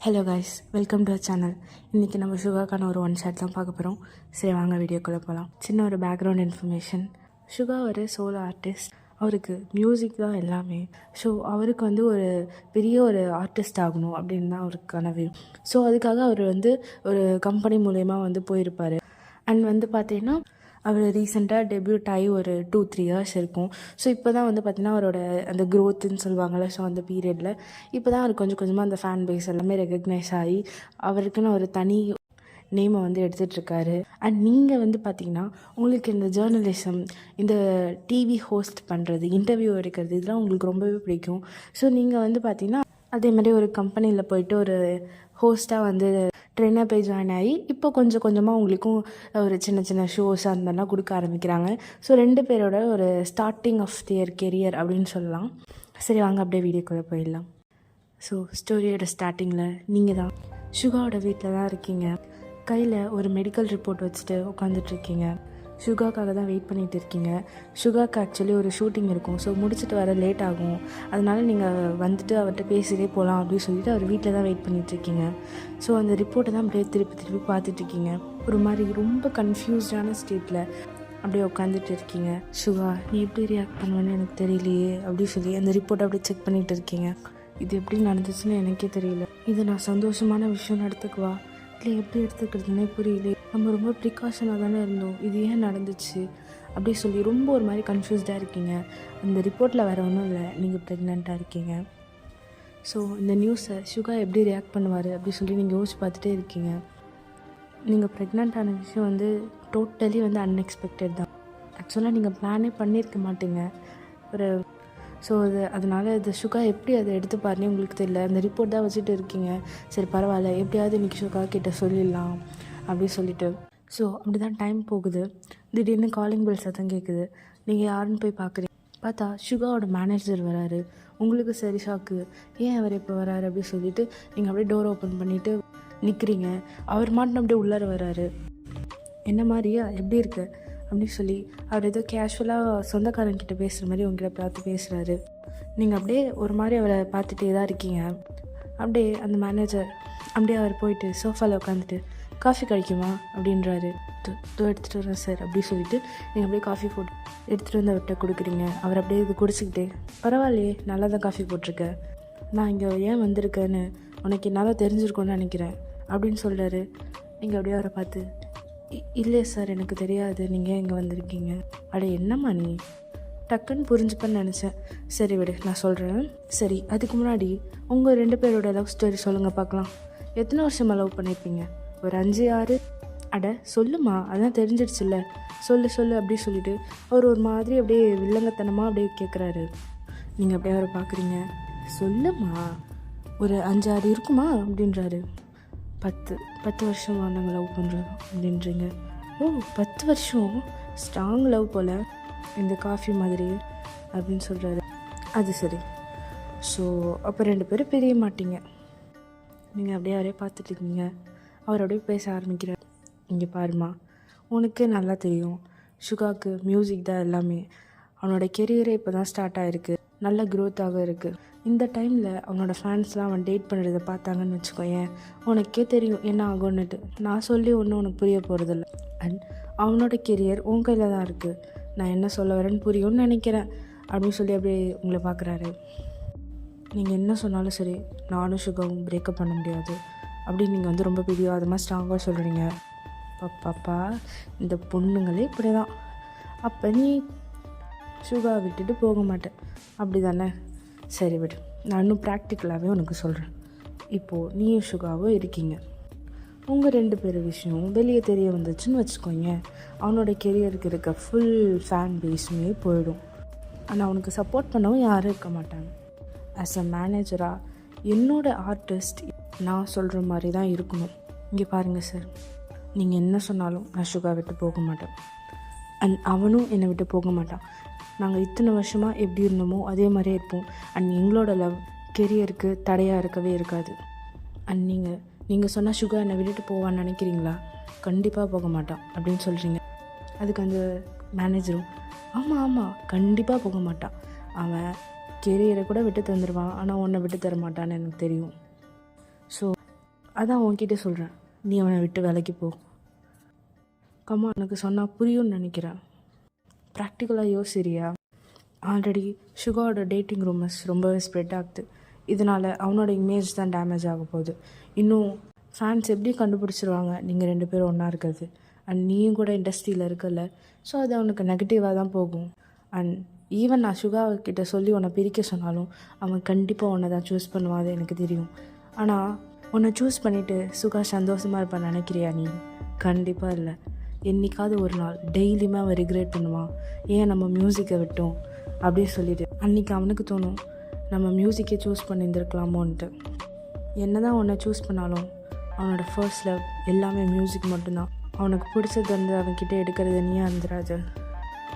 Hello guys, welcome to our channel. இன்றைக்கி நம்ம சுகாக்கான ஒரு ஒன் ஷாட் தான் பார்க்க போகிறோம். சரி வாங்க வீடியோக்குள்ளே போகலாம். சின்ன ஒரு பேக்ரவுண்ட் இன்ஃபர்மேஷன். சுகா ஒரு சோலோ ஆர்டிஸ்ட். அவருக்கு மியூசிக் தான் எல்லாமே. ஸோ அவருக்கு ஒரு பெரிய ஒரு ஆர்டிஸ்ட் ஆகணும் அப்படின்னு தான் அவருக்கு கனவு. ஸோ அதுக்காக அவர் ஒரு கம்பெனி மூலயமா போயிருப்பார். அண்ட் பார்த்தீங்கன்னா அவர் ரீசெண்டாக டெபியூட் ஆகி ஒரு 2-3 இயர்ஸ் இருக்கும். ஸோ இப்போ தான் பார்த்தீங்கன்னா அவரோட அந்த க்ரோத்துன்னு சொல்லுவாங்கள்ல, ஸோ அந்த பீரியடில் இப்போ தான் அவர் கொஞ்சம் கொஞ்சமாக அந்த ஃபேன் பேஸ் எல்லாமே ரெகக்னைஸ் ஆகி அவருக்குன்னு ஒரு தனி நேமை எடுத்துகிட்ருக்காரு. அண்ட் நீங்கள் பார்த்தீங்கன்னா உங்களுக்கு இந்த ஜேர்னலிசம், இந்த டிவி ஹோஸ்ட் பண்ணுறது, இன்டர்வியூ எடுக்கிறது, இதெல்லாம் உங்களுக்கு ரொம்பவே பிடிக்கும். ஸோ நீங்கள் பார்த்தீங்கன்னா அதே மாதிரி ஒரு கம்பெனியில் போயிட்டு ஒரு ஹோஸ்ட்டாக ட்ரெயினாக போய் ஜாயின் ஆகி இப்போ கொஞ்சம் கொஞ்சமாக உங்களுக்கும் ஒரு சின்ன சின்ன ஷோஸ் அந்த மாதிரிலாம் கொடுக்க ஆரம்பிக்கிறாங்க. ஸோ 2 பேரோட ஒரு ஸ்டார்டிங் ஆஃப் தியர் கெரியர் அப்படின்னு சொல்லலாம். சரி வாங்க அப்படியே வீடியோக்குள்ளே போயிடலாம். ஸோ ஸ்டோரியோட ஸ்டார்டிங்கில் நீங்கள் தான் சுகாவோட வீட்டில் தான் இருக்கீங்க. கையில் ஒரு மெடிக்கல் ரிப்போர்ட் வச்சுட்டு உட்காந்துட்ருக்கீங்க. சுகாக்காக தான் வெயிட் பண்ணிகிட்டு இருக்கீங்க. சுகாக்கு ஆக்சுவலி ஒரு ஷூட்டிங் இருக்கும். ஸோ முடிச்சுட்டு வர லேட் ஆகும். அதனால் நீங்கள் அவர்கிட்ட பேசிகிட்டே போகலாம் அப்படின்னு சொல்லிட்டு அவர் வீட்டில் தான் வெயிட் பண்ணிகிட்ருக்கீங்க. ஸோ அந்த ரிப்போர்ட்டை தான் அப்படியே திருப்பி பார்த்துட்ருக்கீங்க. ஒரு மாதிரி ரொம்ப கன்ஃபியூஸ்டான ஸ்டேட்டில் அப்படியே உட்காந்துட்டு இருக்கீங்க. சுகா, நீ எப்படி ரியாக்ட் பண்ணுவேன்னு எனக்கு தெரியலையே அப்படின்னு சொல்லி அந்த ரிப்போர்ட்டை அப்படியே செக் பண்ணிகிட்டு இருக்கீங்க. இது எப்படி நடந்துச்சுன்னு எனக்கே தெரியல. இது நான் சந்தோஷமான விஷயம் எடுத்துக்குவா இல்லை எப்படி எடுத்துக்கிறதுனே புரியல. நம்ம ரொம்ப ப்ரிகாஷனாக தானே இருந்தோம், இது ஏன் நடந்துச்சு அப்படி சொல்லி ரொம்ப ஒரு மாதிரி கன்ஃபியூஸ்டாக இருக்கீங்க. அந்த ரிப்போர்ட்டில் வேறு ஒன்றும் இல்லை, நீங்கள் ப்ரெக்னெண்ட்டாக இருக்கீங்க. ஸோ இந்த நியூஸை சுகா எப்படி ரியாக்ட் பண்ணுவார் அப்படி சொல்லி நீங்கள் யோசிச்சு பார்த்துட்டே இருக்கீங்க. நீங்கள் ப்ரெக்னென்ட்டான விஷயம் டோட்டலி அன்எக்ஸ்பெக்டட் தான். ஆக்சுவலாக நீங்கள் பிளானே பண்ணியிருக்க மாட்டீங்க. ஸோ அதனால் இது சுகா எப்படி அதை எடுத்துப்பாருன்னே உங்களுக்கு தெரியல. அந்த ரிப்போர்ட் தான் வச்சுட்டு இருக்கீங்க. சரி பரவாயில்ல, எப்படியாவது இன்றைக்கி சுகா கிட்ட சொல்லிடலாம் அப்படின்னு சொல்லிட்டு. ஸோ அப்படி தான் டைம் போகுது. திடீர்னு காலிங் பெல் சத்தம் கேட்குது. நீங்கள் யாருன்னு போய் பார்க்குறீங்க. பார்த்தா சுகாவோட மேனேஜர் வராரு. உங்களுக்கு சரி ஷாக்கு, ஏன் அவர் எப்போ வராரு அப்படின்னு சொல்லிட்டு நீங்கள் அப்படியே டோர் ஓப்பன் பண்ணிவிட்டு நிற்கிறீங்க. அவர் மாட்டின அப்படியே உள்ளார வராரு. என்ன மாதிரியா, எப்படி இருக்கு அப்படின்னு சொல்லி அவர் ஏதோ கேஷுவலாக சொந்தக்காரங்கிட்ட பேசுகிற மாதிரி உங்ககிட்ட பார்த்து பேசுகிறாரு. நீங்கள் அப்படியே ஒரு மாதிரி அவரை பார்த்துட்டே தான் இருக்கீங்க. அப்படியே அந்த மேனேஜர் அப்படியே அவர் போயிட்டு சோஃபாவில் உட்காந்துட்டு காஃபி கிடைக்குமா அப்படின்றாரு. எடுத்துகிட்டு வரேன் சார் அப்படி சொல்லிட்டு நீங்கள் அப்படியே காஃபி போட்டு எடுத்துகிட்டு அவர்கிட்ட கொடுக்குறீங்க. அவர் அப்படியே இது குடிச்சிக்கிட்டே, பரவாயில்லையே நல்லா தான் காஃபி போட்டிருக்க, நான் இங்கே ஏன் வந்திருக்கேன்னு உனக்கு என்னால் தெரிஞ்சிருக்கோன்னு நினைக்கிறேன் அப்படின்னு சொல்கிறாரு. நீங்கள் அப்படியே அவரை பார்த்து, இல்லை சார் எனக்கு தெரியாது, நீங்கள் இங்கே வந்திருக்கீங்க. அட என்னம்மா நீ, டக்குன்னு புரிஞ்சுப்பேன்னு நினச்சேன். சரி விடு, நான் சொல்கிறேன். சரி அதுக்கு முன்னாடி உங்கள் 2 பேரோட லவ் ஸ்டோரி சொல்லுங்கள் பார்க்கலாம். எத்தனை வருஷமாக லவ் பண்ணியிருப்பீங்க? ஒரு 5-6? அட சொல்லுமா, அதான் தெரிஞ்சிடுச்சுல்ல, சொல்லு அப்படி சொல்லிட்டு அவர் ஒரு மாதிரி அப்படியே வில்லங்கத்தனமாக அப்படியே கேட்குறாரு. நீங்கள் அப்படியே அவரை பார்க்குறீங்க. சொல்லுமா, ஒரு 5-6 இருக்குமா அப்படின்றாரு. 10 வருஷமாக நாங்கள் லவ் பண்ணுறோம் அப்படின்றீங்க. ஓ 10 வருஷம், ஸ்ட்ராங் லவ் போல், இந்த காஃபி மாதிரி அப்படின்னு சொல்கிறாரு. அது சரி, ஸோ அப்போ 2 பேரும் பிரிய மாட்டீங்க. நீங்கள் அப்படியே அவரே பார்த்துட்ருக்கீங்க. அவர் அப்படியே பேச ஆரம்பிக்கிறார். இங்கே பாருமா, உனக்கு நல்லா தெரியும் சுகாவுக்கு மியூசிக் தான் எல்லாமே. அவனோட கெரியரே இப்போ தான் ஸ்டார்ட் ஆகிருக்கு, நல்ல க்ரோத்தாக இருக்குது. இந்த டைமில் அவனோட ஃபேன்ஸ்லாம் அவன் டேட் பண்ணுறதை பார்த்தாங்கன்னு வச்சுக்கோயேன், உனக்கே தெரியும் என்ன ஆகும்னுட்டு. நான் சொல்லி ஒன்றும் உனக்கு புரிய போகிறதில்ல. அண்ட் அவனோட கெரியர் உன் கையில் தான் இருக்குது. நான் என்ன சொல்ல வரேன்னு புரியும்னு நினைக்கிறேன் அப்படின்னு சொல்லி அப்படியே உங்களை பார்க்குறாரு. நீங்கள் என்ன சொன்னாலும் சரி, நானும் சுகாவும் பிரேக்கப் பண்ண முடியாது அப்படின்னு நீங்கள் ரொம்ப பிடிவாதமாக ஸ்ட்ராங்காக சொல்கிறீங்க. பாப்பா, இந்த பொண்ணுங்களே இப்படி தான். அப்போ நீ சுகா விட்டுட்டு போக மாட்டேன் அப்படி தானே? சரி விடு, நான் இன்னும் ப்ராக்டிக்கலாகவே உனக்கு சொல்கிறேன். இப்போது நீயும் சுகாவும் இருக்கீங்க. உங்கள் 2 பேர் விஷயம் வெளியே தெரிய வந்துச்சுன்னு வச்சுக்கோங்க, அவனோட கெரியருக்கு இருக்க ஃபுல் ஃபேன் பேஸுமே போயிடும். ஆனால் அவனுக்கு சப்போர்ட் பண்ணவும் யாரும் இருக்க மாட்டாங்க. ஆஸ் அ மேனேஜராக என்னோடய ஆர்டிஸ்ட் நான் சொல்கிற மாதிரி தான் இருக்கணும். இங்கே பாருங்கள் சார், நீங்கள் என்ன சொன்னாலும் நான் சுகா விட்டு போக மாட்டேன். அண்ட் அவனும் என்னை விட்டு போக மாட்டான். நாங்கள் இத்தனை வருஷமாக எப்படி இருந்தோமோ அதே மாதிரியே இருப்போம். அண்ட் எங்களோட லவ் கெரியருக்கு தடையாக இருக்கவே இருக்காது. அண்ட் நீங்கள் சொன்னால் சுகா என்னை விட்டுட்டு போவான்னு நினைக்கிறீங்களா? கண்டிப்பாக போக மாட்டான் அப்படின்னு சொல்கிறீங்க. அதுக்கு அந்த மேனேஜரும், ஆமாம் கண்டிப்பாக போக மாட்டான், அவன் கெரியரை கூட விட்டு தந்துடுவான், ஆனால் உன்னை விட்டு தர மாட்டான்னு எனக்கு தெரியும். ஸோ அதான் உன்கிட்ட சொல்கிறேன், நீ அவனை விட்டு விலகி போ. கம்மா எனக்கு சொன்னால் புரியும்னு நினைக்கிறேன். ப்ராக்டிக்கலாக யோசிரியா. ஆல்ரெடி சுகாவோட டேட்டிங் ரூமர்ஸ் ரொம்பவே ஸ்ப்ரெட் ஆகுது. இதனால் அவனோட இமேஜ் தான் டேமேஜ் ஆக போகுது. இன்னும் ஃபேன்ஸ் எப்படி கண்டுபிடிச்சிருவாங்க நீங்கள் 2 பேரும் ஒன்றா இருக்கிறது. அண்ட் நீயும் கூட இண்டஸ்ட்ரியில் இருக்கல, ஸோ அது அவனுக்கு நெகட்டிவாக தான் போகும். அண்ட் ஈவன் நான் சுகாக்கிட்ட சொல்லி உன்னை பிரிக்க சொன்னாலும் அவன் கண்டிப்பாக உன்னை தான் சூஸ் பண்ணுவான், அது எனக்கு தெரியும். ஆனால் உன்னை சூஸ் பண்ணிவிட்டு சுகா சந்தோஷமாக இருப்பான்னு நினைக்கிறியா நீ? கண்டிப்பாக இல்லை. என்றைக்காவது ஒரு நாள் டெய்லியுமே அவன் ரிக்ரெட் பண்ணுவான், ஏன் நம்ம மியூசிக்கை விட்டோம் அப்படின்னு சொல்லிட்டு. அன்றைக்கி அவனுக்கு தோணும் நம்ம மியூசிக்கை சூஸ் பண்ணியிருந்துருக்கலாமோன்ட்டு. என்ன தான் உன்னை சூஸ் பண்ணாலும் அவனோட ஃபர்ஸ்ட் லவ் எல்லாமே மியூசிக் மட்டும்தான். அவனுக்கு பிடிச்சது வந்து அவன்கிட்ட எடுக்கிறது நீயா இருந்துராது.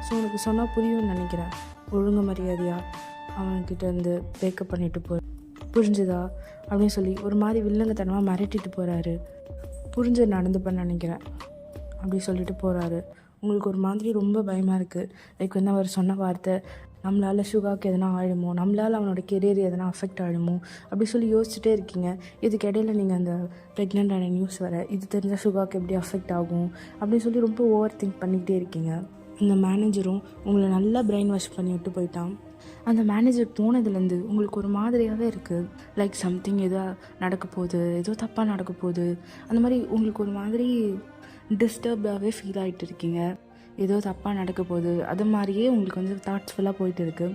ஸோ உனக்கு சொன்னால் புரியும்னு நினைக்கிறேன். ஒழுங்கு மரியாதையாக அவன்கிட்ட வந்து பிரேக்கப் பண்ணிட்டு புரிஞ்சுதா அப்படின்னு சொல்லி ஒரு மாதிரி வில்லங்கத்தனமாக மிரட்டிட்டு போகிறாரு. புரிஞ்சு நடந்துப்பேன்னு நினைக்கிறேன் அப்படி சொல்லிட்டு போகிறாரு. உங்களுக்கு ஒரு மாதிரி ரொம்ப பயமாக இருக்குது. லைக் வந்து அவர் சொன்ன வார்த்தை, நம்மளால் சுகாவுக்கு எதனா ஆகிடுமோ, நம்மளால் அவனோட கெரியர் எதனா அஃபெக்ட் ஆகிடுமோ அப்படி சொல்லி யோசிச்சுட்டே இருக்கீங்க. இதுக்கு இடையில நீங்கள் அந்த ப்ரெக்னென்டான நியூஸ் வர, இது தெரிஞ்சால் சுகாவுக்கு எப்படி அஃபெக்ட் ஆகும் அப்படின்னு சொல்லி ரொம்ப ஓவர் திங்க் பண்ணிக்கிட்டே இருக்கீங்க. அந்த மேனேஜரும் உங்களை நல்லா பிரெயின் வாஷ் பண்ணி விட்டு போயிட்டான். அந்த மேனேஜர் போனதுலேருந்து உங்களுக்கு ஒரு மாதிரியாகவே இருக்குது. லைக் சம்திங் ஏதோ நடக்க போகுது, ஏதோ தப்பாக நடக்க போகுது, அந்த மாதிரி உங்களுக்கு ஒரு மாதிரி டிஸ்டர்ப்டாகவே ஃபீல் ஆகிட்டு இருக்கீங்க. ஏதோ தப்பாக நடக்க போகுது, அது மாதிரியே உங்களுக்கு வந்து தாட்ஸ் ஃபுல்லாக போயிட்டு இருக்குது.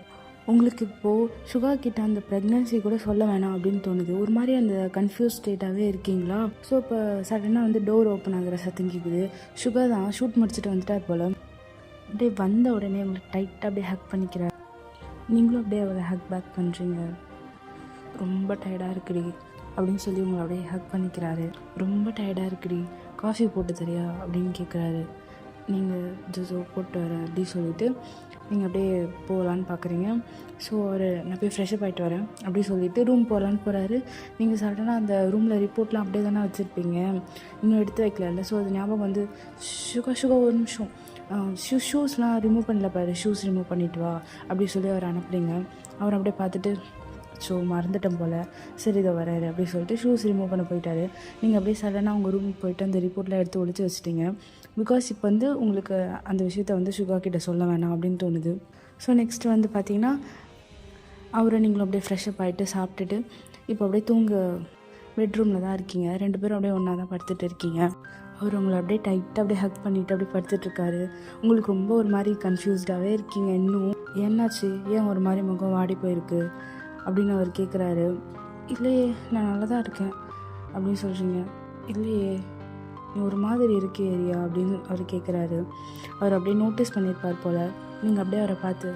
உங்களுக்கு இப்போது சுகா கிட்ட அந்த ப்ரெக்னன்சி கூட சொல்ல வேணாம் அப்படின்னு தோணுது. ஒரு மாதிரி அந்த கன்ஃபியூஸ் ஸ்டேட்டாகவே இருக்கீங்களா? ஸோ இப்போ சடனாக வந்து டோர் ஓப்பன் ஆகிற சத்தம் கேட்குது. சுகா தான் ஷூட் முடிச்சுட்டு வந்துட்டார் போல். அப்படியே வந்த உடனே உங்களுக்கு டைட்டாக அப்படியே ஹக் பண்ணிக்கிறார். நீங்களும் அப்படியே அவரை ஹக் பேக் பண்ணுறீங்க. ரொம்ப டயர்டாக இருக்குடி அப்படின்னு சொல்லி உங்களை அப்படியே ஹக் பண்ணிக்கிறாரு. ரொம்ப டயர்டாக இருக்குடி, காஃபி போட்டு தரியா அப்படின்னு கேட்குறாரு. நீங்கள் ஜோ போட்டு வரேன் அப்படின்னு சொல்லிவிட்டு நீங்கள் அப்படியே போகலான்னு பார்க்குறீங்க. ஸோ அவர் நான் போய் ஃப்ரெஷ்அப் ஆகிட்டு வரேன் அப்படி சொல்லிவிட்டு ரூம் போகலான்னு போகிறாரு. நீங்கள் சடனாக அந்த ரூமில் ரிப்போர்ட்லாம் அப்படியே தானே வச்சுருப்பீங்க, இன்னும் எடுத்து வைக்கல. ஸோ அது ஞாபகம் வந்து சுகா ஒரு நிமிஷம் ஷூஸ்லாம் ரிமூவ் பண்ணல பாரு, ஷூஸ் ரிமூவ் பண்ணிவிட்டு வா அப்படி சொல்லி அவர் அனுப்புறீங்க. அவர் அப்படியே பார்த்துட்டு ஸோ மறந்துட்டேன் போல், சரி இதை வராரு அப்படின்னு சொல்லிட்டு ஷூஸ் ரிமூவ் பண்ண போயிட்டாரு. நீங்கள் அப்படியே சடனாக உங்கள் ரூமுக்கு போயிட்டு அந்த ரிப்போர்ட்லாம் எடுத்து ஒழிச்சு வச்சுட்டீங்க. பிகாஸ் இப்போ வந்து உங்களுக்கு அந்த விஷயத்த வந்து சுகா கிட்ட சொல்ல வேணாம் அப்படின்னு தோணுது. ஸோ நெக்ஸ்ட்டு வந்து பார்த்திங்கன்னா அவரை நீங்களும் அப்படியே ஃப்ரெஷ்அப் ஆகிட்டு சாப்பிட்டுட்டு இப்போ அப்படியே தூங்க பெட்ரூமில் தான் இருக்கீங்க. 2 பேரும் அப்படியே ஒன்றா தான் படுத்துட்டு இருக்கீங்க. அவர் உங்களை அப்படியே டைட்டாக அப்படியே ஹக் பண்ணிவிட்டு அப்படியே படுத்துட்ருக்காரு. உங்களுக்கு ரொம்ப ஒரு மாதிரி கன்ஃபியூஸ்டாகவே இருக்கீங்க. இன்னும் என்னாச்சு, ஏன் ஒரு மாதிரி முகம் வாடி போயிருக்கு அப்படின்னு அவர் கேட்குறாரு. இல்லையே நான் நல்லா தான் இருக்கேன் அப்படின்னு சொல்கிறீங்க. இல்லையே நீ ஒரு மாதிரி இருக்கே ஏரியா அப்படின்னு அவர் கேட்குறாரு. அவர் அப்படியே நோட்டீஸ் பண்ணியிருப்பார் போல். நீங்கள் அப்படியே அவரை பார்த்து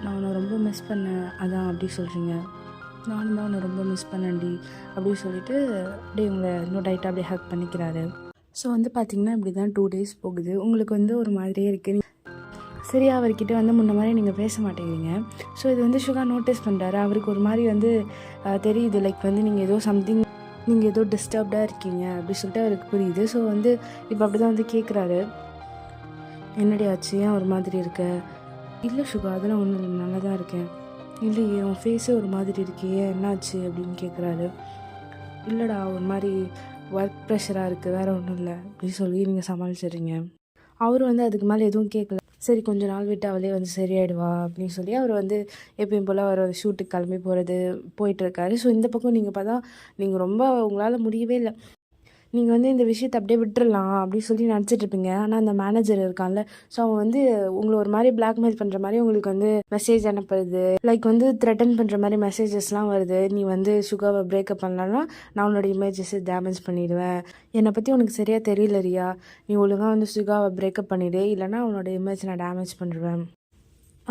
நான் உன்னை ரொம்ப மிஸ் பண்ணேன் அதான் அப்படி சொல்கிறீங்க. நானும் தான் உன்னை ரொம்ப மிஸ் பண்ணேன்டி அப்படின்னு சொல்லிட்டு அப்படியே உங்களை இன்னும் டைட்டாக அப்படியே ஹக் பண்ணிக்கிறாரு. ஸோ வந்து பார்த்திங்கன்னா இப்படி தான் 2 days போகுது. உங்களுக்கு வந்து ஒரு மாதிரியே இருக்குது. சரி அவர்கிட்ட வந்து முன்ன மாதிரி நீங்கள் பேச மாட்டேங்கிறீங்க. ஸோ இது வந்து சுகா நோட்டீஸ் பண்ணுறாரு. அவருக்கு ஒரு மாதிரி வந்து தெரியுது, லைக் வந்து நீங்கள் ஏதோ சம்திங், நீங்கள் ஏதோ டிஸ்டர்ப்டாக இருக்கீங்க அப்படி சொல்லிட்டு அவருக்கு புரியுது. ஸோ வந்து இப்போ அப்படி தான் வந்து கேட்குறாரு, என்னடி ஆச்சு, ஏன் ஒரு மாதிரி இருக்க? இல்லை சுகா அதெல்லாம் ஒன்றும் இல்லை, நல்லா தான் இருக்கேன். இல்லையே உன் ஃபேஸே ஒரு மாதிரி இருக்கே, என்னாச்சு அப்படின்னு கேட்குறாரு. இல்லைடா ஒரு மாதிரி ஒர்க் ப்ரெஷராக இருக்குது, வேறு ஒன்றும் இல்லை அப்படின்னு சொல்லி நீங்கள் சமாளிச்சிடுறீங்க. அவர் வந்து அதுக்கு மேலே எதுவும் கேட்கல. சரி கொஞ்ச நாள் விட்டு அவளே வந்து சரியாயிடுவா அப்படின்னு சொல்லி அவர் வந்து எப்பயும் போல் அவர் ஷூட்டுக்கு கிளம்பி போயிட்டுருக்காரு. ஸோ இந்த பக்கம் நீங்கள் பார்த்தா நீங்கள் ரொம்ப உங்களால் முடியவே இல்லை. நீங்கள் வந்து இந்த விஷயத்தை அப்படியே விட்டுறலாம் அப்படின்னு சொல்லி நினச்சிட்ருப்பீங்க. ஆனால் அந்த மேனேஜர் இருக்கான்ல, ஸோ அவன் வந்து உங்களை ஒரு மாதிரி பிளாக்மெயில் பண்ணுற மாதிரி உங்களுக்கு வந்து மெசேஜ் அனுப்புறது, லைக் வந்து த்ரெட்டன் பண்ணுற மாதிரி மெசேஜஸ்லாம் வருது. நீ வந்து சுகாவை பிரேக்கப் பண்ணலன்னா நான் உன்னோட இமேஜஸை டேமேஜ் பண்ணிவிடுவேன், என்னை பற்றி உனக்கு சரியாக தெரியல ரியா, நீ ஒழுங்காக வந்து சுகாவை பிரேக்கப் பண்ணிவிடு, இல்லைனா அவனோட இமேஜ் நான் டேமேஜ் பண்ணிடுவேன்,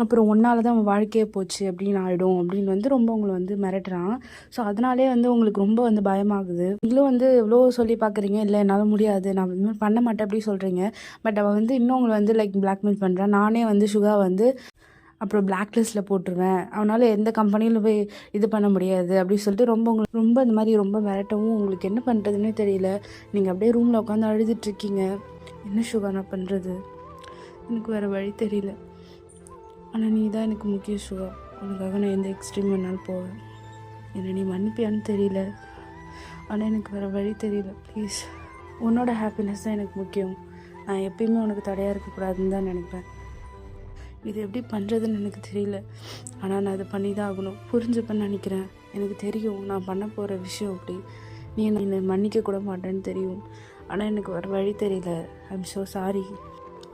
அப்புறம் ஒன்றால் தான் அவன் வாழ்க்கையே போச்சு அப்படின்னு ஆகிடும் அப்படின்னு வந்து ரொம்ப உங்களை வந்து மிரட்டுறான். ஸோ அதனாலே வந்து உங்களுக்கு ரொம்ப வந்து பயமாகுது. நீங்களும் வந்து எவ்வளோ சொல்லி பார்க்குறீங்க, இல்லை என்னால் முடியாது, நான் இது மாதிரி பண்ண மாட்டேன் அப்படி சொல்கிறீங்க. பட் அவன் வந்து இன்னும் உங்களை வந்து லைக் பிளாக்மெயில் பண்ணுறான். நானே வந்து சுகா வந்து அப்புறம் பிளாக் லிஸ்ட்டில் போட்டுருவேன், அவனால் எந்த கம்பெனியில் போய் இது பண்ண முடியாது அப்படின்னு சொல்லிட்டு உங்களுக்கு ரொம்ப இந்த மாதிரி ரொம்ப மிரட்டவும் உங்களுக்கு என்ன பண்ணுறதுன்னே தெரியல. நீங்கள் அப்படியே ரூமில் உட்காந்து அழுதுட்ருக்கீங்க. என்ன சுகா நான் பண்ணுறது, எனக்கு வேறு வழி தெரியல, ஆனால் நீ தான் எனக்கு முக்கிய சுகா, உனக்காக நான் எந்த எக்ஸ்ட்ரீம் வேணாலும் போவேன், என்னை நீ மன்னிப்பியான்னு தெரியல, ஆனால் எனக்கு வேறு வழி தெரியல. ப்ளீஸ், உன்னோட ஹாப்பினஸ் தான் எனக்கு முக்கியம். நான் எப்பயுமே உனக்கு தடையாக இருக்கக்கூடாதுன்னு தான் நினைப்பேன். இது எப்படி பண்ணுறதுன்னு எனக்கு தெரியல, ஆனால் நான் அதை பண்ணி தான் ஆகணும். புரிஞ்சுப்பேன்னு நினைக்கிறேன். எனக்கு தெரியும் நான் பண்ண போகிற விஷயம் அப்படி. நீ என்னை மன்னிக்க கூட மாட்டேன்னு தெரியும், ஆனால் எனக்கு வேறு வழி தெரியல. ஐம் ஸோ சாரி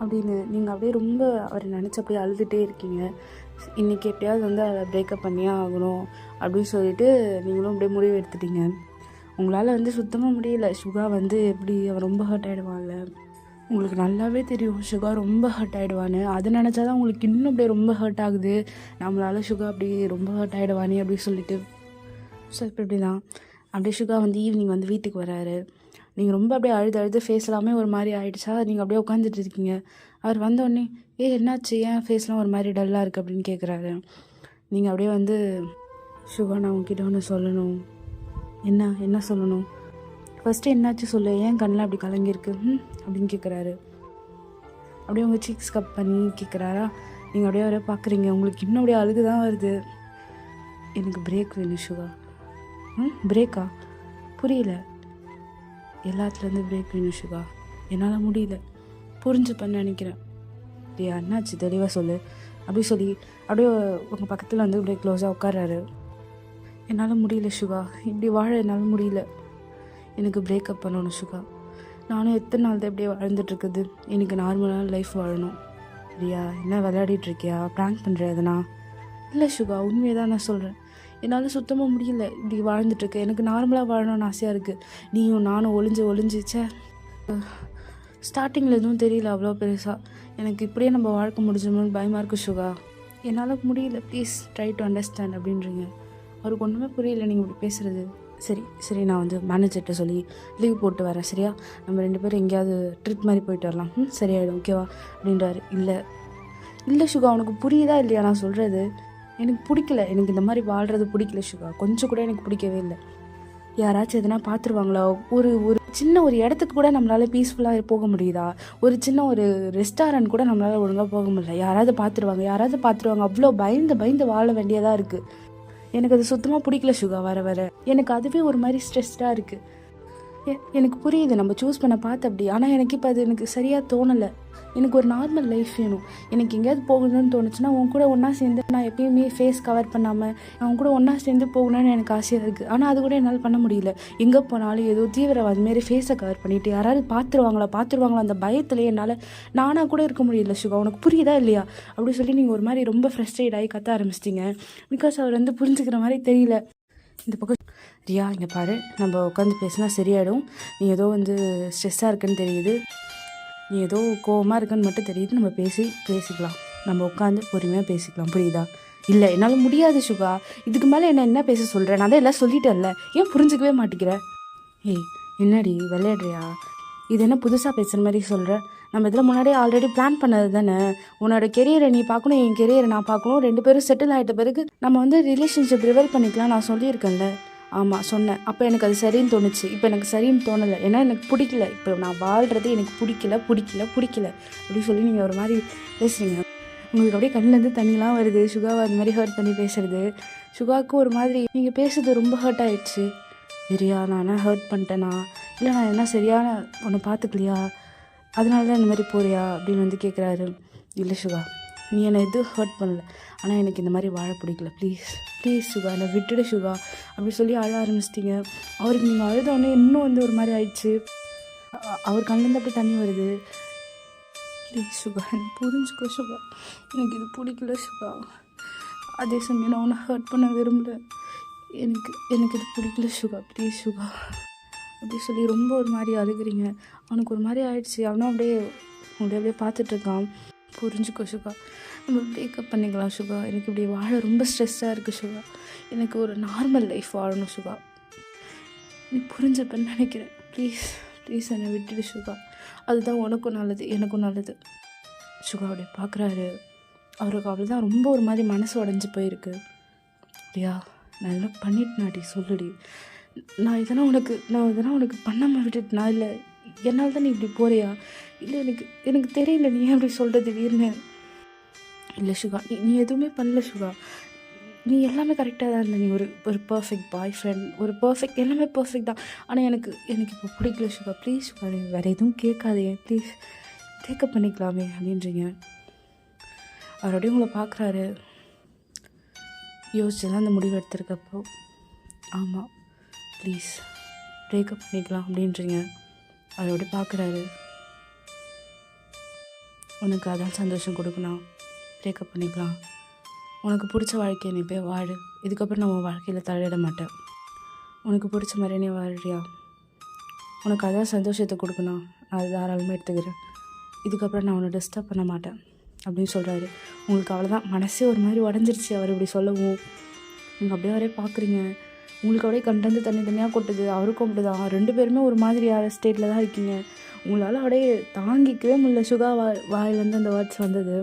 அப்படின்னு நீங்கள் அப்படியே ரொம்ப அவரை நினச்சி அப்படியே அழுதுகிட்டே இருக்கீங்க. இன்றைக்கி எப்படியாவது வந்து அதை பிரேக்கப் பண்ணியே ஆகணும் அப்படின்னு சொல்லிட்டு நீங்களும் அப்படியே முடிவு எடுத்துட்டீங்க. உங்களால் வந்து சுத்தமாக முடியல. சுகா வந்து எப்படி அவன் ரொம்ப ஹர்ட் ஆகிடுவான்ல. உங்களுக்கு நல்லாவே தெரியும் சுகா ரொம்ப ஹர்ட் ஆகிடுவான்னு. அதை நினச்சா தான் உங்களுக்கு இன்னும் அப்படியே ரொம்ப ஹர்ட் ஆகுது. நம்மளால் சுகா அப்படி ரொம்ப ஹர்ட் ஆகிடுவானே அப்படின்னு சொல்லிட்டு. ஸோ இப்போ இப்படி தான் அப்படியே சுகா வந்து ஈவினிங் வந்து வீட்டுக்கு வராரு. நீங்கள் ரொம்ப அப்படியே அழுது ஃபேஸ் எல்லாமே ஒரு மாதிரி ஆகிடுச்சா. நீங்கள் அப்படியே உட்காந்துட்டு இருக்கீங்க. அவர் வந்தோடனே என்னாச்சு, ஏன் ஃபேஸ்லாம் ஒரு மாதிரி டல்லாக இருக்குது அப்படின்னு கேட்குறாரு. நீங்கள் அப்படியே வந்து சுகா நான் உங்ககிட்ட ஒன்று சொல்லணும். என்ன சொல்லணும்? ஃபஸ்ட்டு என்னாச்சு சொல்லு, ஏன் கண்ணெலாம் அப்படி கலங்கியிருக்கு அப்படின்னு கேட்குறாரு. அப்படியே உங்கள் சீக்ஸ் கப் பண்ணி கேட்குறாரா. நீங்கள் அப்படியே வர பார்க்குறீங்க. உங்களுக்கு இன்னும் அப்படியே அழுகு தான் வருது. எனக்கு பிரேக் வேணும் சுகா. பிரேக்கா? புரியல. எல்லாத்துலேருந்து பிரேக் வேணும் சுகா. என்னால் முடியல. புரிஞ்சுப்பேன்னு நினைக்கிறேன். இல்லையா, என்னாச்சு தெளிவாக சொல்லு அப்படி சொல்லி அப்படியே உங்கள் பக்கத்தில் வந்து அப்படியே க்ளோஸாக உட்காராரு. என்னால் முடியல சுகா, இப்படி வாழ என்னால் முடியல. எனக்கு பிரேக்கப் பண்ணணும் சுகா. நானும் எத்தனை நாள் தான் இப்படியே வாழ்ந்துட்டுருக்குது. எனக்கு நார்மலான லைஃப் வாழணும். இல்லையா, என்ன விளையாடிட்டுருக்கியா, ப்ராங்க் பண்ணுற எதனா? இல்லை சுகா, உண்மையை தான் நான் சொல்கிறேன். என்னால் சுத்தமாக முடியல இப்படி வாழ்ந்துட்டுருக்கு. எனக்கு நார்மலாக வாழணும்னு ஆசையாக இருக்குது. நீயும் நானும் ஒளிஞ்சிச்சே. ஸ்டார்டிங்கில் எதுவும் தெரியல அவ்வளோ பெருசாக. எனக்கு இப்படியே நம்ம வாழ்க்கை முடிஞ்சோம்னு பயமாக இருக்குது சுகா. என்னால் முடியல, ப்ளீஸ் ட்ரை டு அண்டர்ஸ்டாண்ட் அப்படின்றீங்க. அவருக்கு ஒன்றுமே புரியல நீங்கள் இப்படி பேசுகிறது. சரி நான் வந்து மேனேஜர்கிட்ட சொல்லி லீவ் போட்டு வரேன். சரியா, நம்ம 2 பேரும் எங்கேயாவது ட்ரிப் மாதிரி போயிட்டு வரலாம். சரியாயிடும் ஓகேவா அப்படின்றாரு. இல்லை சுகா, உனக்கு புரியுதா இல்லையா நான் சொல்கிறது? எனக்கு பிடிக்கல. எனக்கு இந்த மாதிரி வாழ்கிறது பிடிக்கல சுகா. கொஞ்சம் கூட எனக்கு பிடிக்கவே இல்லை. யாராச்சும் எதனா பார்த்துருவாங்களா? ஒரு சின்ன ஒரு இடத்துக்கு கூட நம்மளால் பீஸ்ஃபுல்லாக போக முடியுதா? ஒரு சின்ன ஒரு ரெஸ்டாரண்ட் கூட நம்மளால் ஒழுங்காக போக முடியல. யாராவது பார்த்துருவாங்க அவ்வளோ பயந்து வாழ வேண்டியதாக இருக்குது. எனக்கு அது சுத்தமாக பிடிக்கல சுகா. வர எனக்கு அதுவே ஒரு மாதிரி ஸ்ட்ரெஸ்டாக இருக்குது. எனக்கு புரியுது நம்ம சூஸ் பண்ண பார்த்து அப்படி. ஆனால் எனக்கு இப்போ அது எனக்கு சரியாக தோணலை. எனக்கு ஒரு நார்மல் லைஃப் வேணும். எனக்கு எங்கேயாவது போகணும்னு தோணுச்சுன்னா உன் கூட ஒன்றா சேர்ந்து, நான் எப்பயுமே ஃபேஸ் கவர் பண்ணாமல் அவன் கூட ஒன்றா சேர்ந்து போகணும்னு எனக்கு ஆசையாக இருக்குது. ஆனால் அது கூட என்னால் பண்ண முடியல. எங்கே போனாலும் ஏதோ தீவிரவாதி மாரி ஃபேஸை கவர் பண்ணிவிட்டு யாராவது பார்த்துருவாங்களா அந்த பயத்துலேயே என்னால் நானாக கூட இருக்க முடியல சுகா. உனக்கு புரியுதா இல்லையா அப்படி சொல்லி நீங்கள் ஒரு மாதிரி ரொம்ப ஃப்ரஸ்ட்ரேட் ஆகி கத்த ஆரம்பிச்சிட்டிங்க. பிகாஸ் அவர் வந்து புரிஞ்சுக்கிற மாதிரி தெரியல. இந்த பக்கம் ரியா, இங்கே பாரு, நம்ம உட்காந்து பேசினா சரியாயிடும். நீ ஏதோ வந்து ஸ்ட்ரெஸ்ஸாக இருக்குன்னு தெரியுது, நீ ஏதோ கோவமாக இருக்குன்னு மட்டும் தெரியுது. நம்ம பேசிக்கலாம். நம்ம உட்காந்து பொறுமையாக பேசிக்கலாம், புரியுதா? இல்லை, என்னால் முடியாது சுகா. இதுக்கு மேலே என்ன பேச சொல்கிறேன்? நான் தான் எல்லாம் சொல்லிட்டேன்ல, ஏன் புரிஞ்சிக்கவே மாட்டேங்கிற? ஏய், என்னடி விளையாடுறியா? இது என்ன புதுசாக பேசுகிற மாதிரி சொல்கிற? நம்ம இதில் முன்னாடியே ஆல்ரெடி பிளான் பண்ணது தானே. உன்னோட கெரியரை நீ பார்க்கணும், என் கெரியரை நான் பார்க்கணும். 2 பேரும் செட்டில் ஆகிட்ட பிறகு நம்ம வந்து ரிலேஷன்ஷிப் ரிவல் பண்ணிக்கலாம் நான் சொல்லியிருக்கேன்ல. ஆமாம் சொன்னேன். அப்போ எனக்கு அது சரின்னு தோணுச்சு. இப்போ எனக்கு சரின்னு தோணலை. ஏன்னா எனக்கு பிடிக்கல. இப்போ நான் வாழ்கிறது எனக்கு பிடிக்கல அப்படின்னு சொல்லி நீங்கள் ஒரு மாதிரி பேசுகிறீங்க. உங்களுக்கு அப்படியே கண்ணிலேருந்து தண்ணிலாம் வருது. சுகாவை அது மாதிரி ஹர்ட் பண்ணி பேசுகிறது. சுகாவுக்கு ஒரு மாதிரி நீங்கள் பேசுறது ரொம்ப ஹர்ட் ஆகிடுச்சு. சரியா, நான் என்ன ஹர்ட் பண்ணிட்டேனா? இல்லை நான் என்ன சரியான உன்னை பார்த்துக்கலையா, அதனால தான் இந்த மாதிரி போறியா அப்படின்னு வந்து கேட்குறாரு. இல்லை சுகா, நீ என்னை எதுவும் ஹர்ட் பண்ணல. ஆனால் எனக்கு இந்த மாதிரி வாழ பிடிக்கல. ப்ளீஸ் சுகா, என்னை விட்டுடு சுகா அப்படி சொல்லி அழ ஆரம்பிச்சிட்டிங்க. அவருக்கு நீங்கள் அழுதோடனே இன்னும் வந்து ஒரு மாதிரி ஆயிடுச்சு. அவர் கண்ணிலேருந்து அப்படி தண்ணி வருது. ப்ளீஸ் சுகா, எனக்கு புரிஞ்சுக்கோ சுகா. எனக்கு இது பிடிக்கல சுகா. அதே சமயம் நான் உன்னை ஹர்ட் பண்ண விரும்பல. எனக்கு இது பிடிக்கல சுகா. ப்ளீஸ் சுகா அப்படி சொல்லி ரொம்ப ஒரு மாதிரி அழுகிறீங்க. அவனுக்கு ஒரு மாதிரி ஆயிடுச்சு. அவனும் அப்படியே பார்த்துட்ருக்கான். புரிஞ்சுக்கோ சுகா, நம்ம பிரேக்கப் பண்ணிக்கலாம் சுகா. எனக்கு இப்படி வாழ ரொம்ப ஸ்ட்ரெஸ்ஸாக இருக்குது சுகா. எனக்கு ஒரு நார்மல் லைஃப் வாழணும் சுகா. நீ புரிஞ்சுப்பேன்னு நினைக்கிறேன். ப்ளீஸ் என்னை விட்டுடு சுகா. அதுதான் உனக்கும் நல்லது, எனக்கும் நல்லது. சுகா அப்படியே பார்க்குறாரு. அவருக்கு அவ்வளோதான் ரொம்ப ஒரு மாதிரி மனசு உடஞ்சி போயிருக்கு. அப்படியா, நான் இதெல்லாம் பண்ணிட்டேனாடி, சொல்லுடி. நான் இதெல்லாம் உனக்கு பண்ணாமல் விட்டுட்டுனா? இல்லை என்னால் தான் நீ இப்படி போறியா? இல்லை எனக்கு தெரியல நீ ஏன் அப்படி சொல்கிறது வீர்னு. இல்லை சுகா, நீ எதுவுமே பண்ணல சுகா. நீ எல்லாமே கரெக்டாக தான் இருந்த, நீ ஒரு ஒரு பர்ஃபெக்ட் பாய் ஃப்ரெண்ட், ஒரு பர்ஃபெக்ட் எல்லாமே பர்ஃபெக்ட் தான். ஆனால் எனக்கு எனக்கு இப்போ பிடிக்கல சுகா, ப்ளீஸ் சுகா, நீ வேறு எதுவும் கேட்காதே ப்ளீஸ், பிரேக்கப் பண்ணிக்கலாமே அப்படின்றீங்க. அவர் அப்படியே உங்களை பார்க்குறாரு, யோசிச்சு தான் அந்த முடிவு எடுத்திருக்கப்போ, ஆமாம் ப்ளீஸ் பிரேக்கப் பண்ணிக்கலாம் அப்படின்றீங்க. அவர் அப்படியே பார்க்குறாரு, உனக்கு அதான் சந்தோஷம் கொடுக்கணும், பிரேக்கப் பண்ணிக்கலாம், உனக்கு பிடிச்ச வாழ்க்கையை நீ போய் வாழு, இதுக்கப்புறம் நான் உன் வாழ்க்கையில் தலையிட மாட்டேன், உனக்கு பிடிச்ச மாதிரி நீ வாழ்றியா, உனக்கு அதான் சந்தோஷத்தை கொடுக்கணும், நான் அது தாராளமாக எடுத்துக்கிறேன், இதுக்கப்புறம் நான் உன்னை டிஸ்டர்ப் பண்ண மாட்டேன் அப்படின்னு சொல்கிறாரு. உங்களுக்கு அவ்வளோதான், மனசே ஒரு மாதிரி உடஞ்சிருச்சு அவர் இப்படி சொல்லவும். நீங்கள் அப்படியே அவரே பார்க்குறீங்க, உங்களுக்கு அப்படியே கண்டந்து தனியாக கொட்டுது, அவருக்கும் அப்படி தான், 2 பேருமே ஒரு மாதிரியான ஸ்டேட்டில் தான் இருக்கீங்க. உங்களால் அப்படியே தாங்கிக்கவே முடியல. சுகா வாயிலேருந்து அந்த வேர்ட்ஸ் வந்தது,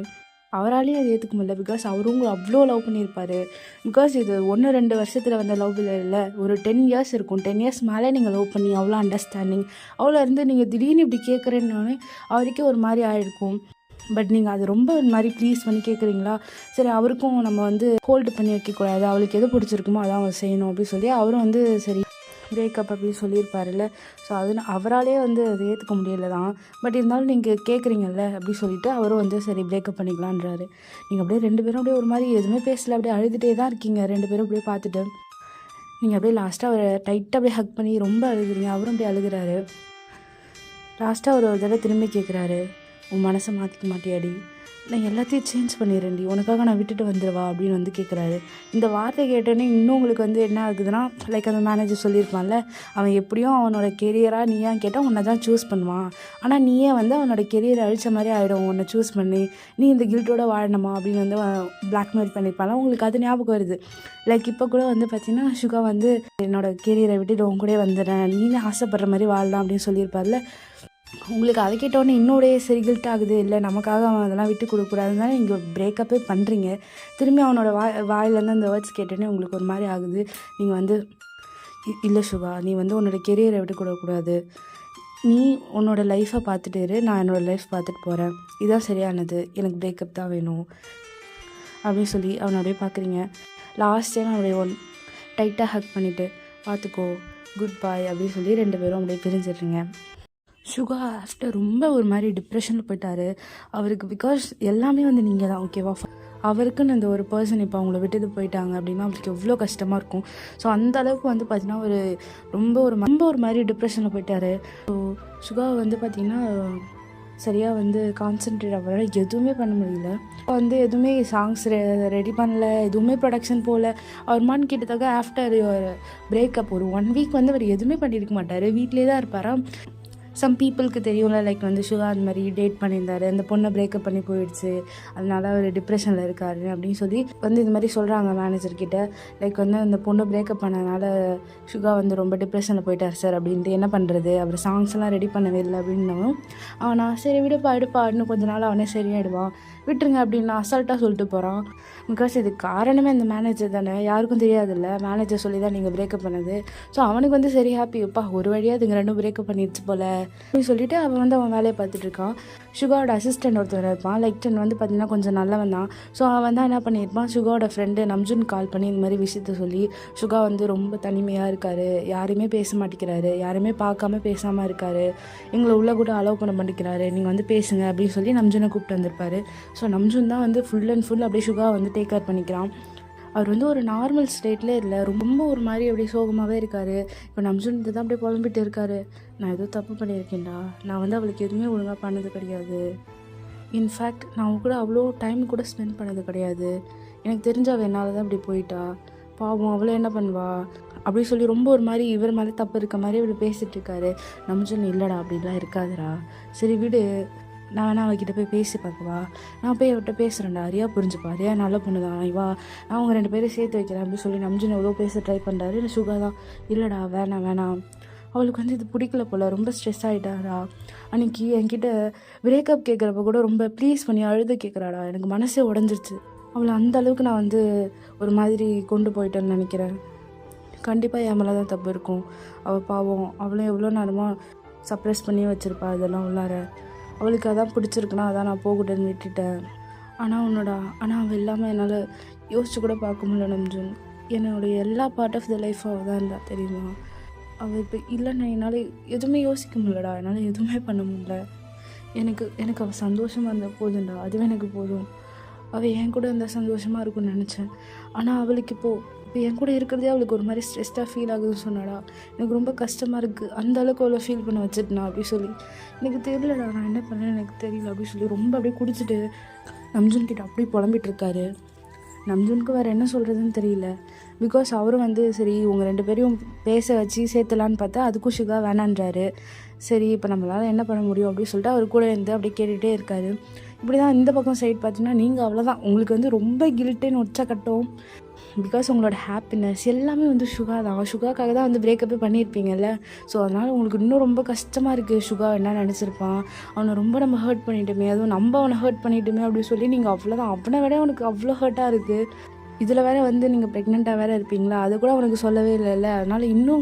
அவராலேயே அதை ஏற்றுக்க முடியல. பிகாஸ் அவரும் உங்களை அவ்வளோ லவ் பண்ணியிருப்பார். பிகாஸ் இது 1-2 வருஷத்தில் வந்த லவ் இல்லை, ஒரு 10 இயர்ஸ் இருக்கும். 10 இயர்ஸ் மேலே நீங்கள் லவ் பண்ணி அவ்வளோ அண்டர்ஸ்டாண்டிங், அவ்வளோ இருந்து நீங்கள் திடீர்னு இப்படி கேட்குறேன்னே அவருக்கே ஒரு மாதிரி ஆகிருக்கும். பட் நீங்கள் அது ரொம்ப ஒரு மாதிரி ப்ளீஸ் பண்ணி கேட்குறீங்களா, சரி அவருக்கும் நம்ம வந்து ஹோல்டு பண்ணி வைக்கக்கூடாது, அவளுக்கு எது பிடிச்சிருக்குமோ அதான் அவன் செய்யணும் அப்படின்னு சொல்லி அவரும் வந்து சரி பிரேக்கப் அப்படின்னு சொல்லியிருப்பாருல்ல. ஸோ அது அவராலே வந்து அதை ஏற்றுக்க முடியல தான். பட் இருந்தாலும் நீங்கள் கேட்குறீங்கல்ல அப்படி சொல்லிவிட்டு அவரும் வந்து சரி பிரேக்கப் பண்ணிக்கலான்றாரு. நீங்கள் அப்படியே 2 பேரும் அப்படியே ஒரு மாதிரி எதுவுமே பேசல, அப்படியே அழுதுகிட்டே தான் இருக்கீங்க 2 பேரும் அப்படியே பார்த்துட்டு. நீங்கள் அப்படியே லாஸ்ட்டாக அவரை டைட்டாக அப்படியே ஹக் பண்ணி ரொம்ப அழுகுறீங்க, அவரும் அப்படியே அழுகிறாரு. லாஸ்ட்டாக அவர் ஒரு தடவை திரும்பி கேட்குறாரு, உன் மனசை மாற்றிக்க மாட்டியாடி, நான் எல்லாத்தையும் சேஞ்ச் பண்ணிடுறேன்டி, உனக்காக நான் விட்டுட்டு வந்துடுவா அப்படின்னு வந்து கேட்குறாரு. இந்த வார்த்தை கேட்டோன்னே இன்னும் உங்களுக்கு வந்து என்ன ஆகுதுன்னா, லைக் அந்த மேனேஜர் சொல்லியிருப்பான்ல, அவன் எப்படியும் அவனோட கெரியராக நீ ஏன் கேட்டால் உன்னை தான் சூஸ் பண்ணுவான், ஆனால் நீயே வந்து அவனோட கெரியரை அழித்த மாதிரி ஆகிடும் உன்னை சூஸ் பண்ணி, நீ இந்த கில்ட்டோட வாழணுமா அப்படின்னு வந்து பிளாக்மெயில் பண்ணியிருப்பான்ல. உங்களுக்கு அது ஞாபகம் வருது. லைக் இப்போ கூட வந்து பார்த்திங்கன்னா சுகா வந்து என்னோட கெரியரை விட்டுட்டு உன் கூட வந்துடுறேன், நீனே ஆசைப்படுற மாதிரி வாழலாம் அப்படின்னு சொல்லியிருப்பார்ல. உங்களுக்கு அதை கேட்டோடனே இன்னோடைய சரி கில்ட் ஆகுது, இல்லை நமக்காக அவன் அதெல்லாம் விட்டு கொடுக்கக்கூடாதுன்னு தானே நீங்கள் பிரேக்கப்பே பண்ணுறீங்க. திரும்பி அவனோட வாயிலேருந்து அந்த வேர்ட்ஸ் கேட்டோன்னே உங்களுக்கு ஒரு மாதிரி ஆகுது. நீங்கள் வந்து இல்லை சுகா, நீ வந்து உன்னோட கெரியரை விட்டு கொடுக்கக்கூடாது, நீ உன்னோட லைஃப்பை பார்த்துட்டு இரு, நான் என்னோடய லைஃப் பார்த்துட்டு போகிறேன், இதுதான் சரியானது, எனக்கு பிரேக்கப் தான் வேணும் அப்படின்னு சொல்லி அவனை அப்படியே பார்க்குறீங்க. லாஸ்ட் டைம் அப்படியே டைட்டாக ஹக் பண்ணிவிட்டு பார்த்துக்கோ குட் பாய் அப்படின்னு சொல்லி 2 பேரும் அப்படியே பிரிஞ்சிடுறீங்க. சுகா ஆஃப்டர் ரொம்ப ஒரு மாதிரி டிப்ரெஷனில் போயிட்டார் அவருக்கு. பிகாஸ் எல்லாமே வந்து நீங்கள் தான் ஓகேவா, அவருக்குன்னு அந்த ஒரு பர்சன் இப்போ அவங்கள விட்டுட்டு போயிட்டாங்க அப்படின்னா அவருக்கு எவ்வளோ கஷ்டமாக இருக்கும். ஸோ அந்த அளவுக்கு வந்து பார்த்திங்கன்னா ரொம்ப ஒரு மாதிரி டிப்ரெஷனில் போயிட்டார். ஸோ சுகா வந்து பார்த்திங்கன்னா சரியாக வந்து கான்சென்ட்ரேட் அவரால் எதுவுமே பண்ண முடியல. வந்து எதுவுமே சாங்ஸ் ரெடி பண்ணல, எதுவுமே ப்ரொடக்ஷன் போகல. அவர் மான் கிட்டத்தக்க ஆஃப்டர் பிரேக்கப் ஒரு 1 வீக் வந்து அவர் எதுவுமே பண்ணியிருக்க மாட்டார், வீட்டிலே தான் இருப்பாரா. சம் பீப்புளுக்கு தெரியும்ல, லைக் வந்து சுகா அந்த மாதிரி டேட் பண்ணியிருந்தாரு, அந்த பொண்ணை பிரேக்கப் பண்ணி போயிடுச்சு, அதனால அவர் டிப்ரெஷனில் இருக்காரு அப்படின்னு சொல்லி வந்து இது மாதிரி சொல்கிறாங்க மேனேஜர்கிட்ட. லைக் வந்து அந்த பொண்ணு பிரேக்கப் பண்ணனால சுகா வந்து ரொம்ப டிப்ரெஷனில் போயிட்டார் சார் அப்படின்ட்டு, என்ன பண்ணுறது, அவர் சாங்ஸ்லாம் ரெடி பண்ணவே இல்லை அப்படின்னாலும் அவனா சரி எடுப்பா இன்னும் கொஞ்ச நாள் அவனே சரியாயிடுவான், விட்டுருங்க அப்படின்னு அசால்ட்டாக சொல்லிட்டு போகிறான். பிகாஸ் இது காரணமே அந்த மேனேஜர் தானே, யாருக்கும் தெரியாதுல்ல, மேனேஜர் சொல்லி தான் நீங்கள் பிரேக்கப் பண்ணது. ஸோ அவனுக்கு வந்து சரி ஹாப்பி, எப்பா ஒரு வழியாக இதுங்க 2 பிரேக்கப் பண்ணிடுச்சு போல் அப்படின்னு சொல்லிட்டு அவன் வந்து அவன் வேலையை பார்த்துட்டு இருக்கான். சுகாவோட அசிஸ்டண்ட் ஒருத்தர் இருப்பான், லைக் வந்து பார்த்திங்கன்னா கொஞ்சம் நல்லவன் தான். ஸோ அவன் தான் என்ன பண்ணியிருப்பான், சுகாவோட ஃப்ரெண்டு நம்ஜுன் கால் பண்ணி இந்த மாதிரி விஷயத்த சொல்லி, சுகா வந்து ரொம்ப தனிமையாக இருக்கார், யாருமே பேச மாட்டேங்கிறாரு, யாருமே பார்க்காம பேசாமல் இருக்கார், எங்களை உள்ளே கூட அலோவ் பண்ண மாட்டேங்கிறாரு, நீங்கள் வந்து பேசுங்க அப்படின்னு சொல்லி நம்ஜுனை கூப்பிட்டு வந்திருப்பார். ஸோ நம்ஜுன் தான் வந்து ஃபுல் அண்ட் ஃபுல் அப்படியே சுகா வந்து டேக் கேர் பண்ணிக்கிறான். அவர் வந்து ஒரு நார்மல் ஸ்டேட்லேயே இல்லை, ரொம்ப ஒரு மாதிரி அப்படியே சோகமாகவே இருக்கார். இப்போ நம்ஜுன் தான் அப்படியே புலம்பிட்டு இருக்காரு, நான் ஏதோ தப்பு பண்ணியிருக்கேன்டா, நான் வந்து அவளுக்கு எதுவுமே ஒழுங்காக பண்ணது கிடையாது, இன்ஃபேக்ட் நான் அவங்க கூட அவ்வளோ டைம் கூட ஸ்பெண்ட் பண்ணது கிடையாது, எனக்கு தெரிஞ்ச அவள் என்னால் தான் இப்படி போயிட்டா, பாவம் அவளை என்ன பண்ணுவா அப்படின்னு சொல்லி ரொம்ப ஒரு மாதிரி இவர் மேலே தப்பு இருக்க மாதிரி இவர் பேசிகிட்டு இருக்காரு. நம்ஜுன் இல்லைடா அப்படின்லாம் இருக்காதுடா, சரி விடு, நான் வேணா அவகிட்ட போய் பேசி பார்க்கவா, நான் போய் அவர்கிட்ட பேசுகிறேன்டா, அரியா புரிஞ்சுப்பா, அரியா நல்ல பொண்ணு தான், இவா நான் அவங்க 2 பேரும் சேர்த்து வைக்கிறேன் அப்படின்னு சொல்லி நம்ஜுன் எவ்வளோ பேச ட்ரை பண்ணுறாரு. இல்லை சுகா தான் இல்லைடா வேணாம், அவளுக்கு வந்து இது பிடிக்கல போல், ரொம்ப ஸ்ட்ரெஸ் ஆகிட்டாரா, அன்றைக்கி என்கிட்ட பிரேக்கப் கேட்குறப்ப கூட ரொம்ப ப்ளீஸ் பண்ணி அழுது கேட்குறாடா, எனக்கு மனசே உடஞ்சிருச்சு, அவளை அந்த அளவுக்கு நான் வந்து ஒரு மாதிரி கொண்டு போயிட்டேன்னு நினைக்கிறேன், கண்டிப்பாக என் மேலே தான் தப்பு இருக்கும், அவள் பாவம் அவளும் எவ்வளோ நேரமாக சப்ரெஸ் பண்ணி வச்சுருப்பா இதெல்லாம் உள்ளார, அவளுக்கு அதான் பிடிச்சிருக்குன்னா அதான் நான் போகக்கூடாதுன்னு விட்டுட்டேன், ஆனால் அவள் இல்லாமல் என்னால் யோசிச்சு கூட பார்க்க முடியல நம்ஜன். என்னுடைய எல்லா பார்ட் ஆஃப் த லைஃப் அவள் தான் இருந்தா தெரியுமா. அவள் இப்போ இல்லைன்னா என்னால் எதுவுமே யோசிக்க முடியலடா, என்னால் எதுவுமே பண்ண முடியல. எனக்கு அவள் சந்தோஷமாக இருந்தால் போதும்டா, அதுவே எனக்கு போதும். அவள் என் கூட இருந்தால் சந்தோஷமாக இருக்கும்னு நினச்சேன். ஆனால் அவளுக்கு இப்போ என் கூட இருக்கிறதே அவளுக்கு ஒரு மாதிரி ஸ்ட்ரெஸ்டாக ஃபீல் ஆகுதுன்னு சொன்னாடா. எனக்கு ரொம்ப கஷ்டமாக இருக்குது, அந்த அளவுக்கு அவ்வளோ ஃபீல் பண்ண வச்சுட்டுனா அப்படி சொல்லி. எனக்கு தெரியலடா, நான் என்ன பண்ணேன்னு எனக்கு தெரியல அப்படி சொல்லி ரொம்ப அப்படியே குடிச்சிட்டு நம்ஜன் கிட்ட அப்படி புலம்பிட்டு இருக்காரு. நம்ஜனுக்கு வேறு என்ன சொல்கிறதுன்னு தெரியல. பிகாஸ் அவரும் வந்து சரி உங்கள் 2 பேரையும் பேச வச்சு சேர்த்தலான்னு பார்த்தா அதுக்கும் சுகா வேணான்றாரு. சரி இப்போ நம்மளால் என்ன பண்ண முடியும் அப்படின்னு சொல்லிட்டு அவர் கூட இருந்து அப்படியே கேட்டுகிட்டே இருக்காரு. இப்படி தான் இந்த பக்கம் சைட் பார்த்தீங்கன்னா நீங்கள் அவ்வளோதான், உங்களுக்கு வந்து ரொம்ப கில்ட்டுன்னு உச்சா கட்டும். பிகாஸ் உங்களோட ஹாப்பினஸ் எல்லாமே வந்து சுகா தான். சுகாக்காக தான் வந்து பிரேக்கப்பே பண்ணியிருப்பீங்கல்ல. ஸோ அதனால் உங்களுக்கு இன்னும் ரொம்ப கஷ்டமாக இருக்குது. சுகா என்ன நினச்சிருப்பான், அவனை ரொம்ப நம்ம ஹர்ட் பண்ணிட்டோமே, அதுவும் நம்ம அவனை ஹர்ட் பண்ணிட்டோமே அப்படின்னு சொல்லி நீங்கள் அவ்வளோதான், அவனை விட அவனுக்கு அவ்வளோ ஹர்ட்டாக இருக்குது. இதில் வேறு வந்து நீங்கள் ப்ரெக்னெண்ட்டாக வேறு இருப்பீங்களா, அது கூட அவனுக்கு சொல்லவே இல்லைல்ல. அதனால் இன்னும்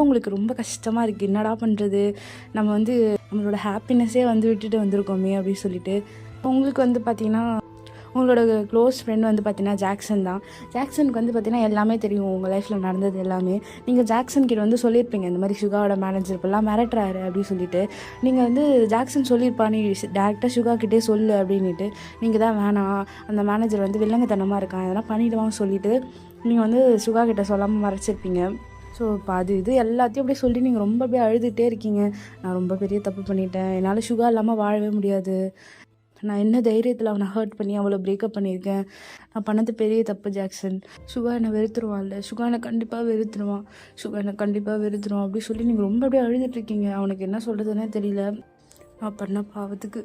உங்களுக்கு ரொம்ப கஷ்டமாக இருக்குது. என்னடா பண்ணுறது, நம்ம வந்து நம்மளோட ஹாப்பினஸ்ஸே வந்து விட்டுட்டு வந்திருக்கோமே அப்படின்னு சொல்லிட்டு. உங்களுக்கு வந்து பார்த்திங்கன்னா உங்களோட க்ளோஸ் ஃப்ரெண்ட் வந்து பார்த்தீங்கன்னா ஜாக்சன் தான். ஜாக்சனுக்கு வந்து பார்த்தீங்கன்னா எல்லாமே தெரியும், உங்கள் லைஃப்பில் நடந்தது எல்லாமே. நீங்கள் ஜாக்சன் கிட்ட வந்து சொல்லியிருப்பீங்க இந்த மாதிரி சுகாவோட மேனேஜர் இப்போல்லாம் மிரட்டுறாரு அப்படின்னு சொல்லிட்டு. நீங்கள் வந்து ஜாக்சன் சொல்லியிருப்பா, நீ டேரெக்டாக சுகா கிட்டே சொல்லு அப்படின்ட்டு. நீங்கள் தான் வேணாம், அந்த மேனேஜர் வந்து வில்லங்கத்தனமாக இருக்கான், அதெல்லாம் பண்ணிவிடுவான்னு சொல்லிவிட்டு நீங்கள் வந்து சுகா கிட்ட சொல்லாமல் மறைச்சிருப்பீங்க. ஸோ இப்போ இது எல்லாத்தையும் அப்படியே சொல்லி நீங்கள் ரொம்ப அப்படியே அழுதுகிட்டே இருக்கீங்க. நான் ரொம்ப பெரிய தப்பு பண்ணிட்டேன், என்னால் சுகா இல்லாமல் வாழவே முடியாது, நான் என்ன தைரியத்தில் அவனை ஹர்ட் பண்ணி அவளை பிரேக்கப் பண்ணியிருக்கேன், நான் பண்ணது பெரிய தப்பு ஜாக்சன். சுகா என்னை வெறுத்துருவான்ல, சுகா என்னை கண்டிப்பாக வெறுத்துருவான், சுகா என்னை கண்டிப்பாக வெறுத்துருவான் அப்படி சொல்லி நீங்கள் ரொம்ப அப்படியே அழுதுட்ருக்கீங்க. அவனுக்கு என்ன சொல்கிறதுனே தெரியல. நான் பண்ண பாவத்துக்கு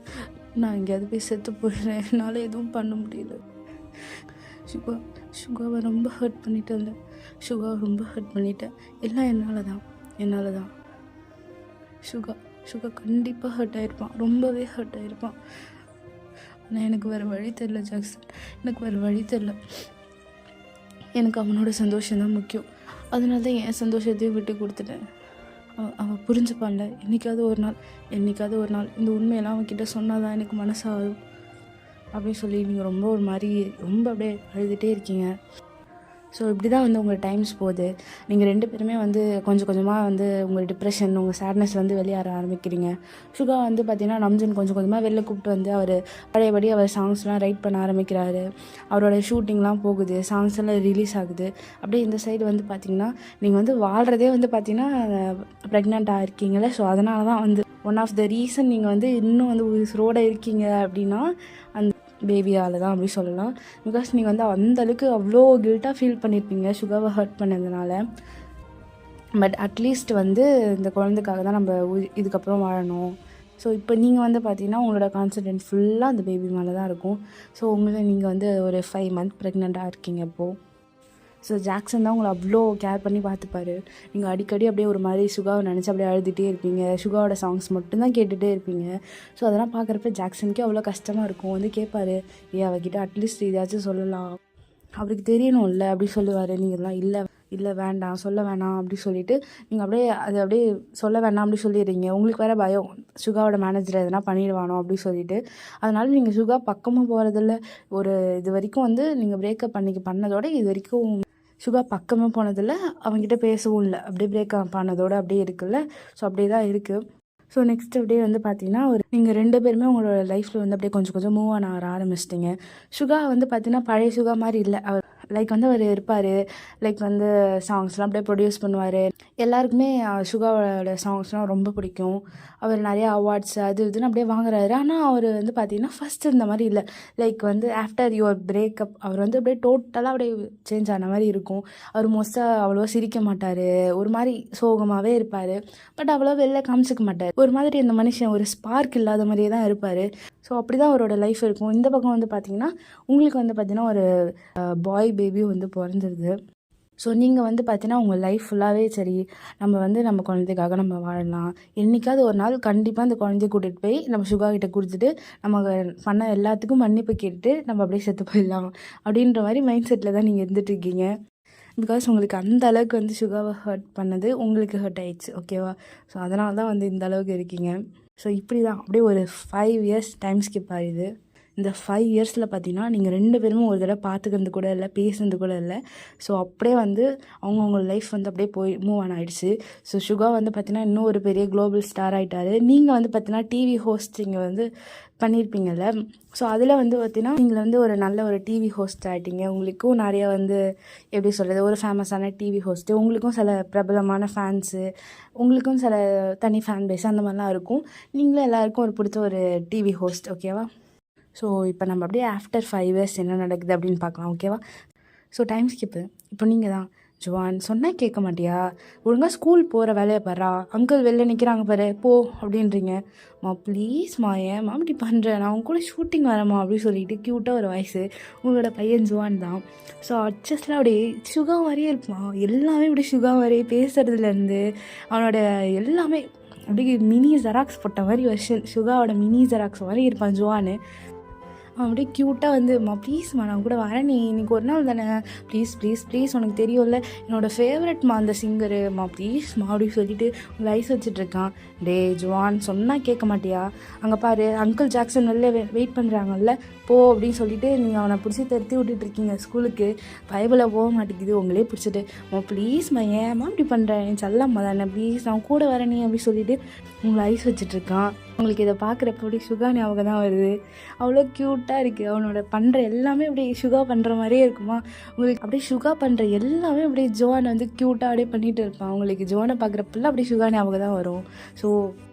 நான் எங்கேயாவது போய் செத்து போயிடுறேன், என்னால் எதுவும் பண்ண முடியல. சுகாவை ரொம்ப ஹர்ட் பண்ணிட்டேன்ல, சுகாவை ரொம்ப ஹர்ட் பண்ணிட்டேன், எல்லாம் என்னால் தான். சுகா கண்டிப்பாக ஹர்ட் ஆகிருப்பான், ரொம்பவே ஹர்ட் ஆகிருப்பான். ஆனால் எனக்கு வேறு வழி தெரில ஜாக்சன், எனக்கு வேறு வழி தெரில. எனக்கு அவனோட சந்தோஷம்தான் முக்கியம், அதனால தான் என் சந்தோஷத்தையும் விட்டு கொடுத்துட்டேன். அவன் புரிஞ்சுப்பான்ல, என்றைக்காவது ஒரு நாள் இந்த உண்மையெல்லாம் அவன்கிட்ட சொன்னால் தான் எனக்கு மனசாகும் அப்படின்னு சொல்லி நீங்கள் ரொம்ப ஒரு மாதிரி ரொம்ப அப்படியே அழுதுகிட்டே இருக்கீங்க. ஸோ இப்படி தான் வந்து உங்கள் டைம்ஸ் போகுது. நீங்கள் 2 பேருமே வந்து கொஞ்சம் கொஞ்சமாக வந்து உங்கள் டிப்ரெஷன், உங்கள் சேட்னஸ் வந்து வெளியேற ஆரம்பிக்கிறீங்க. சுகா வந்து பார்த்திங்கன்னா நம்ஜன் கொஞ்சம் கொஞ்சமாக வெளில கூப்பிட்டு வந்து அவர் பழையபடி அவர் சாங்ஸ்லாம் ரைட் பண்ண ஆரம்பிக்கிறாரு. அவரோட ஷூட்டிங்லாம் போகுது, சாங்ஸ் எல்லாம் ரிலீஸ் ஆகுது. அப்படியே இந்த சைடு வந்து பார்த்திங்கன்னா நீங்கள் வந்து வாழ்கிறதே வந்து பார்த்திங்கன்னா ப்ரெக்னெண்ட்டாக இருக்கீங்களே. ஸோ அதனால தான் வந்து ஒன் ஆஃப் த ரீசன் நீங்கள் வந்து இன்னும் வந்து உயிரோட இருக்கீங்க அப்படின்னா அந்த பேபியால் தான் அப்படி சொல்லலாம். பிகாஸ் நீங்கள் வந்து அந்தளவுக்கு அவ்வளோ கில்ட்டாக ஃபீல் பண்ணியிருப்பீங்க சுகாவை ஹர்ட் பண்ணதுனால. பட் அட்லீஸ்ட் வந்து இந்த குழந்தைக்காக தான் நம்ம இதுக்கப்புறம் வாழணும். ஸோ இப்போ நீங்கள் வந்து பார்த்தீங்கன்னா உங்களோட கான்சன்ட்ரேட் ஃபுல்லாக அந்த பேபி மேலே தான் இருக்கும். ஸோ நீங்கள் வந்து ஒரு 5 மந்த் ப்ரெக்னெண்ட்டாக இருக்கீங்க இப்போது. ஸோ ஜாக்சன் தான் உங்களை அவ்வளோ கேர் பண்ணி பார்த்துப்பாரு. நீங்கள் அடிக்கடி அப்படியே ஒரு மாதிரி சுகாவை நினச்சி அப்படியே அழுதுகிட்டே இருப்பீங்க, சுகாவோட சாங்ஸ் மட்டும்தான் கேட்டுகிட்டே இருப்பீங்க. ஸோ அதெல்லாம் பார்க்குறப்ப ஜாக்சனுக்கே அவ்வளோ கஷ்டமாக இருக்கும். வந்து கேட்பாரு, அவகிட்ட அட்லீஸ்ட் இதாச்சும் சொல்லலாம், அவருக்கு தெரியணும்ல அப்படி சொல்லுவார். நீங்கள்லாம் இல்லை வேண்டாம், சொல்ல வேணாம் அப்படி சொல்லிவிட்டு நீங்கள் அப்படியே சொல்ல வேணாம் அப்படி சொல்லிடுறீங்க. உங்களுக்கு வேறு பயம், சுகாவோட மேனேஜர் எதனா பண்ணிடுவானோ அப்படி சொல்லிவிட்டு. அதனால் நீங்கள் சுகா பக்கமாக போகிறதில்ல. இது வரைக்கும் வந்து நீங்கள் பிரேக்கப் பண்ணதோட இது வரைக்கும் சுகா பக்கமாக போனதில்லை, அவங்ககிட்ட பேசவும் இல்லை, அப்படியே பிரேக்கப் பண்ணதோடு அப்படியே இருக்குல்ல. ஸோ அப்படியே தான் இருக்குது. ஸோ நெக்ஸ்ட் அப்படியே வந்து பார்த்தீங்கன்னா நீங்கள் 2 பேருமே உங்களோட லைஃப்பில் வந்து அப்படியே கொஞ்சம் கொஞ்சம் மூவ் ஆன ஆரம்பிச்சிட்டிங்க. சுகா வந்து பார்த்தீங்கன்னா பழைய சுகா மாதிரி இல்லை. லைக் வந்து அவர் இருப்பார், லைக் வந்து சாங்ஸ்லாம் அப்படியே ப்ரொடியூஸ் பண்ணுவார். எல்லாருக்குமே சுகாவோட சாங்ஸ்லாம் ரொம்ப பிடிக்கும். அவர் நிறையா அவார்ட்ஸ் அது இதுன்னு அப்படியே வாங்குறாரு. ஆனால் அவர் வந்து பார்த்திங்கன்னா ஃபஸ்ட் இருந்த மாதிரி இல்லை. லைக் வந்து ஆஃப்டர் யுவர் பிரேக்கப் அவர் வந்து அப்படியே டோட்டலாக அப்படியே சேஞ்ச் ஆன மாதிரி இருக்கும். அவர் மோஸ்ட்டாக அவ்வளோ சிரிக்க மாட்டார், ஒரு மாதிரி சோகமாகவே இருப்பார். பட் அவ்வளோ வெளில காமிச்சிக்க மாட்டார். ஒரு மாதிரி அந்த மனுஷன் ஒரு ஸ்பார்க் இல்லாத மாதிரியே தான் இருப்பார். ஸோ அப்படி தான் அவரோட லைஃப் இருக்கும். இந்த பக்கம் வந்து பார்த்திங்கன்னா உங்களுக்கு வந்து பார்த்திங்கன்னா ஒரு பாய் பேபியும் வந்து பிறந்துருது. ஸோ நீங்கள் வந்து பார்த்தீங்கன்னா உங்கள் லைஃப் ஃபுல்லாகவே சரி நம்ம குழந்தைக்காக நம்ம வாழலாம், என்றைக்காவது ஒரு நாள் கண்டிப்பாக அந்த குழந்தைய கூட்டிகிட்டு போய் நம்ம சுகா கிட்ட கொடுத்துட்டு நம்ம பண்ண எல்லாத்துக்கும் மன்னிப்பு கேட்டுட்டு நம்ம அப்படியே செத்து போயிடலாம் அப்படின்ற மாதிரி மைண்ட் செட்டில் தான் நீங்கள் இருந்துகிட்ருக்கீங்க. பிகாஸ் உங்களுக்கு அந்த அளவுக்கு வந்து சுகாவை ஹர்ட் பண்ணது உங்களுக்கு ஹர்ட் ஆயிடுச்சு, ஓகேவா? ஸோ அதனால தான் வந்து இந்த அளவுக்கு இருக்கீங்க. ஸோ இப்படி தான் அப்படியே ஒரு 5 இயர்ஸ் டைம் ஸ்கிப் ஆகுது. இந்த 5 இயர்ஸில் பார்த்தீங்கன்னா நீங்கள் 2 பேருமே ஒரு தடவை பார்த்துக்கிறது கூட இல்லை, பேசுனது கூட இல்லை. ஸோ அப்படியே வந்து அவங்கவுங்க லைஃப் வந்து அப்படியே போய் மூவ் ஆன் ஆகிடுச்சு. ஸோ சுகா வந்து பார்த்தீங்கன்னா இன்னும் ஒரு பெரிய குளோபல் ஸ்டார் ஆகிட்டாரு. நீங்கள் வந்து பார்த்தீங்கன்னா டிவி ஹோஸ்டிங் வந்து பண்ணியிருப்பீங்கள்ல, ஸோ அதில் வந்து பார்த்தீங்கன்னா நீங்கள் வந்து ஒரு நல்ல ஒரு டிவி ஹோஸ்ட் ஆகிட்டீங்க. உங்களுக்கும் நிறையா வந்து எப்படி சொல்கிறது, ஒரு ஃபேமஸான டிவி ஹோஸ்ட்டு, உங்களுக்கும் சில பிரபலமான ஃபேன்ஸு, உங்களுக்கும் சில தனி ஃபேன் பேஸ் அந்த மாதிரிலாம் இருக்கும். நீங்களும் எல்லாருக்கும் ஒரு பிடிச்ச ஒரு டிவி ஹோஸ்ட், ஓகேவா? ஸோ இப்போ நம்ம அப்படியே ஆஃப்டர் 5 இயர்ஸ் என்ன நடக்குது அப்படின்னு பார்க்கலாம், ஓகேவா? So time skip. இப்போ நீங்கள் தான் ஜுவான் சொன்னால் கேட்க மாட்டியா, ஒழுங்காக ஸ்கூல் போகிற வேலையை பாரா, அங்கிள் வெளில நிற்கிறாங்க பாரு போ அப்படின்றீங்க. ப்ளீஸ்மா ஏம்மா இப்படி பண்ணுறேன், நான் அவங்க கூட ஷூட்டிங் வரேம்மா அப்படின்னு சொல்லிட்டு க்யூட்டாக ஒரு வாய்ஸு. உங்களோட பையன் ஜுவான் தான். ஸோ அட்ஜஸ்ட்லாம் அப்படியே சுகா மாதிரியே இருப்பான். எல்லாமே இப்படி சுகா மாதிரியே பேசுகிறதுலேருந்து அவனோட எல்லாமே அப்படியே மினி ஜெராக்ஸ் போட்ட மாதிரி வருஷன், சுகாவோட மினி ஜெராக்ஸ் மாதிரி இருப்பான் ஜுவானு. அவன் அப்படியே க்யூட்டாக வந்து ப்ளீஸ்மா நான் கூட வரேன், நீ இன்றைக்கி ஒரு நாள் தானே, ப்ளீஸ் ப்ளீஸ் ப்ளீஸ் உனக்கு தெரியும்ல என்னோடய ஃபேவரட்மா அந்த சிங்கருமா, ப்ளீஸ்மா அப்படின்னு சொல்லிட்டு ஐஸ் வச்சுட்ருக்கான். டே ஜுவான் சொன்னால் கேட்க மாட்டியா, அங்கே பாரு அங்கிள் ஜாக்சன் வெளில வெயிட் பண்ணுறாங்கல்ல போ அப்படின்னு சொல்லிட்டு நீங்கள் அவனை பிடிச்சி தருத்தி விட்டுட்ருக்கீங்க ஸ்கூலுக்கு. பைபிளை போக மாட்டேங்குது உங்களே பிடிச்சிட்டு. ப்ளீஸ்மா ஏம்மா இப்படி பண்ணுறேன், என் செல்லம்மா தானே, ப்ளீஸ் நான் கூட வரேனே அப்படின்னு சொல்லிட்டு உங்களை ஐஸ் வச்சுட்ருக்கான். உங்களுக்கு இதை பார்க்குறப்ப அப்படி சுகா ஞாபகம் தான் வருது. அவ்வளோ க்யூட்டாக இருக்குது. அவனோட பண்ணுற எல்லாமே அப்படியே சுகா பண்ணுற மாதிரியே இருக்குமா உங்களுக்கு. அப்படியே சுகா பண்ணுற எல்லாமே அப்படியே ஜோனை வந்து க்யூட்டாக அப்படியே பண்ணிகிட்டு இருப்பான். உங்களுக்கு ஜோனை பார்க்குறப்பெல்லாம் அப்படியே சுகா ஞாபகம் தான் வரும். ஸோ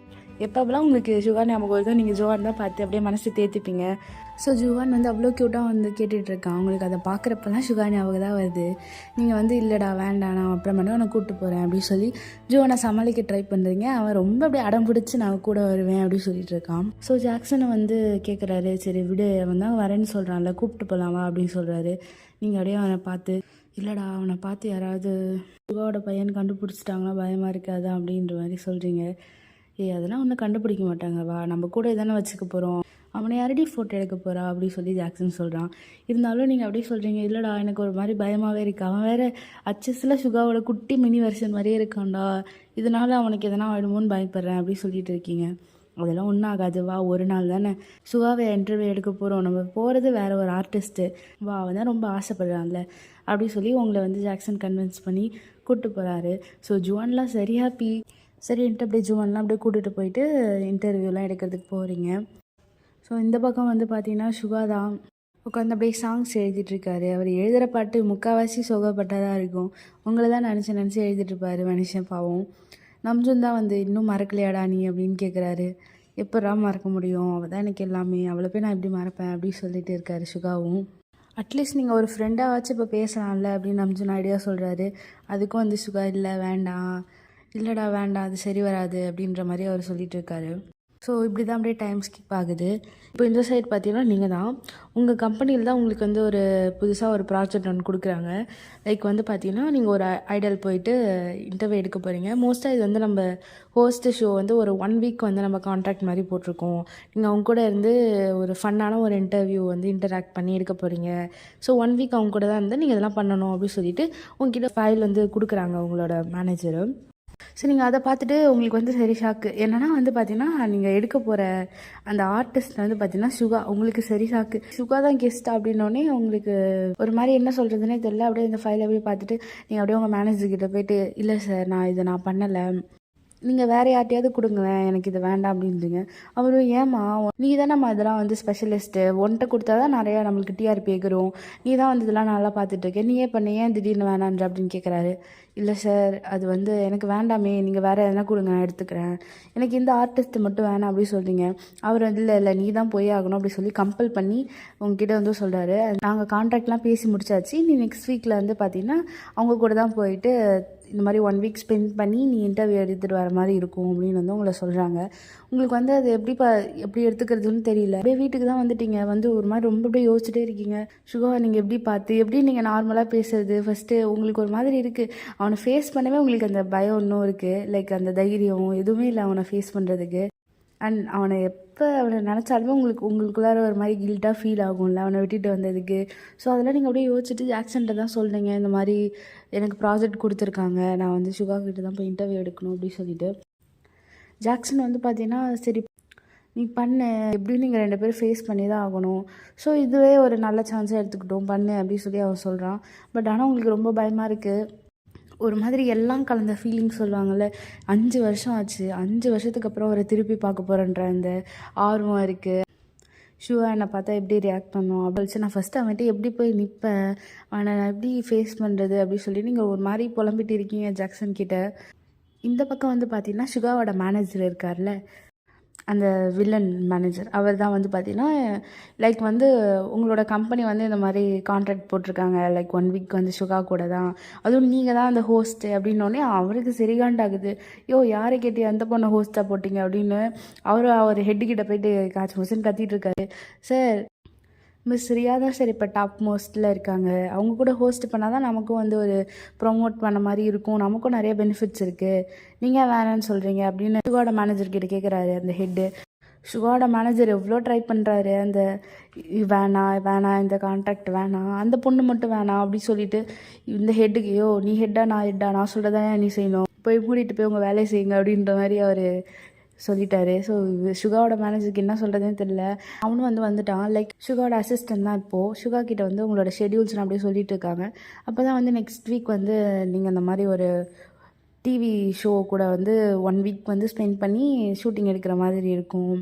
எப்போலாம் உங்களுக்கு சுகா ஞாபகம் வருதோ நீங்கள் ஜோவான் தான் பார்த்து அப்படியே மனசு தேர்த்திப்பீங்க. ஸோ ஜுவான் வந்து அவ்வளோ க்யூட்டாக வந்து கேட்டுட்ருக்கான். அவங்களுக்கு அதை பார்க்குறப்பெல்லாம் சுகா ஞாபகம் தான் வருது. நீங்கள் வந்து இல்லைடா வேண்டாம் நான் அப்புறமேட்டு அவனை கூப்பிட்டு போகிறேன் அப்படின்னு சொல்லி ஜுவானை சமாளிக்க ட்ரை பண்ணுறீங்க. அவன் ரொம்ப அப்படியே அடம் பிடிச்சி நான் கூட வருவேன் அப்படின்னு சொல்லிட்டு இருக்கான். ஸோ ஜாக்சனை வந்து கேட்குறாரு, சரி விடு அவன் தான் வரேன்னு சொல்கிறான்ல கூப்பிட்டு போகலாமா அப்படின்னு சொல்கிறாரு. நீங்கள் அப்படியே அவனை பார்த்து இல்லைடா அவனை பார்த்து யாராவது சுகாவோட பையன் கண்டுபிடிச்சிட்டாங்கன்னா பயமாக இருக்காது அப்படின்ற மாதிரி சொல்கிறீங்க. அதெல்லாம் ஒன்றும் கண்டுபிடிக்க மாட்டாங்க, வா நம்ம கூட தானே வச்சுக்க போகிறோம், அவனை யாரடி ஃபோட்டோ எடுக்க போகிறா அப்படின்னு சொல்லி ஜாக்சன் சொல்கிறான். இருந்தாலும் நீங்கள் அப்படியே சொல்கிறீங்க, இல்லைடா எனக்கு ஒரு மாதிரி பயமாகவே இருக்குது, அவன் வேறு அச்சஸில் சுகாவோட குட்டி மினி வெர்ஷன் மாதிரியே இருக்கான்டா, இதனால் அவனுக்கு எதனா ஆகிடுமோன்னு பயப்படுறேன் அப்படின்னு சொல்லிட்டு இருக்கீங்க. அதெல்லாம் ஒன்றும் ஆகாது, வா ஒரு நாள் தானே சுகாவை இன்டர்வியூ எடுக்க போகிறோம், நம்ம போகிறது வேறு ஒரு ஆர்டிஸ்ட்டு, வா அவன் தான் ரொம்ப ஆசைப்படுறான்ல அப்படின்னு சொல்லி உங்களை வந்து ஜாக்சன் கன்வின்ஸ் பண்ணி கூப்பிட்டு போகிறாரு. ஸோ ஜுவான்லாம் சரி ஹாப்பி சரின்ட்டு அப்படியே ஜுவான்லாம் அப்படியே கூட்டிகிட்டு போயிட்டு இன்டர்வியூலாம் எடுக்கிறதுக்கு போகிறீங்க. ஸோ இந்த பக்கம் வந்து பார்த்தீங்கன்னா சுகா தான் உட்காந்து அப்படியே சாங்ஸ் எழுதிட்டுருக்காரு. அவர் எழுதுகிற பாட்டு முக்கால்வாசி சோகப்பட்டதாக இருக்கும். உங்களை தான் நினச்சி எழுதிட்டுருப்பாரு மனுஷன் பாவம். நம்ஜுன் தான் வந்து இன்னும் மறக்கலையாடா நீ அப்படின்னு கேட்குறாரு. எப்படா மறக்க முடியும், அவள் தான் எனக்கு எல்லாமே, அவளை போய் நான் எப்படி மறப்பேன் அப்படின்னு சொல்லிட்டு இருக்காரு சுகாவும். அட்லீஸ்ட் நீங்கள் ஒரு ஃப்ரெண்டாகவாச்சும் இப்போ பேசலாம்ல அப்படின்னு நம்ஜுன் ஐடியா சொல்கிறாரு. அதுக்கும் வந்து சுகா இல்லை வேண்டாம், இல்லைடா வேண்டாம் அது சரி வராது அப்படின்ற மாதிரி அவர் சொல்லிட்டு இருக்காரு. ஸோ இப்படி தான் அப்படியே டைம் ஸ்கிப் ஆகுது. இப்போ இந்த சைட் பார்த்தீங்கன்னா நீங்கள் தான் உங்கள் கம்பெனியில் தான் உங்களுக்கு வந்து ஒரு புதுசாக ஒரு ப்ராஜெக்ட் ஒன்று கொடுக்குறாங்க. லைக் வந்து பார்த்தீங்கன்னா நீங்கள் ஒரு ஐடல் போயிட்டு இன்டர்வியூ எடுக்க போகிறீங்க. மோஸ்ட்டாக இது வந்து நம்ம ஹோஸ்ட்டு ஷோ வந்து ஒரு 1 வீக் வந்து நம்ம கான்ட்ராக்ட் மாதிரி போட்டிருக்கோம். நீங்கள் அவங்க கூட இருந்து ஒரு ஃபன்னான ஒரு இன்டர்வியூ வந்து இன்டராக்ட் பண்ணி எடுக்க போகிறீங்க. ஸோ 1 வீக் அவங்க கூட தான் இருந்து நீங்கள் இதெல்லாம் பண்ணணும் அப்படின்னு சொல்லிட்டு உங்ககிட்ட ஃபைல் வந்து கொடுக்குறாங்க உங்களோட மேனேஜரு. ஸோ நீங்கள் அதை பார்த்துட்டு உங்களுக்கு வந்து சரி ஷாக்கு. என்னென்னா வந்து பார்த்தீங்கன்னா நீங்கள் எடுக்க போகிற அந்த ஆர்டிஸ்ட் வந்து பார்த்தீங்கன்னா சுகா. உங்களுக்கு சரி ஷாக்கு, சுகா தான் கெஸ்ட்டா அப்படின்னோடனே உங்களுக்கு ஒரு மாதிரி என்ன சொல்கிறதுனே தெரியல. அப்படியே இந்த ஃபைலை அப்படியே பார்த்துட்டு நீங்கள் அப்படியே உங்கள் மேனேஜர்கிட்ட போயிட்டு இல்லை சார் நான் பண்ணலை, நீங்கள் வேறு யார்ட்டையாவது கொடுங்களேன் எனக்கு இது வேண்டாம் அப்படின்றீங்க. அவரும் ஏம்மா நீ தான் நம்ம இதெல்லாம் வந்து ஸ்பெஷலிஸ்ட்டு, ஒன்றை கொடுத்தா தான் நிறையா நம்மளுக்கு டிஆர்பி ஏகிறோம், நீ தான் வந்து இதெல்லாம் நல்லா பார்த்துட்ருக்கேன், நீயே பண்ண ஏன் திடீர்னு வேணான்ற அப்படின்னு கேட்குறாரு. இல்லை சார் அது வந்து எனக்கு வேண்டாமே, நீங்கள் வேறு எதனா கொடுங்க நான் எடுத்துக்கிறேன், எனக்கு இந்த ஆர்டிஸ்ட்டு மட்டும் வேணாம் அப்படின்னு சொல்கிறீங்க. அவர் இல்லை நீ தான் போய் ஆகணும் அப்படி சொல்லி கம்பல் பண்ணி உங்ககிட்ட வந்து சொல்கிறாரு. நாங்கள் கான்ட்ராக்ட்லாம் பேசி முடிச்சாச்சு, நீ நெக்ஸ்ட் வீக்கில் வந்து பார்த்தீங்கன்னா அவங்க கூட தான் போயிட்டு இந்த மாதிரி 1 வீக் ஸ்பெண்ட் பண்ணி நீ இன்டர்வியூ எடுத்துகிட்டு வர மாதிரி இருக்கும் அப்படின்னு வந்து உங்களை சொல்கிறாங்க. உங்களுக்கு வந்து அது எப்படி எடுத்துக்கிறதுன்னு தெரியல. அப்படியே வீட்டுக்கு தான் வந்துட்டீங்க. வந்து ஒரு மாதிரி ரொம்ப அப்படியே யோசிச்சுட்டே இருக்கீங்க. சுகா நீங்கள் எப்படி நீங்கள் நார்மலாக பேசுறது ஃபஸ்ட்டு உங்களுக்கு ஒரு மாதிரி இருக்குது. அவனை ஃபேஸ் பண்ணவே உங்களுக்கு அந்த பயம் இன்னும் இருக்குது. லைக் அந்த தைரியம் எதுவுமே இல்லை அவனை ஃபேஸ் பண்ணுறதுக்கு. அண்ட் அவனை எப்போ அவனை நினச்சாலுமே உங்களுக்குள்ளார ஒரு மாதிரி கில்ட்டாக ஃபீல் ஆகும்ல அவனை விட்டுட்டு வந்ததுக்கு. ஸோ அதெல்லாம் நீங்கள் அப்படியே யோசிச்சுட்டு ஜாக்சன்கிட்ட தான் சொல்கிறீங்க, இந்த மாதிரி எனக்கு ப்ராஜெக்ட் கொடுத்துருக்காங்க, நான் வந்து சுகா கிட்ட தான் போய் இன்டர்வியூ எடுக்கணும் அப்படின்னு சொல்லிட்டு. ஜாக்சன் வந்து பார்த்தீங்கன்னா சரி நீ பண்ணு, எப்படியும் நீங்கள் 2 பேரும் ஃபேஸ் பண்ணி தான் ஆகணும். ஸோ இதுவே ஒரு நல்ல சான்ஸாக எடுத்துக்கிட்டோம், பண்ணு அப்படின்னு சொல்லி அவன் சொல்கிறான். பட் ஆனால் உங்களுக்கு ரொம்ப பயமாக இருக்குது. ஒரு மாதிரி எல்லாம் கலந்த ஃபீலிங் சொல்லுவாங்கள்ல, 5 வருஷம் ஆச்சு, 5 வருஷத்துக்கு அப்புறம் அவரை திருப்பி பார்க்க போகிறேன்ற அந்த ஆர்வம் இருக்குது. ஷுவா என்னை பார்த்தா எப்படி ரியாக்ட் பண்ணுவோம் அப்படி வச்சு நான் ஃபஸ்ட்டு அவன்கிட்ட எப்படி போய் நிற்பேன், அவனை நான் எப்படி ஃபேஸ் பண்ணுறது அப்படின்னு சொல்லி நீங்கள் ஒரு மாதிரி புலம்பிட்டு இருக்கீங்க ஜாக்சன் கிட்ட. இந்த பக்கம் வந்து பார்த்தீங்கன்னா ஷுகாவோட மேனேஜர் இருக்கார்ல, அந்த வில்லன் மேனேஜர், அவர் தான் வந்து பார்த்தீங்கன்னா லைக் வந்து உங்களோட கம்பெனி வந்து இந்த மாதிரி கான்ட்ராக்ட் போட்டிருக்காங்க, லைக் 1 வீக் வந்து ஷுகா கூட தான், அதுவும் நீங்கள் தான் அந்த ஹோஸ்ட்டு அப்படின்னோடனே அவருக்கு சரிகாண்டாகுது. யாரை கேட்டு எந்த பொண்ணை ஹோஸ்ட்டாக போட்டிங்க அப்படின்னு அவர் ஹெட்டுக்கிட்ட போயிட்டு காய்ச்சி முசன் கத்திட்டு இருக்காரு. சார், மிஸ் ரியா தான் சார் இப்போ டாப் மோஸ்ட்டில் இருக்காங்க, அவங்க கூட ஹோஸ்ட் பண்ணால் தான் நமக்கும் வந்து ஒரு ப்ரொமோட் பண்ண மாதிரி இருக்கும், நமக்கும் நிறைய பெனிஃபிட்ஸ் இருக்குது, நீங்கள் வேணான்னு சொல்கிறீங்க அப்படின்னு ஷுகாவோட மேனேஜர்கிட்ட கேட்குறாரு அந்த ஹெட்டு. ஷுகாவோட மேனேஜர் எவ்வளோ ட்ரை பண்ணுறாரு, அந்த வேணாம் இந்த கான்ட்ராக்ட் வேணாம், அந்த பொண்ணு மட்டும் வேணாம் அப்படி சொல்லிட்டு இந்த ஹெட்டுக்கு நீ ஹெட்டா நான் சொல்கிறதானே நீ செய்யணும், போய் கூட்டிகிட்டு போய் உங்கள் வேலையை செய்யுங்க அப்படின்ற மாதிரி அவர் சொல்லிட்டாரு. ஸோ ஷுகாவோட மேனேஜருக்கு என்ன சொல்கிறதுன்னு தெரியல. அவனும் வந்துட்டான். லைக் ஷுகாவோட அசிஸ்டன்ட் தான் இப்போது ஷுகா கிட்ட வந்து உங்களோட ஷெடியூல்ஸ்லாம் அப்படியே சொல்லிட்டு இருக்காங்க. அப்போ தான் வந்து நெக்ஸ்ட் வீக் வந்து நீங்கள் அந்த மாதிரி ஒரு டிவி ஷோ கூட வந்து 1 வீக் வந்து ஸ்பெண்ட் பண்ணி ஷூட்டிங் எடுக்கிற மாதிரி இருக்கும்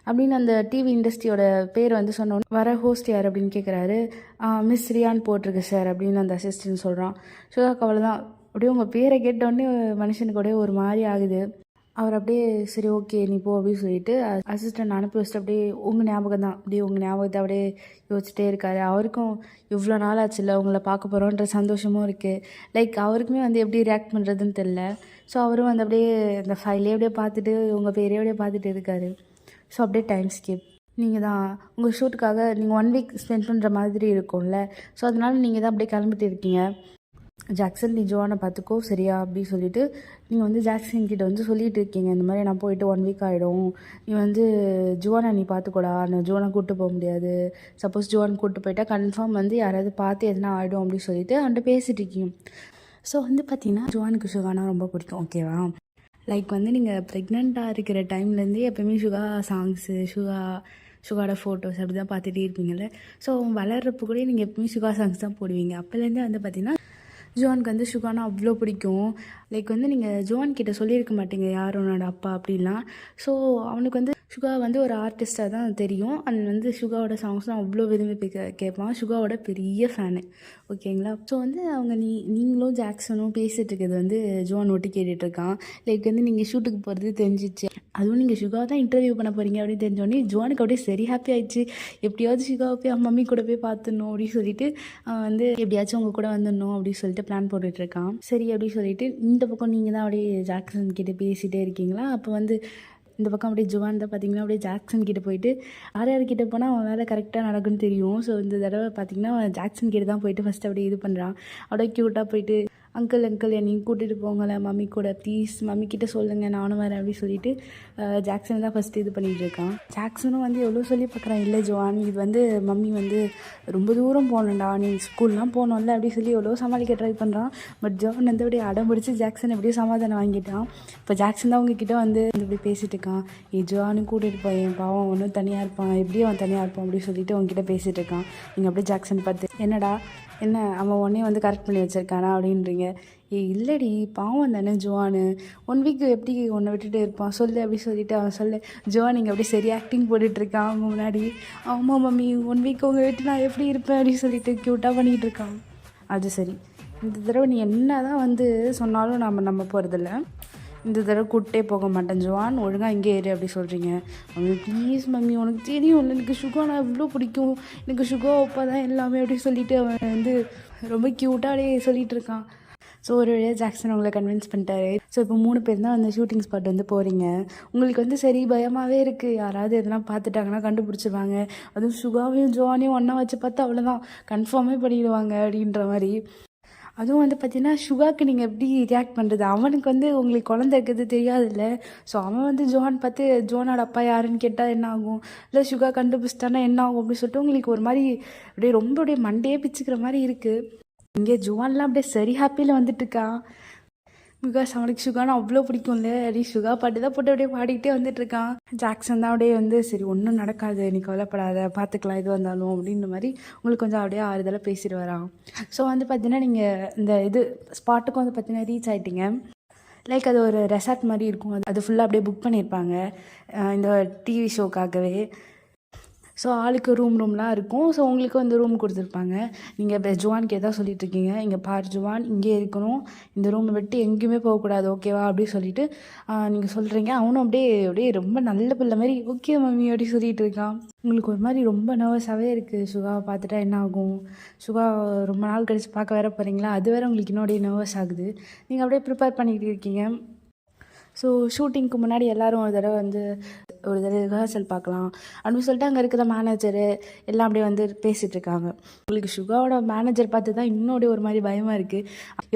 அப்படின்னு அந்த டிவி இண்டஸ்ட்ரியோட பேர் வந்து சொன்னோன்னே வர ஹோஸ்ட் யார் அப்படின்னு கேட்குறாரு. மிஸ் ரியான் போட்டிருக்கு சார் அப்படின்னு அந்த அசிஸ்டன்ட் சொல்கிறான். ஷுகாக்கு அவ்வளோதான், அப்படியே உங்கள் பேரை கேட்டோடனே மனுஷனுக்கு அப்படியே ஒரு மாதிரி ஆகுது. அவர் அப்படியே சரி ஓகே நீ போ அப்படின்னு சொல்லிட்டு அசிஸ்டன்ட் அனுப்பி வச்சுட்டு அப்படியே உங்கள் ஞாபகம் தான், அப்படியே உங்கள் ஞாபகத்தை அப்படியே யோசிச்சுட்டே இருக்காரு. அவருக்கும் இவ்வளோ நாள் ஆச்சு இல்லை உங்களை பார்க்க போகிறோன்ற சந்தோஷமும் இருக்குது. லைக் அவருக்குமே வந்து எப்படி ரியாக்ட் பண்ணுறதுன்னு தெரில. ஸோ அவரும் வந்து அப்படியே அந்த ஃபைலே அப்படியே பார்த்துட்டு உங்கள் பேரே அப்படியே பார்த்துட்டு இருக்காரு. ஸோ அப்படியே டைம் ஸ்கிப். நீங்கள் தான் உங்கள் ஷூட்டுக்காக நீங்கள் 1 வீக் ஸ்பெண்ட் பண்ணுற மாதிரி இருக்கும்ல, ஸோ அதனால நீங்கள் தான் அப்படியே கிளம்பிட்டு இருக்கீங்க. ஜாக்சன் நீ ஜோனை பார்த்துக்கோ சரியா அப்படின்னு சொல்லிட்டு நீங்கள் வந்து ஜாக்சன் கிட்ட வந்து சொல்லிட்டு இருக்கீங்க, இந்த மாதிரி நான் போயிட்டு 1 வீக் ஆகிடும், நீ வந்து ஜோனை நீ பார்த்துக்கூடா, நான் ஜோனை கூப்பிட்டு போக முடியாது, சப்போஸ் ஜோன் கூப்பிட்டு போயிட்டா கன்ஃபார்ம் வந்து யாராவது பார்த்து எதுனா ஆகிடும் அப்படின்னு சொல்லிட்டு அவன்கிட்ட பேசிகிட்டு இருக்கீங்க. ஸோ வந்து பார்த்தீங்கன்னா ஜோனுக்கு ஷுகானா ரொம்ப பிடிக்கும், ஓகேவா? லைக் வந்து நீங்கள் ப்ரெக்னெண்ட்டாக இருக்கிற டைம்லேருந்தே எப்போயுமே ஷுகா சாங்ஸு ஷுகாவோட ஃபோட்டோஸ் அப்படி தான் பார்த்துட்டே இருப்பீங்கள்ல. ஸோ வளர்கிறப்ப கூட நீங்கள் எப்பவுமே ஷுகா சாங்ஸ் தான் போடுவீங்க. அப்போலேருந்தே வந்து பார்த்தீங்கன்னா ஜோனுக்கு வந்து ஷுகானா அவ்வளோ பிடிக்கும். லைக் வந்து நீங்கள் ஜோன் கிட்ட சொல்லியிருக்க மாட்டீங்க யார் உன்னோட அப்பா அப்படிலாம். ஸோ அவனுக்கு வந்து ஷுகா வந்து ஒரு ஆர்டிஸ்ட்டாக தான் தெரியும். அண்ட் வந்து ஷுகாவோட சாங்ஸ்லாம் அவ்வளோ விரும்பி கேட்பான். ஷுகாவோட பெரிய ஃபேனு, ஓகேங்களா? ஸோ வந்து அவங்க நீங்களும் ஜாக்சனும் பேசிகிட்டு இருக்கிறது வந்து ஜோன் ஒட்டி கேட்டுட்ருக்கான். லைக் வந்து நீங்கள் ஷூட்டுக்கு போகிறது தெரிஞ்சிச்சு, அதுவும் நீங்கள் ஷுகா தான் இன்டர்வியூ பண்ண போகிறீங்க அப்படின்னு தெரிஞ்சோடனே ஜோனுக்கு அப்படியே சரி ஹாப்பி ஆயிடுச்சு. எப்படியாவது ஷுகாவை போய் மம்மி கூட போய் பார்த்துடணும் அப்படின்னு சொல்லிட்டு வந்து எப்படியாச்சும் உங்கள் கூட வந்துடணும் அப்படின்னு சொல்லிட்டு பிளான் போட்டுட்ருக்கான். சரி அப்படின்னு சொல்லிட்டு இந்த பக்கம் நீங்கள் தான் அப்படியே ஜாக்சன் கிட்டே பேசிகிட்டே இருக்கீங்களா. அப்போ வந்து இந்த பக்கம் அப்படியே ஜுவான் தான் பார்த்தீங்கன்னா அப்படியே ஜாக்சன் கிட்டே போயிட்டு யார்கிட்ட போனால் அவன் வேலை கரெக்டாக நடக்குன்னு தெரியும். ஸோ இந்த தடவை பார்த்தீங்கன்னா ஜாக்சன் கிட்ட தான் போயிட்டு ஃபஸ்ட்டு அப்படியே இது பண்ணுறான். அப்படியே க்யூட்டாக போயிட்டு அங்கிள் என்னையும் கூட்டிகிட்டு போங்களேன் மம்மி கூட ப்ளீஸ், மம்மி கிட்டே சொல்லுங்கள் நானும் வரேன் அப்படின்னு சொல்லிட்டு ஜாக்சன் தான் ஃபஸ்ட்டு இது பண்ணிகிட்டு இருக்கான். ஜாக்சனும் வந்து எவ்வளோ சொல்லி பார்க்குறான், இல்லை ஜோன் இது வந்து மம்மி வந்து ரொம்ப தூரம் போகணுண்டா, நீ ஸ்கூல்லாம் போகணும்ல அப்படி சொல்லி எவ்வளோ சமாளிக்க ட்ரை பண்ணுறான். பட் ஜோன் வந்து அப்படியே அடம் பிடிச்சி ஜாக்சன் எப்படியோ சமாதானம் வாங்கிட்டான். இப்போ ஜாக்சன் தான் உங்ககிட்ட வந்து இப்படி பேசிகிட்டு இருக்கான். ஜோனும் கூட்டிகிட்டு போய் பாவம் ஒன்றும் தனியாக இருப்பான், எப்படியும் அவன் தனியாக இருப்பான் அப்படின்னு சொல்லிட்டு உங்ககிட்ட பேசிகிட்டு இருக்கான். நீங்கள் அப்படியே ஜாக்சன் பார்த்து என்னடா என்ன அவன் உடனே வந்து கரெக்ட் பண்ணி வச்சுருக்கானா அப்படின்றீங்க. இல்லடி பாவம் தானே ஜோவானு, 1 வீக் எப்படி உன்னை விட்டுட்டு இருப்பான் சொல்லு அப்படி சொல்லிட்டு அவன் சொல்லு. ஜோவான் இங்கே அப்படியே சரி ஆக்டிங் போட்டுட்ருக்கான் அவங்க முன்னாடி. ஆமாம் மம்மி 1 வீக் உங்கள் விட்டு நான் எப்படி இருப்பேன் அப்படின்னு சொல்லிட்டு க்யூட்டாக பண்ணிகிட்டு இருக்கான். அது சரி, இந்த தடவை நீ என்ன தான் வந்து சொன்னாலும் நம்ம போகிறதில்ல, இந்த தடவை கூட்டே போக மாட்டேன் ஜோவான், ஒழுங்காக இங்கே ஏறு அப்படி சொல்கிறீங்க. அவங்க ப்ளீஸ் மம்மி உனக்கு தெரியும் இல்லை எனக்கு ஷுகானா எவ்வளோ பிடிக்கும், எனக்கு ஷுகா அப்பா தான் எல்லாமே அப்படி சொல்லிவிட்டு அவன் வந்து ரொம்ப க்யூட்டாகவே சொல்லிகிட்டு இருக்கான். ஸோ ஒரு வழியாக ஜாக்சன் உங்களை கன்வின்ஸ் பண்ணிட்டாரு. ஸோ இப்போ 3 பேர் தான் அந்த ஷூட்டிங் ஸ்பாட் வந்து போகிறீங்க. உங்களுக்கு வந்து சரி பயமாகவே இருக்குது, யாராவது எதனா பார்த்துட்டாங்கன்னா கண்டுபிடிச்சிருவாங்க, அதுவும் ஷுகாவையும் ஜோவானையும் ஒன்றா வச்சு பார்த்து அவ்வளோதான் கன்ஃபார்மே பண்ணிடுவாங்க அப்படின்ற மாதிரி. அதுவும் வந்து பார்த்தீங்கன்னா ஷுகாக்கு நீங்கள் எப்படி ரியாக்ட் பண்ணுறது, அவனுக்கு வந்து உங்களுக்கு குழந்தை இருக்கிறது தெரியாதுல்ல. ஸோ அவன் வந்து ஜோன் பார்த்து ஜோனோட அப்பா யாருன்னு கேட்டால் என்ன ஆகும், இல்லை ஷுகா கண்டுபிடிச்சிட்டானா என்ன ஆகும் அப்படின்னு சொல்லிட்டு உங்களுக்கு ஒரு மாதிரி அப்படியே ரொம்ப அப்படியே மண்டையே பிச்சுக்கிற மாதிரி இருக்குது. இங்கே ஜுவான்லாம் அப்படியே சரி ஹாப்பியில் வந்துட்டுருக்கா. பிகாஸ் அவனுக்கு சுகானா அவ்வளோ பிடிக்கும்ல. அப்படி சுகா பாட்டு தான் போட்டு அப்படியே பாடிக்கிட்டே வந்துட்டுருக்கான். ஜாக்சன் தான் அப்படியே வந்து சரி ஒன்றும் நடக்காது, நீ கவலைப்படாத, பார்த்துக்கலாம் எது வந்தாலும் அப்படின்ற மாதிரி உங்களுக்கு கொஞ்சம் அப்படியே ஆறுதலாக பேசிட்டு வரான். ஸோ வந்து பார்த்தீங்கன்னா நீங்கள் இந்த ஸ்பாட்டுக்கும் வந்து பார்த்தீங்கன்னா ரீச் ஆகிட்டீங்க. லைக் அது ஒரு ரெசார்ட் மாதிரி இருக்கும். அது ஃபுல்லாக அப்படியே புக் பண்ணியிருப்பாங்க இந்த டிவி ஷோக்காகவே. ஸோ ஆளுக்கு ரூம்லாம் இருக்கும். ஸோ உங்களுக்கு வந்து ரூம் கொடுத்துருப்பாங்க. நீங்கள் இப்போ ஜுவானுக்கு எதாவது சொல்லிட்டுருக்கீங்க, இங்கே பார் ஜுவான் இங்கே இருக்கணும், இந்த ரூமை விட்டு எங்கேயுமே போகக்கூடாது ஓகேவா அப்படி சொல்லிட்டு நீங்கள் சொல்கிறீங்க. அவனும் அப்படியே அப்படியே ரொம்ப நல்ல பிள்ளை மாதிரி ஓகே மம்மி அப்படி சொல்லிட்டு இருக்கான். உங்களுக்கு ஒரு மாதிரி ரொம்ப நர்வஸாகவே இருக்குது. சுகாவை பார்த்துட்டா என்ன ஆகும், சுகா ரொம்ப நாள் கழித்து பார்க்க வேற போகிறீங்களா, அது வேறு உங்களுக்கு இன்னும் அப்படியே நர்வஸ் ஆகுது. நீங்கள் அப்படியே ப்ரிப்பேர் பண்ணிக்கிட்டு இருக்கீங்க. ஸோ ஷூட்டிங்க்கு முன்னாடி எல்லோரும் ஒரு தடவை ரிஹர்சல் பார்க்கலாம் அப்படின்னு சொல்லிட்டு அங்கே இருக்கிற மேனேஜரு எல்லாம் அப்படியே வந்து பேசிகிட்டு இருக்காங்க. உங்களுக்கு சுகாவோட மேனேஜர் பார்த்து தான் இன்னும் அப்படியே ஒரு மாதிரி பயமாக இருக்குது.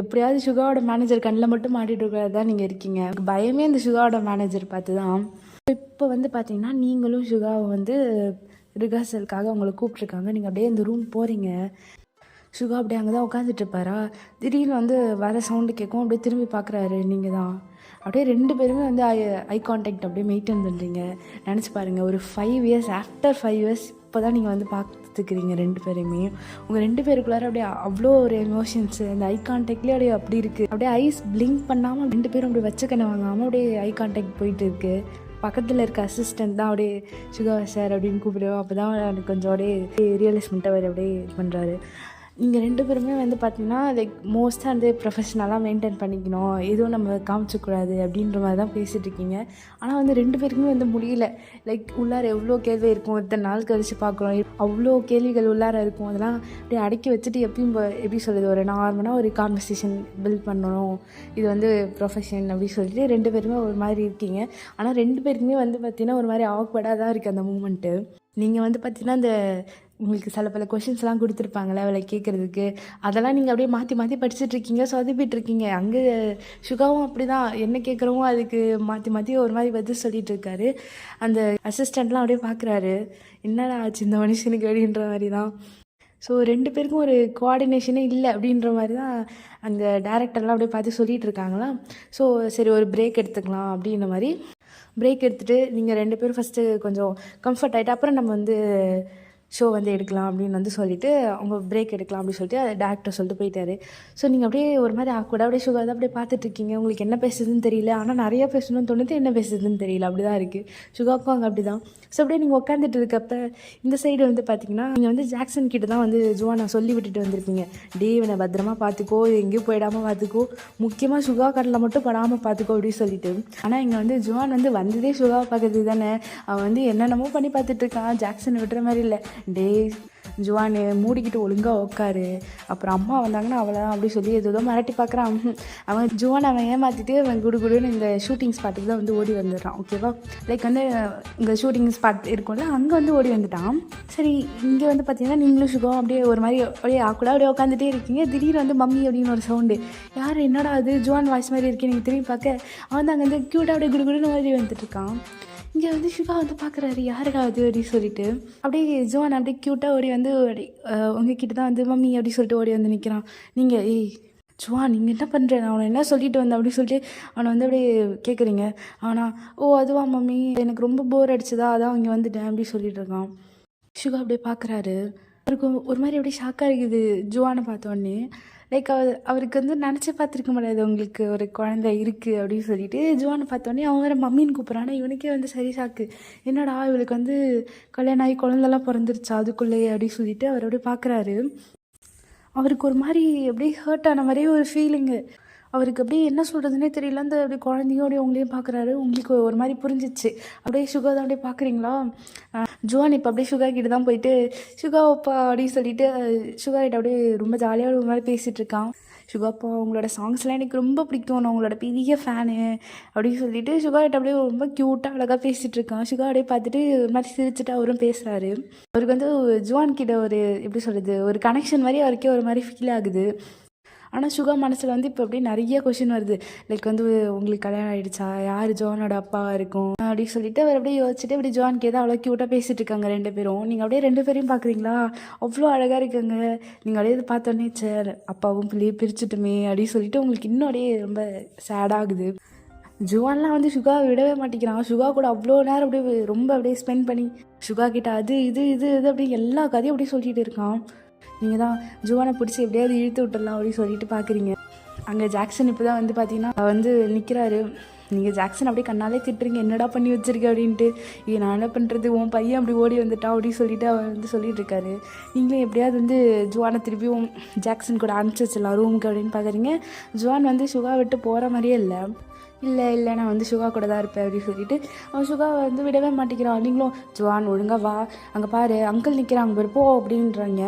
எப்படியாவது சுகாவோட மேனேஜர் கண்ணில் மட்டும் மாட்டிட்டு இருக்கிறது தான் நீங்கள் இருக்கீங்க. பயமே இந்த சுகாவோட மேனேஜர் பார்த்து தான். இப்போ வந்து பார்த்தீங்கன்னா நீங்களும் சுகாவை வந்து ரிஹர்சலுக்காக உங்களை கூப்பிட்ருக்காங்க. நீங்கள் அப்படியே இந்த ரூம் போகிறீங்க. சுகா அப்படியே அங்கே தான் உட்காந்துட்டு இருப்பாரா, திடீர்னு வந்து வர சவுண்டு கேட்கும். அப்படியே திரும்பி பார்க்குறாரு, நீங்கள் தான். அப்படியே 2 பேருமே வந்து ஐ கான்டாக்ட் அப்படியே மெயின்டைன் பண்ணுறீங்க. நினச்சி பாருங்கள், ஒரு 5 இயர்ஸ் ஆஃப்டர் 5 இயர்ஸ் இப்போ தான் நீங்கள் வந்து பார்த்துக்கிறீங்க 2 பேருமே. உங்கள் 2 பேருக்குள்ளார அப்படியே அவ்வளோ ஒரு எமோஷன்ஸு அந்த ஐ கான்டாக்ட்லேயே அப்படியே அப்படி இருக்குது. அப்படியே ஐஸ் பிளிங்க் பண்ணாமல் 2 பேரும் அப்படியே வச்ச கண்ணை வாங்காமல் அப்படியே ஐ கான்டாக்ட் போயிட்டு இருக்குது. பக்கத்தில் இருக்க அசிஸ்டன்ட் தான் அப்படியே சுகா சார் அப்படின்னு கூப்பிடுவோம். அப்போ தான் எனக்கு கொஞ்சம் அப்படியே ரியலைஸ்மெண்ட்டாக அவர் அப்படியே இது பண்ணுறாரு. நீங்கள் 2 பேருமே வந்து பார்த்தீங்கன்னா லைக் மோஸ்ட்டாக வந்து ப்ரொஃபஷ்னலாக மெயின்டைன் பண்ணிக்கணும், எதுவும் நம்ம காமிச்சிக்கூடாது அப்படின்ற மாதிரி தான் பேசிகிட்ருக்கீங்க. ஆனால் வந்து 2 பேருக்குமே வந்து முடியல. லைக் உள்ளார எவ்வளோ கேள்வி இருக்கும், இத்தனை நாள் கழித்து பார்க்குறோம், அவ்வளோ கேள்விகள் உள்ளார இருக்கும். அதெல்லாம் அப்படியே அடக்கி வச்சுட்டு எப்பயும் எப்படி சொல்கிறது, ஒரு நார்மலாக ஒரு கான்வர்சேஷன் பில்ட் பண்ணணும், இது வந்து ப்ரொஃபஷன் அப்படின்னு சொல்லிட்டு 2 பேருமே ஒரு மாதிரி இருக்கீங்க. ஆனால் 2 பேருக்குமே வந்து பார்த்திங்கன்னா ஒரு மாதிரி ஆக்வர்டாக தான் இருக்குது அந்த மூமெண்ட்டு. நீங்கள் வந்து பார்த்திங்கன்னா அந்த உங்களுக்கு சில பல கொஷின்ஸ்லாம் கொடுத்துருப்பாங்களே அவளை கேட்குறதுக்கு, அதெல்லாம் நீங்கள் அப்படியே மாற்றி மாற்றி படிச்சுட்ருக்கீங்க, சொதப்பிட்டுருக்கீங்க. அங்கே சுகாவும் அப்படி தான் என்ன கேட்குறோமோ அதுக்கு மாற்றி மாற்றி ஒரு மாதிரி பதில் சொல்லிகிட்டு இருக்காரு. அந்த அசிஸ்டண்ட்லாம் அப்படியே பார்க்குறாரு, என்னடா ஆச்சு இந்த மனுஷனுக்கு அப்படின்ற மாதிரி தான். ஸோ 2 பேருக்கும் ஒரு கோஆர்டினேஷனே இல்லை அப்படின்ற மாதிரி தான் அந்த டேரக்டர்லாம் அப்படியே பார்த்து சொல்லிகிட்டு இருக்காங்களா. ஸோ சரி ஒரு பிரேக் எடுத்துக்கலாம் அப்படின்ற மாதிரி பிரேக் எடுத்துகிட்டு நீங்கள் 2 பேரும் ஃபஸ்ட்டு கொஞ்சம் கம்ஃபர்ட் ஆகிட்டு அப்புறம் நம்ம வந்து ஷோ வந்து எடுக்கலாம் அப்படின்னு வந்து சொல்லிவிட்டு அவங்க பிரேக் எடுக்கலாம் அப்படின்னு சொல்லிட்டு டேரக்டர் சொல்லிட்டு போயிட்டாரு. ஸோ நீங்கள் அப்படியே ஒரு மாதிரி ஆக்கூட அப்படியே சுகா தான் அப்படியே பார்த்துட்ருக்கீங்க. உங்களுக்கு என்ன பேசுதுன்னு தெரியல, ஆனால் நிறையா பேசணும்னு தோணுது, என்ன பேசுதுன்னு தெரியல, அப்படி தான் இருக்குது. சுகாவுக்கும் அங்கே அப்படி தான். ஸோ அப்படியே நீங்கள் உட்காந்துட்டு இருக்கப்ப இந்த சைடு வந்து பார்த்தீங்கன்னா நீங்கள் வந்து ஜாக்சன் கிட்ட தான் வந்து ஜுவானை சொல்லி விட்டுட்டு வந்திருப்பீங்க. இவனை பத்திரமா பார்த்துக்கோ, எங்கேயும் போயிடாமல் பார்த்துக்கோ, முக்கியமாக சுகா கடலில் மட்டும் படாமல் பார்த்துக்கோ அப்படின்னு சொல்லிட்டு. ஆனால் இங்கே வந்து ஜுவான் வந்து வந்ததே சுகாவை பார்க்கறது தானே. அவன் வந்து என்னென்னமோ பண்ணி பார்த்துட்ருக்கான், ஜாக்சனை விட்டுற மாதிரி இல்லை. ஜுவானு மூடிக்கிட்டு ஒழுங்காக உட்காரு, அப்புறம் அம்மா வந்தாங்கன்னா அவளை அப்படி சொல்லி ஏதோ மிரட்டி பார்க்குறான். அவன் ஜுவான் அவன் ஏமாற்றிட்டு அவன் குடுகுடுன்னு இந்த ஷூட்டிங் ஸ்பாட்டுக்கு தான் வந்து ஓடி வந்துடுறான். ஓகேவா, லைக் வந்து இங்கே ஷூட்டிங் ஸ்பாட் இருக்கும்ல அங்கே வந்து ஓடி வந்துட்டான். சரி, இங்கே வந்து பார்த்தீங்கன்னா நீங்களும் சுகம் அப்படியே ஒரு மாதிரி அப்படியே ஆக்கூட அப்படியே உட்காந்துட்டே இருக்கீங்க. திடீர்னு வந்து மம்மி அப்படின்னு ஒரு சவுண்டு. யார், என்னடா அது ஜுவான் வாய்ஸ் மாதிரி இருக்கேன். நீங்கள் திரும்பி பார்க்க அவன் தான் அங்கே வந்து க்யூட்டாக அப்படியே குடுகுடுன்னு மாதிரி வந்துட்டு இருக்கான். இங்கே வந்து சுகா வந்து பார்க்குறாரு, யாருக்கா அது அப்படின்னு சொல்லிட்டு அப்படியே ஜுவான் அப்படியே க்யூட்டாக ஓடி வந்து உங்ககிட்ட தான் வந்து மம்மி அப்படி சொல்லிட்டு ஓடி வந்து நிற்கிறான். நீங்கள் ஜுவான் நீங்கள் என்ன பண்ணுற, அவனை என்ன சொல்லிட்டு வந்தேன் அப்படின்னு சொல்லிட்டு அவனை வந்து அப்படியே கேட்குறீங்க. அவனா அதுவா மம்மி, எனக்கு ரொம்ப போர் அடிச்சதா, அதான் இங்கே வந்துட்டேன் அப்படி சொல்லிட்டு இருக்கான். சுகா அப்படியே பார்க்குறாரு, அவருக்கு ஒரு மாதிரி அப்படியே ஷாக்காக இருக்குது ஜுவானை பார்த்தோன்னே. லைக் அவருக்கு வந்து நினச்சி பார்த்துருக்க முடியாது உங்களுக்கு ஒரு குழந்தை இருக்குது அப்படின்னு சொல்லிட்டு. ஜுவானை பார்த்தோன்னே அவன் வேறு மம்மின்னு கூப்பிட்றான். இவனுக்கே வந்து சரி ஷாக்கு, என்னடா இவளுக்கு வந்து கல்யாணம் ஆகி குழந்தெல்லாம் பிறந்துருச்சா அதுக்குள்ளேயே அப்படின்னு சொல்லிட்டு அவர் அப்படியே பார்க்குறாரு. அவருக்கு ஒரு மாதிரி அப்படியே ஹர்ட் ஆன மாதிரியே ஒரு ஃபீலிங்கு. அவருக்கு அப்படியே என்ன சொல்கிறதுனே தெரியல. அந்த அப்படியே குழந்தையோடைய உங்களையும் பார்க்குறாரு. உங்களுக்கு ஒரு மாதிரி புரிஞ்சிச்சு. அப்படியே சுகா தான் அப்படியே பார்க்குறீங்களா. ஜுவான் இப்போ அப்படியே சுகா கிட்ட தான் போயிட்டு சுகாப்பா அப்படின்னு சொல்லிட்டு சுகா கிட்ட அப்படியே ரொம்ப ஜாலியாக ஒரு மாதிரி பேசிகிட்டு இருக்கான். சுகாப்பா உங்களோட சாங்ஸ்லாம் எனக்கு ரொம்ப பிடிக்கும், நான் உங்களோட பெரிய ஃபேனு அப்படின்னு சொல்லிட்டு சுகா கிட்ட அப்படியே ரொம்ப க்யூட்டாக அழகாக பேசிகிட்டு இருக்கான். சுகா அப்படியே பார்த்துட்டு ஒரு மாதிரி சிரிச்சுட்டு அவரும் பேசுகிறாரு. அவருக்கு வந்து ஜுவான் கிட்ட ஒரு எப்படி சொல்கிறது, ஒரு கனெக்ஷன் மாதிரி அவருக்கே ஒரு மாதிரி ஃபீல் ஆகுது. ஆனால் சுகா மனசில் வந்து இப்போ அப்படியே நிறைய கொஷின் வருது. லைக் வந்து உங்களுக்கு கல்யாணம் ஆகிடுச்சா, யார் ஜோனோட அப்பாவாக இருக்கும் அப்படின்னு சொல்லிட்டு அவர் அப்படியே யோசிச்சுட்டு அப்படி ஜோனுக்கு ஏதோ அவ்வளோ க்யூட்டாக பேசிகிட்டு இருக்காங்க 2 பேரும். நீங்கள் அப்படியே 2 பேரையும் பார்க்குறீங்களா, அவ்வளோ அழகாக இருக்காங்க. நீங்கள் அப்படியே இது பார்த்தோன்னே சார் அப்பாவும் பிள்ளையை பிரிச்சுட்டுமே அப்படின்னு சொல்லிட்டு உங்களுக்கு இன்னும் அப்படியே ரொம்ப சேடாகுது. ஜுவான்லாம் வந்து சுகாவை விடவே மாட்டேங்கிறான். சுகா கூட அவ்வளோ நேரம் அப்படியே ரொம்ப அப்படியே ஸ்பெண்ட் பண்ணி சுகா கிட்ட அது இது இது இது அப்படி எல்லா கதையும் அப்படியே சொல்லிட்டு இருக்கான். நீங்கள் தான் ஜுவானை பிடிச்சி எப்படியாவது இழுத்து விட்டுடலாம் அப்படின்னு சொல்லிட்டு பார்க்குறீங்க. அங்கே ஜாக்சன் இப்போ தான் வந்து பார்த்தீங்கன்னா வந்து நிற்கிறாரு. நீங்கள் ஜாக்சன் அப்படியே கண்ணாலே திட்டுறீங்க, என்னடா பண்ணி வச்சிருக்க அப்படின்ட்டு. நான் என்ன பண்ணுறது, உன் பையன் அப்படி ஓடி வந்துட்டான் அப்படின்னு சொல்லிட்டு அவர் வந்து சொல்லிட்டு இருக்காரு. நீங்களே எப்படியாவது வந்து ஜுவானை திருப்பியும் ஜாக்சன் கூட அனுப்பிச்சி வச்சிடலாம் ரூமுக்கு அப்படின்னு பார்க்குறீங்க. ஜுவான் வந்து சுகா விட்டு போகிற மாதிரியே இல்லை நான் வந்து சுகா கூட தான் இருப்பேன் அப்படின்னு சொல்லிட்டு அவன் சுகாவை வந்து விடவே மாட்டேங்கிறான். நீங்களும் ஜுவான் ஒழுங்கா வா, அங்கே பாரு அங்கிள் நிற்கிறாங்க பாரு போ அப்படின்றாங்க.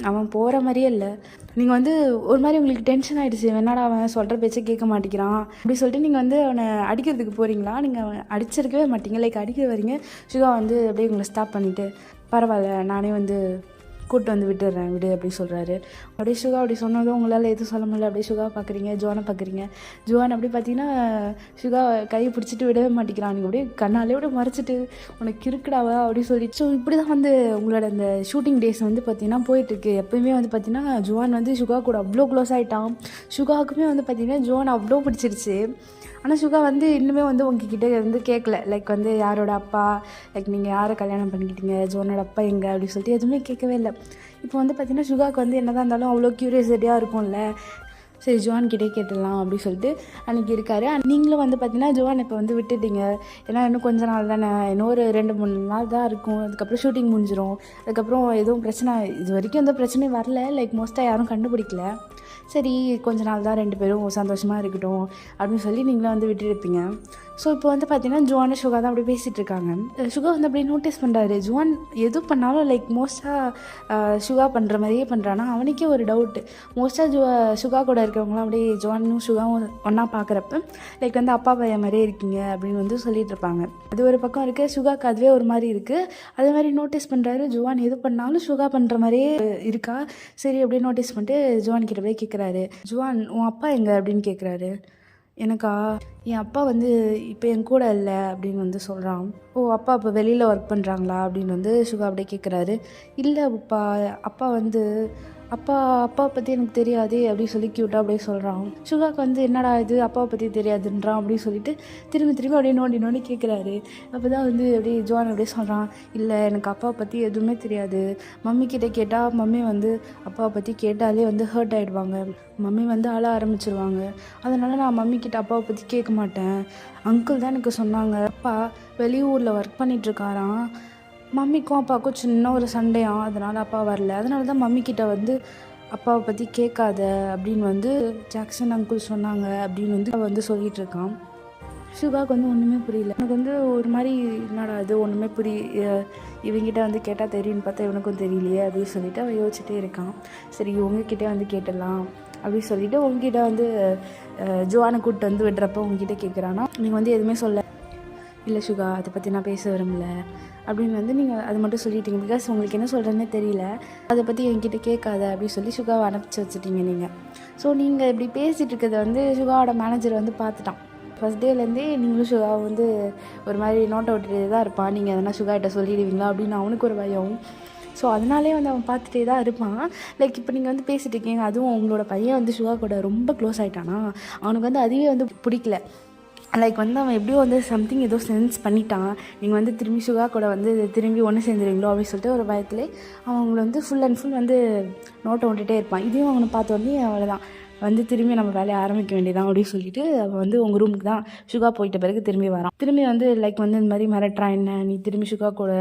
அவன் போகிற மாதிரியே இல்லை. நீங்கள் வந்து ஒரு மாதிரி உங்களுக்கு டென்ஷன் ஆகிடுச்சு, என்னடா அவன் சொல்கிற பேச்சை கேட்க மாட்டேங்கிறான் அப்படி சொல்லிட்டு நீங்கள் வந்து அவனை அடிக்கிறதுக்கு போகிறீங்களா. நீங்கள் அவன் அடிச்சிருக்கவே மாட்டீங்க, லைக் அடிக்க வரீங்க. சுகா வந்து அப்படியே உங்களை ஸ்டாப் பண்ணிவிட்டு பரவாயில்ல நானே வந்து கூப்பிட்டு வந்து விட்டுடுறேன் விடு அப்படி சொல்கிறாரு. அப்படியே சுகா அப்படி சொன்னதும் உங்களால் எதுவும் சொல்ல முடியல. அப்படியே சுகா பார்க்குறீங்க, ஜுவானை பார்க்குறீங்க. ஜுவான் அப்படி பார்த்தீங்கன்னா சுகா கையை பிடிச்சிட்டு விடவே மாட்டேங்கிறான். நீங்கள் அப்படியே கண்ணாலே அப்படியே மறைச்சிட்டு உனக்கு இருக்குடாவா அப்படி சொல்லிட்டு. ஸோ இப்படி தான் வந்து உங்களோட அந்த ஷூட்டிங் டேஸ் வந்து பார்த்தீங்கன்னா போயிட்டுருக்கு. எப்போயுமே வந்து பார்த்தீங்கன்னா ஜுவான் வந்து சுகா கூட அவ்வளோ க்ளோஸ் ஆகிட்டான். சுகாவுக்குமே வந்து பார்த்தீங்கன்னா ஜுவான் அவ்வளோ பிடிச்சிருச்சு. ஆனால் சுகா வந்து இன்னுமே வந்து உங்ககிட்ட வந்து கேட்கல, லைக் வந்து யாரோட அப்பா, லைக் நீங்கள் யாரை கல்யாணம் பண்ணிக்கிட்டீங்க, ஜோனோட அப்பா எங்கே அப்படின்னு சொல்லிட்டு எதுவுமே கேட்கவே இல்லை. இப்போ வந்து பார்த்தீங்கன்னா சுகாவுக்கு வந்து என்னதான் இருந்தாலும் அவ்வளோ க்யூரியாசிட்டியாக இருக்கும்ல. சரி ஜுவான் கிட்டே கேட்டுடலாம் அப்படின்னு சொல்லிட்டு அன்றைக்கி இருக்காரு. நீங்களும் வந்து பார்த்தீங்கன்னா ஜுவான் இப்போ வந்து விட்டுட்டீங்க, ஏன்னா இன்னும் கொஞ்ச நாள் தானே, இன்னும் ஒரு 2-3 நாள் தான் இருக்கும், அதுக்கப்புறம் ஷூட்டிங் முடிஞ்சிடும். அதுக்கப்புறம் எதுவும் பிரச்சனை இது வரைக்கும் எந்த பிரச்சனையும் வரல, லைக் மோஸ்ட்டாக யாரும் கண்டுபிடிக்கல. சரி கொஞ்ச நாள் தான் 2 பேரும் சந்தோஷமாக இருக்கட்டும் அப்படின்னு சொல்லி நீங்களும் வந்து விட்டுருப்பீங்க. ஸோ இப்போ வந்து பார்த்தீங்கன்னா ஜுவான் சுகா தான் அப்படி பேசிகிட்டு இருக்காங்க. சுகா வந்து அப்படியே நோட்டீஸ் பண்ணுறாரு, ஜுவான் எது பண்ணாலும் லைக் மோஸ்ட்டாக சுகா பண்ணுற மாதிரியே பண்ணுறான்னா அவனுக்கே ஒரு டவுட்டு. மோஸ்ட்டாக சுகா கூட இருக்கிறவங்களாம் அப்படியே ஜுவானும் சுகாவும் ஒன்றா பார்க்குறப்ப லைக் வந்து அப்பா பையன் மாதிரியே இருக்கீங்க அப்படின்னு வந்து சொல்லிட்டு இருப்பாங்க. அது ஒரு பக்கம் இருக்குது, சுகாக்கு அதுவே ஒரு மாதிரி இருக்குது. அதே மாதிரி நோட்டீஸ் பண்ணுறாரு, ஜுவான் எது பண்ணாலும் சுகா பண்ணுற மாதிரியே இருக்கா. சரி அப்படியே நோட்டீஸ் பண்ணிட்டு ஜுவான் கிட்ட போய் கேட்குறாரு, ஜுவான் உன் அப்பா எங்கே அப்படின்னு கேட்குறாரு. எனக்கா, என் அப்பா வந்து இப்போ என் கூட இல்லை அப்படின்னு வந்து சொல்கிறான். ஓ அப்பா இப்போ வெளியில் ஒர்க் பண்ணுறாங்களா அப்படின்னு வந்து சுகா அப்படியே கேட்குறாரு. இல்லை அப்பா, அப்பா வந்து அப்பா பற்றி எனக்கு தெரியாதே அப்படின்னு சொல்லி க்யூட்டாக அப்படியே சொல்கிறான். சுகாக்கு வந்து என்னடா இது அப்பாவை பற்றி தெரியாதுன்றான் அப்படின்னு சொல்லிட்டு திரும்பி அப்படியே நோண்டி கேட்குறாரு. அப்போ தான் வந்து அப்படியே ஜுவான் அப்படியே சொல்கிறான், இல்லை எனக்கு அப்பாவை பற்றி எதுவுமே தெரியாது. மம்மி கிட்டே கேட்டால் மம்மி வந்து அப்பாவை பற்றி கேட்டாலே வந்து ஹர்ட் ஆகிடுவாங்க, மம்மி வந்து அழ ஆரம்பிச்சிருவாங்க. அதனால் நான் மம்மி கிட்ட அப்பாவை பற்றி கேட்க மாட்டேன். அங்கிள் தான் எனக்கு சொன்னாங்க, அப்பா வெளியூரில் ஒர்க் பண்ணிகிட்ருக்காராம், மம்மிக்கும் அப்பாவுக்கும் சின்ன ஒரு சண்டையாம், அதனால் அப்பா வரல, அதனால தான் மம்மிக்கிட்ட வந்து அப்பாவை பற்றி கேட்காத அப்படின்னு வந்து ஜாக்சன் அங்கிள் சொன்னாங்க அப்படின்னு வந்து அவள் வந்து சொல்லிகிட்டு இருக்கான். சுகாவுக்கு வந்து ஒன்றுமே புரியல. எனக்கு வந்து ஒரு மாதிரி என்னடா அது ஒன்றுமே இவங்கிட்ட வந்து கேட்டால் தெரியும்னு பார்த்தா இவனுக்கும் தெரியலையே அப்படின்னு சொல்லிட்டு அவன் யோசிச்சுட்டே இருக்கான். சரி உங்ககிட்டே வந்து கேட்டுடலாம் அப்படின்னு சொல்லிட்டு உங்ககிட்ட வந்து ஜுவானை கூப்பிட்டு வந்து விடுறப்ப உங்ககிட்ட கேட்குறான்னா நீங்கள் வந்து எதுவுமே சொல்ல, இல்லை சுகா அதை பற்றி நான் பேச விரும்பல அப்படின்னு வந்து நீங்கள் அது மட்டும் சொல்லிட்டீங்க. பிகாஸ் உங்களுக்கு என்ன சொல்கிறேன்னே தெரியல, அதை பற்றி என்கிட்ட கேட்காத அப்படின்னு சொல்லி சுகாவை அனுப்பிச்சி வச்சுட்டீங்க நீங்கள். ஸோ நீங்கள் இப்படி பேசிகிட்டு இருக்கிறத வந்து சுகாவோட மேனேஜர் வந்து பார்த்துட்டான். ஃபஸ்ட் டேலேருந்தே நீங்களும் சுகாவை வந்து ஒரு மாதிரி நோட்டை விட்டுட்டே தான் இருப்பான், நீங்கள் எதனா சுகாகிட்ட சொல்லிடுவீங்களா அப்படின்னு அவனுக்கு ஒரு பயம். ஸோ அதனாலே வந்து அவன் பார்த்துட்டே தான் இருப்பான். லைக் இப்போ நீங்கள் வந்து பேசிகிட்டு இருக்கீங்க, அதுவும் உங்களோட பையன் வந்து சுகா கூட ரொம்ப க்ளோஸ் ஆகிட்டானா, அவனுக்கு வந்து அதுவே வந்து பிடிக்கல. லைக் வந்து அவன் எப்படியோ வந்து சம்திங் ஏதோ சென்ஸ் பண்ணிட்டான், நீங்கள் வந்து திரும்பி சுகா கூட வந்து திரும்பி ஒன்று சேர்ந்துருவீங்களோ அப்படின்னு சொல்லிட்டு ஒரு பயத்திலே அவங்கள வந்து ஃபுல் அண்ட் ஃபுல் வந்து நோட்டை விட்டுட்டே இருப்பான். இதையும் அவனை பார்த்த உடனே அவ்வளோதான், வந்து திரும்பி நம்ம வேலையை ஆரம்பிக்க வேண்டியதான் அப்படின்னு சொல்லிட்டு அவன் வந்து உங்கள் ரூமுக்கு தான் சுகா போயிட்ட பிறகு திரும்பி வரான். திரும்பி வந்து லைக் வந்து இந்த மாதிரி மிரட்டுறான், என்ன நீ திரும்பி சுகா கூட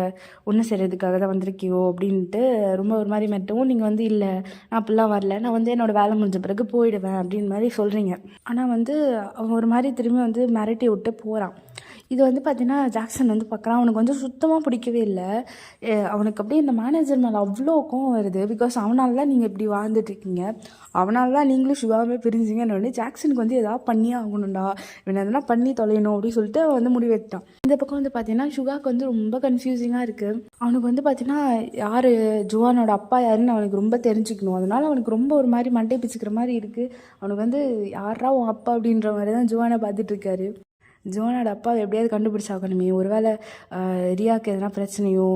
ஒன்று செய்கிறதுக்காக தான் வந்திருக்கியோ அப்படின்ட்டு ரொம்ப ஒரு மாதிரி மிரட்டவும் நீங்கள் வந்து இல்லை நான் அப்படிலாம் வரல, நான் வந்து என்னோடய வேலை முடிஞ்ச பிறகு போயிடுவேன் அப்படின்னு மாதிரி சொல்கிறீங்க. ஆனால் வந்து அவன் ஒரு மாதிரி திரும்பி வந்து மிரட்டி விட்டு போகிறான். இது வந்து பார்த்தீங்கன்னா ஜாக்சன் வந்து பார்க்குறான். அவனுக்கு வந்து சுத்தமாக பிடிக்கவே இல்லை. அவனுக்கு அப்படியே இந்த மேனேஜர் மேலே அவ்வளோ கோவம் வருது. பிகாஸ் அவனால தான் நீங்கள் இப்படி வாழ்ந்துட்டுருக்கீங்க, அவனால தான் நீங்களும் சுகாவே பிரிஞ்சிங்கன்னு ஜாக்சனுக்கு வந்து எதாவது பண்ணியே ஆகணும்டா, இவன் எதனா பண்ணி தொலையணும் அப்படின்னு சொல்லிட்டு அவன் வந்து முடிவெடுத்தான். இந்த பக்கம் வந்து பார்த்தீங்கன்னா சுகாவுக்கு வந்து ரொம்ப கன்ஃபியூசிங்காக இருக்குது. அவனுக்கு வந்து பார்த்தீங்கன்னா யார் ஜுவானோட அப்பா யாருன்னு அவனுக்கு ரொம்ப தெரிஞ்சுக்கணும். அதனால் அவனுக்கு ரொம்ப ஒரு மாதிரி மண்டை பிச்சுக்கிற மாதிரி இருக்குது. அவனுக்கு வந்து யாரா உன் அப்பா அப்படின்ற மாதிரி தான் ஜுவானை பார்த்துட்ருக்காரு. ஜுவானோட அப்பாவை எப்படியாவது கண்டுபிடிச்சாக்கணுமே, ஒருவேளை ரியாவுக்கு எதனா பிரச்சனையோ.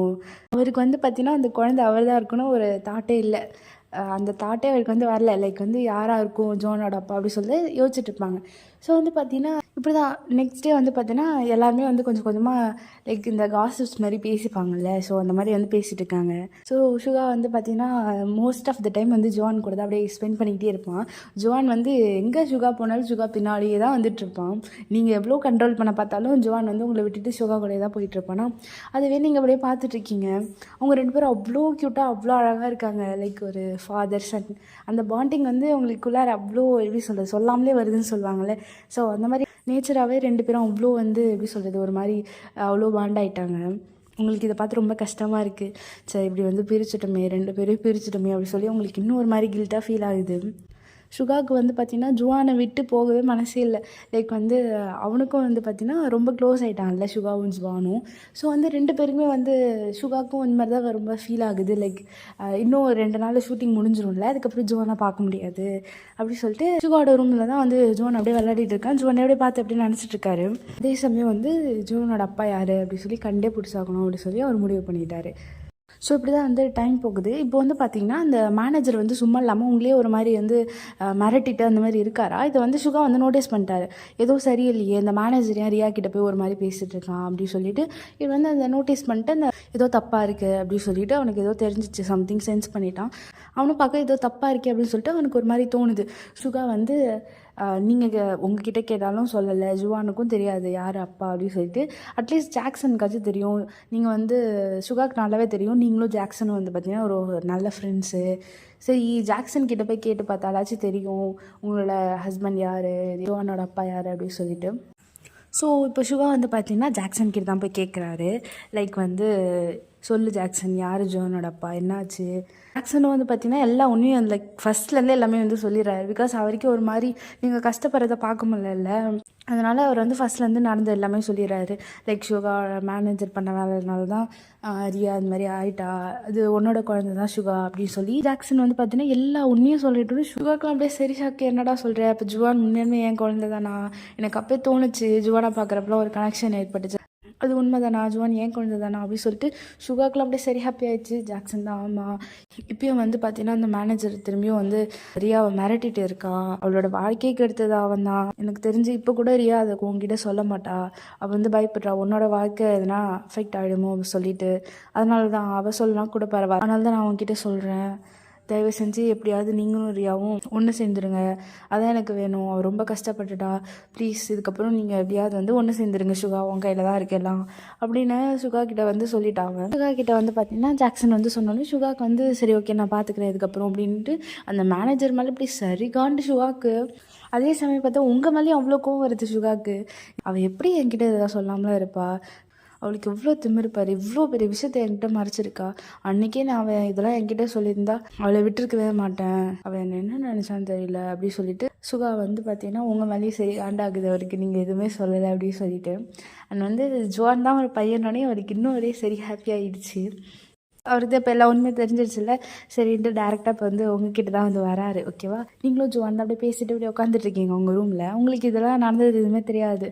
அவருக்கு வந்து பார்த்தீங்கன்னா அந்த குழந்தை அவர் தான் இருக்கணும் ஒரு தாட்டே இல்லை. அந்த தாட்டே அவருக்கு வந்து வரல. லைக் வந்து யாராக இருக்கும் ஜுவானோட அப்பா அப்படி சொல்லி யோசிச்சுட்டு இருப்பாங்க. ஸோ வந்து பார்த்தீங்கன்னா இப்படி தான் நெக்ஸ்ட் டே வந்து பார்த்தீங்கன்னா எல்லாருமே வந்து கொஞ்சம் கொஞ்சமாக லைக் இந்த காசிப்ஸ் மாதிரி பேசிப்பாங்கல்ல. ஸோ அந்த மாதிரி வந்து பேசிகிட்டு இருக்காங்க. ஸோ சுகா வந்து பார்த்தீங்கன்னா மோஸ்ட் ஆஃப் த டைம் வந்து ஜுவான் கூட தான் அப்படியே ஸ்பெண்ட் பண்ணிக்கிட்டே இருப்பான். ஜுவான் வந்து எங்கே சுகா போனாலும் சுகா பின்னாடியே தான் வந்துட்டு இருப்பான். நீங்கள் எவ்வளோ கண்ட்ரோல் பண்ண பார்த்தாலும் ஜுவான் வந்து உங்களை விட்டுட்டு சுகா கூட தான் போயிட்டு இருப்பானா. அதுவே நீங்கள் அப்படியே பார்த்துட்ருக்கீங்க. அவங்க 2 பேரும் அவ்வளோ க்யூட்டாக அவ்வளோ அழகாக இருக்காங்க. லைக் ஒரு ஃபாதர் சன் அந்த பாண்டிங் வந்து உங்களுக்குள்ளார அவ்வளோ எப்படி சொல்கிறது சொல்லாமலே வருதுன்னு சொல்லுவாங்கள்ல. ஸோ அந்த மாதிரி நேச்சராகவே 2 பேரும் அவ்வளோ வந்து எப்படி சொல்கிறது ஒரு மாதிரி அவ்வளோ பாண்ட் ஆகிட்டாங்க. உங்களுக்கு இதை பார்த்து ரொம்ப கஷ்டமாக இருக்குது. சரி இப்படி வந்து பிரிச்சுட்டோமே 2 பேரையும் பிரிச்சுட்டோமே அப்படி சொல்லி உங்களுக்கு இன்னும் ஒரு மாதிரி கில்ட்டாக ஃபீல் ஆகுது. சுகாவுக்கு வந்து பார்த்திங்கன்னா ஜுவானை விட்டு போகவே மனசே இல்லை. லைக் வந்து அவனுக்கும் வந்து பார்த்திங்கன்னா ரொம்ப க்ளோஸ் ஆகிட்டான்ல சுகாவும் ஜுவானும். ஸோ வந்து 2 பேருமே வந்து சுகாவுக்கும் இந்த மாதிரி தான் ரொம்ப ஃபீல் ஆகுது. லைக் இன்னும் 2 நாளில் ஷூட்டிங் முடிஞ்சிடும்ல, அதுக்கப்புறம் ஜுவானை பார்க்க முடியாது அப்படி சொல்லிட்டு சுகாவோட ரூமில் தான் வந்து ஜுவான் அப்படியே விளையாடிட்டு இருக்கான். ஜுவானை அப்படியே பார்த்து அப்படியே நினச்சிட்டு இருக்காரு. அதே சமயம் வந்து ஜுவானோட அப்பா யார் அப்படி சொல்லி கண்டே பிடிச்சாக்கணும் அப்படி சொல்லி அவர் முடிவு பண்ணிட்டாரு. ஸோ இப்படி தான் வந்து டைம் போகுது. இப்போ வந்து பார்த்திங்கன்னா அந்த மேனேஜர் வந்து சும்மா இல்லாமல் உங்களே ஒரு மாதிரி வந்து மிரட்டிட்டு அந்த மாதிரி இருக்காரா. இதை வந்து சுகா வந்து நோட்டீஸ் பண்ணிட்டாரு. ஏதோ சரியில்லையே இந்த மேனேஜர் ஏன் ரியா கிட்ட போய் ஒரு மாதிரி பேசிகிட்டு இருக்கான் அப்படின்னு சொல்லிட்டு இது வந்து அந்த நோட்டீஸ் பண்ணிட்டு அந்த ஏதோ தப்பாக இருக்குது அப்படின்னு சொல்லிட்டு அவனுக்கு ஏதோ தெரிஞ்சிச்சு, சம்திங் சென்ஸ் பண்ணிட்டான். அவனும் பார்க்க ஏதோ தப்பாக இருக்கே அப்படின்னு சொல்லிட்டு அவனுக்கு ஒரு மாதிரி தோணுது. சுகா வந்து நீங்கள் உங்ககிட்ட கேட்டாலும் சொல்லலை, ஜுவானுக்கும் தெரியாது யார் அப்பா அப்படின்னு சொல்லிட்டு அட்லீஸ்ட் ஜாக்சனுக்காச்சும் தெரியும். நீங்கள் வந்து சுகாக்கு நல்லாவே தெரியும், நீங்களும் ஜாக்சனும் வந்து பார்த்தீங்கன்னா ஒரு நல்ல ஃப்ரெண்ட்ஸு. சரி ஜாக்சன் கிட்ட போய் கேட்டு பார்த்தாலாச்சும் தெரியும் உங்களோட ஹஸ்பண்ட் யார், ஜுவானோட அப்பா யார் அப்படின்னு சொல்லிட்டு. ஸோ இப்போ சுகா வந்து பார்த்தீங்கன்னா ஜாக்சன் கிட்ட தான் போய் கேட்குறாரு. லைக் வந்து சொல்லு ஜாக்சன் யார் ஜுவானோட அப்பா, என்னாச்சு. ஜாக்சனும் வந்து பார்த்தீங்கன்னா எல்லா உண்மையும் லைக் ஃபஸ்ட்லேருந்தே எல்லாமே வந்து சொல்லிடுறாரு. பிகாஸ் அவருக்கே ஒரு மாதிரி நீங்கள் கஷ்டப்படுறத பார்க்க முடியல, அதனால் அவர் வந்து ஃபஸ்ட்லேருந்து நடந்த எல்லாமே சொல்லிடுறாரு. லைக் சுகா மேனேஜர் பண்ண வேலைனால தான் ரியா இந்த மாதிரி ஆயிட்டா, அது உன்னோட குழந்தை தான் சுகா அப்படின்னு சொல்லி ஜாக்சன் வந்து பார்த்தீங்கன்னா எல்லா உண்மையும் சொல்லிட்டு சுகாக்கெலாம் அப்படியே சரி சாக்கு என்னடா சொல்கிறேன், அப்போ ஜுவான் உண்மையுமே என் குழந்தை தானா, எனக்கு அப்போயே தோணுச்சு ஜுவானை பார்க்குறப்பலாம் ஒரு கனெக்ஷன் ஏற்பட்டுச்சு, அது உண்மை தானா, ஜுவான் ஏன் குழந்தை தானா அப்படின்னு சொல்லிட்டு சுகாக்கெலாம் அப்படியே சரி ஹாப்பி ஆயிடுச்சு. ஜாக்சன் தான் ஆமாம். இப்பயும் வந்து பார்த்தீங்கன்னா அந்த மேனேஜர் திரும்பியும் வந்து ரியாவை மிரட்டிட்டு இருக்கான். அவளோட வாழ்க்கைக்கு எடுத்தது அவன் தான். எனக்கு தெரிஞ்சு இப்போ கூட ரியா அதை உங்ககிட்ட சொல்ல மாட்டா, அவள் வந்து பயப்படுறா உன்னோட வாழ்க்கை எதுனா அஃபெக்ட் ஆகிடுமோ அப்படின்னு சொல்லிட்டு. அதனால தான் அவள் சொல்லலாம் கூட பரவாயில்ல, அதனால தான் நான் அவங்ககிட்ட சொல்கிறேன், தயவு செஞ்சு எப்படியாவது நீங்களும் ரியாவும் ஒன்று சேர்ந்துருங்க, அதான் எனக்கு வேணும், அவள் ரொம்ப கஷ்டப்பட்டுட்டா, ப்ளீஸ் இதுக்கப்புறம் நீங்கள் எப்படியாவது வந்து ஒன்று சேர்ந்துருங்க சுகா, உன் கையில் தான் இருக்கலாம் அப்படின்னு சுகா கிட்ட வந்து சொல்லிட்டாங்க. சுகா கிட்ட வந்து பார்த்தீங்கன்னா ஜாக்சன் வந்து சொன்னோன்னே சுகாக்கு வந்து சரி ஓகே நான் பார்த்துக்கிறேன் இதுக்கப்புறம் அப்படின்ட்டு அந்த மேனேஜர் மேலே இப்படி சரி காண்டு சுகாக்கு. அதே சமயம் பார்த்தா உங்கள் மேலேயும் அவ்வளோ கோவம் வருது சுகாக்கு. அவள் எப்படி என்கிட்ட இதெல்லாம் சொல்லாமலாம் இருப்பா, அவளுக்கு எவ்வளோ திமிருப்பார், இவ்வளோ பெரிய விஷயத்த என்கிட்ட மறைச்சிருக்கா. அன்றைக்கே நான் அவன் இதெல்லாம் என்கிட்ட சொல்லியிருந்தா அவளை விட்டுருக்கவே மாட்டேன், அவன் என்ன நினச்சான்னு தெரியல அப்படின்னு சொல்லிட்டு சுகா வந்து பார்த்தீங்கன்னா உங்கள் மேலேயும் சரி ஆண்டாகுது அவருக்கு, நீங்கள் எதுவுமே சொல்லலை அப்படின்னு சொல்லிட்டு. அண்ட் வந்து ஜுவான் தான் ஒரு பையனோடனே அவருக்கு இன்னும் ஒரே சரி ஹாப்பி ஆகிடுச்சு. அவருக்கு இப்போ எல்லா உண்மையும் தெரிஞ்சிருச்சுல்ல, சரின்ட்டு டேரெக்டாக இப்போ வந்து உங்ககிட்ட தான் வந்து வராரு. ஓகேவா, நீங்களும் ஜுவான் தான் அப்படியே பேசிட்டு அப்படியே உட்காந்துட்ருக்கீங்க உங்கள் ரூமில். உங்களுக்கு இதெல்லாம் நடந்தது எதுவுமே தெரியாது.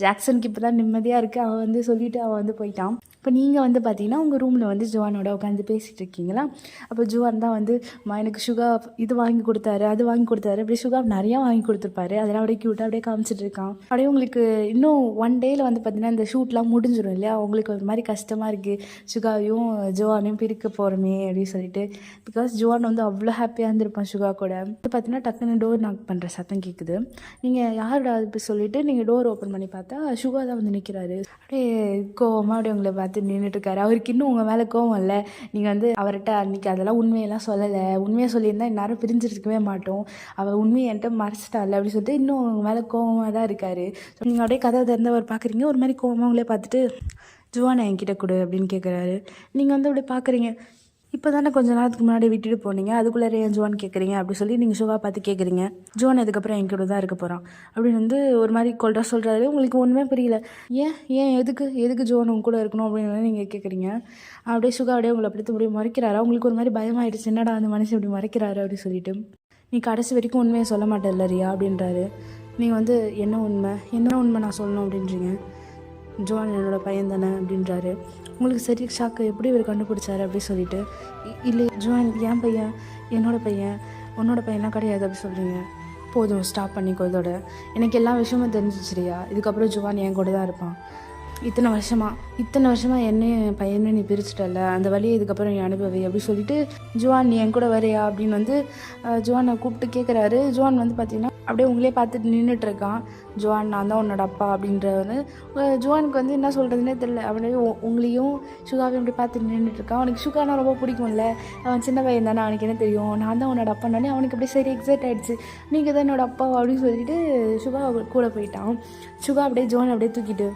ஜாக்சனுக்கு இப்போ தான் நிம்மதியாக இருக்குது, அவன் வந்து சொல்லிவிட்டு அவன் வந்து போயிட்டான். இப்போ நீங்கள் வந்து பார்த்தீங்கன்னா உங்கள் ரூமில் வந்து ஜுவானோட உட்காந்து பேசிகிட்டு இருக்கீங்களா. அப்போ ஜுவான் தான் வந்து எனக்கு சுகா இது வாங்கி கொடுத்தாரு அது வாங்கி கொடுத்தாரு அப்படி சுகா நிறையா வாங்கி கொடுத்துருப்பாரு. அதெல்லாம் அப்படியே க்யூட்டாக அப்படியே காமிச்சிட்டு இருக்கான். அப்படியே உங்களுக்கு இன்னும் 1 டேயில் வந்து பார்த்தீங்கன்னா இந்த ஷூட்லாம் முடிஞ்சிடும் இல்லையா, உங்களுக்கு ஒரு மாதிரி கஷ்டமாக இருக்குது சுகாவையும் ஜுவானையும் ஜுவான் பிரிக்க போகிறோமே அப்படின்னு சொல்லிட்டு. பிகாஸ் ஜுவான் வந்து அவ்வளோ ஹாப்பியாக இருந்திருப்பான் சுகா கூட. பார்த்தீங்கன்னா டக்குன்னு டோர் நாக் பண்ணுற சத்தம் கேட்குது. நீங்கள் யாருடா இப்படி சொல்லிட்டு நீங்கள் டோர் ஓப்பன் பண்ணி பார்த்தா சுகா தான் வந்து நிற்கிறாரு. அப்படியே கோவமாக அப்படியே உங்களை பார்த்து நின்றுட்டுருக்காரு. அவருக்கு இன்னும் உங்கள் மேலே கோவம் இல்லை. நீங்கள் வந்து அவர்கிட்ட அன்றைக்கி அதெல்லாம் உண்மையெல்லாம் சொல்லலை. உண்மையாக சொல்லியிருந்தால் இந்நேரம் பிரிஞ்சிருக்கவே மாட்டோம். அவள் உண்மையை என்கிட்ட மறைச்சிட்டாள் அப்படின்னு சொல்லிட்டு இன்னும் உங்கள் மேலே கோவமாக தான் இருக்காரு. நீங்கள் அப்படியே கதை திறந்தவர் பார்க்குறீங்க. ஒரு மாதிரி கோவமாக உங்களே பார்த்துட்டு ஜுவானை என்கிட்ட கொடு அப்படின்னு கேட்குறாரு. நீங்கள் வந்து அப்படியே பார்க்குறீங்க. இப்போ தானே கொஞ்ச நேரத்துக்கு முன்னாடி விட்டுட்டு போனீங்க, அதுக்குள்ளே ஏன் ஜுவான் கேட்குறீங்க அப்படி சொல்லி நீங்கள் சுகா பார்த்து கேட்குறீங்க. ஜுவான் அதுக்கப்புறம் என் கூட தான் இருக்க போகிறான் அப்படின்னு வந்து ஒரு மாதிரி கொல்றா சொல்கிறாரு. உங்களுக்கு ஒன்றுமே புரியல. ஏன் எதுக்கு ஜுவான் உங்க கூட இருக்கணும் அப்படின்னு நீங்கள் கேட்குறீங்க. அப்படியே சுகா அப்படியே உங்களை அப்படி இப்படி மறைக்கிறாரா. உங்களுக்கு ஒரு மாதிரி பயமாயிடுச்சு, என்னடா அந்த மனுஷன் இப்படி மறைக்கிறாரு அப்படின்னு சொல்லிட்டு. நீ கடைசி வரைக்கும் உண்மையை சொல்ல மாட்டேல்ல ரியா அப்படின்றாரு. நீங்கள் வந்து என்ன உண்மை நான் சொல்லணும் அப்படின்றீங்க. ஜுவான் என்னோடய பையன் தானே அப்படின்றாரு. உங்களுக்கு சரி ஷாக்கு, எப்படி இவர் கண்டுபிடிச்சாரு அப்படின்னு சொல்லிட்டு. இல்லை ஜுவான் என் பையன், என்னோடய பையன், உன்னோட பையனா கிடையாது அப்படி சொல்கிறீங்க. போதும், ஸ்டாப் பண்ணிக்கோ இதோட. எனக்கு எல்லா விஷயமும் தெரிஞ்சிச்சிரியா. இதுக்கப்புறம் ஜுவான் என் கூட தான் இருப்பான். இத்தனை வருஷமாக என்னையும் என் பையனை நீ பிரிச்சுட்டல, அந்த வழியை இதுக்கப்புறம் நீ அனுபவி அப்படி சொல்லிட்டு. ஜுவான் நீ என் கூட வரையா அப்படின்னு வந்து ஜுவானை கூப்பிட்டு கேட்குறாரு. ஜுவான் வந்து பார்த்தீங்கன்னா அப்படியே உங்களே பார்த்துட்டு நின்றுட்டுருக்கான். ஜுவான் நான் தான் உன்னோட அப்பா அப்படின்றது. ஜுவானுக்கு வந்து என்ன சொல்கிறதுனே தெரியல. அவனே உங்களையும் சுகாவையும் அப்படி பார்த்துட்டு நின்றுட்டுருக்கான். அவனுக்கு சுகானா ரொம்ப பிடிக்கும்ல, அவன் சின்ன பையன் தானே, அவனுக்கு என்ன தெரியும், நான் தான் உன்னோட அப்பானே. அவனுக்கு அப்படியே சரி எக்ஸைட் ஆகிடுச்சு. நீங்கள் தான் என்னோட அப்பா அப்படின்னு சொல்லிட்டு சுகா கூட போயிட்டான். சுகா அப்படியே ஜுவான் அப்படியே தூக்கிட்டு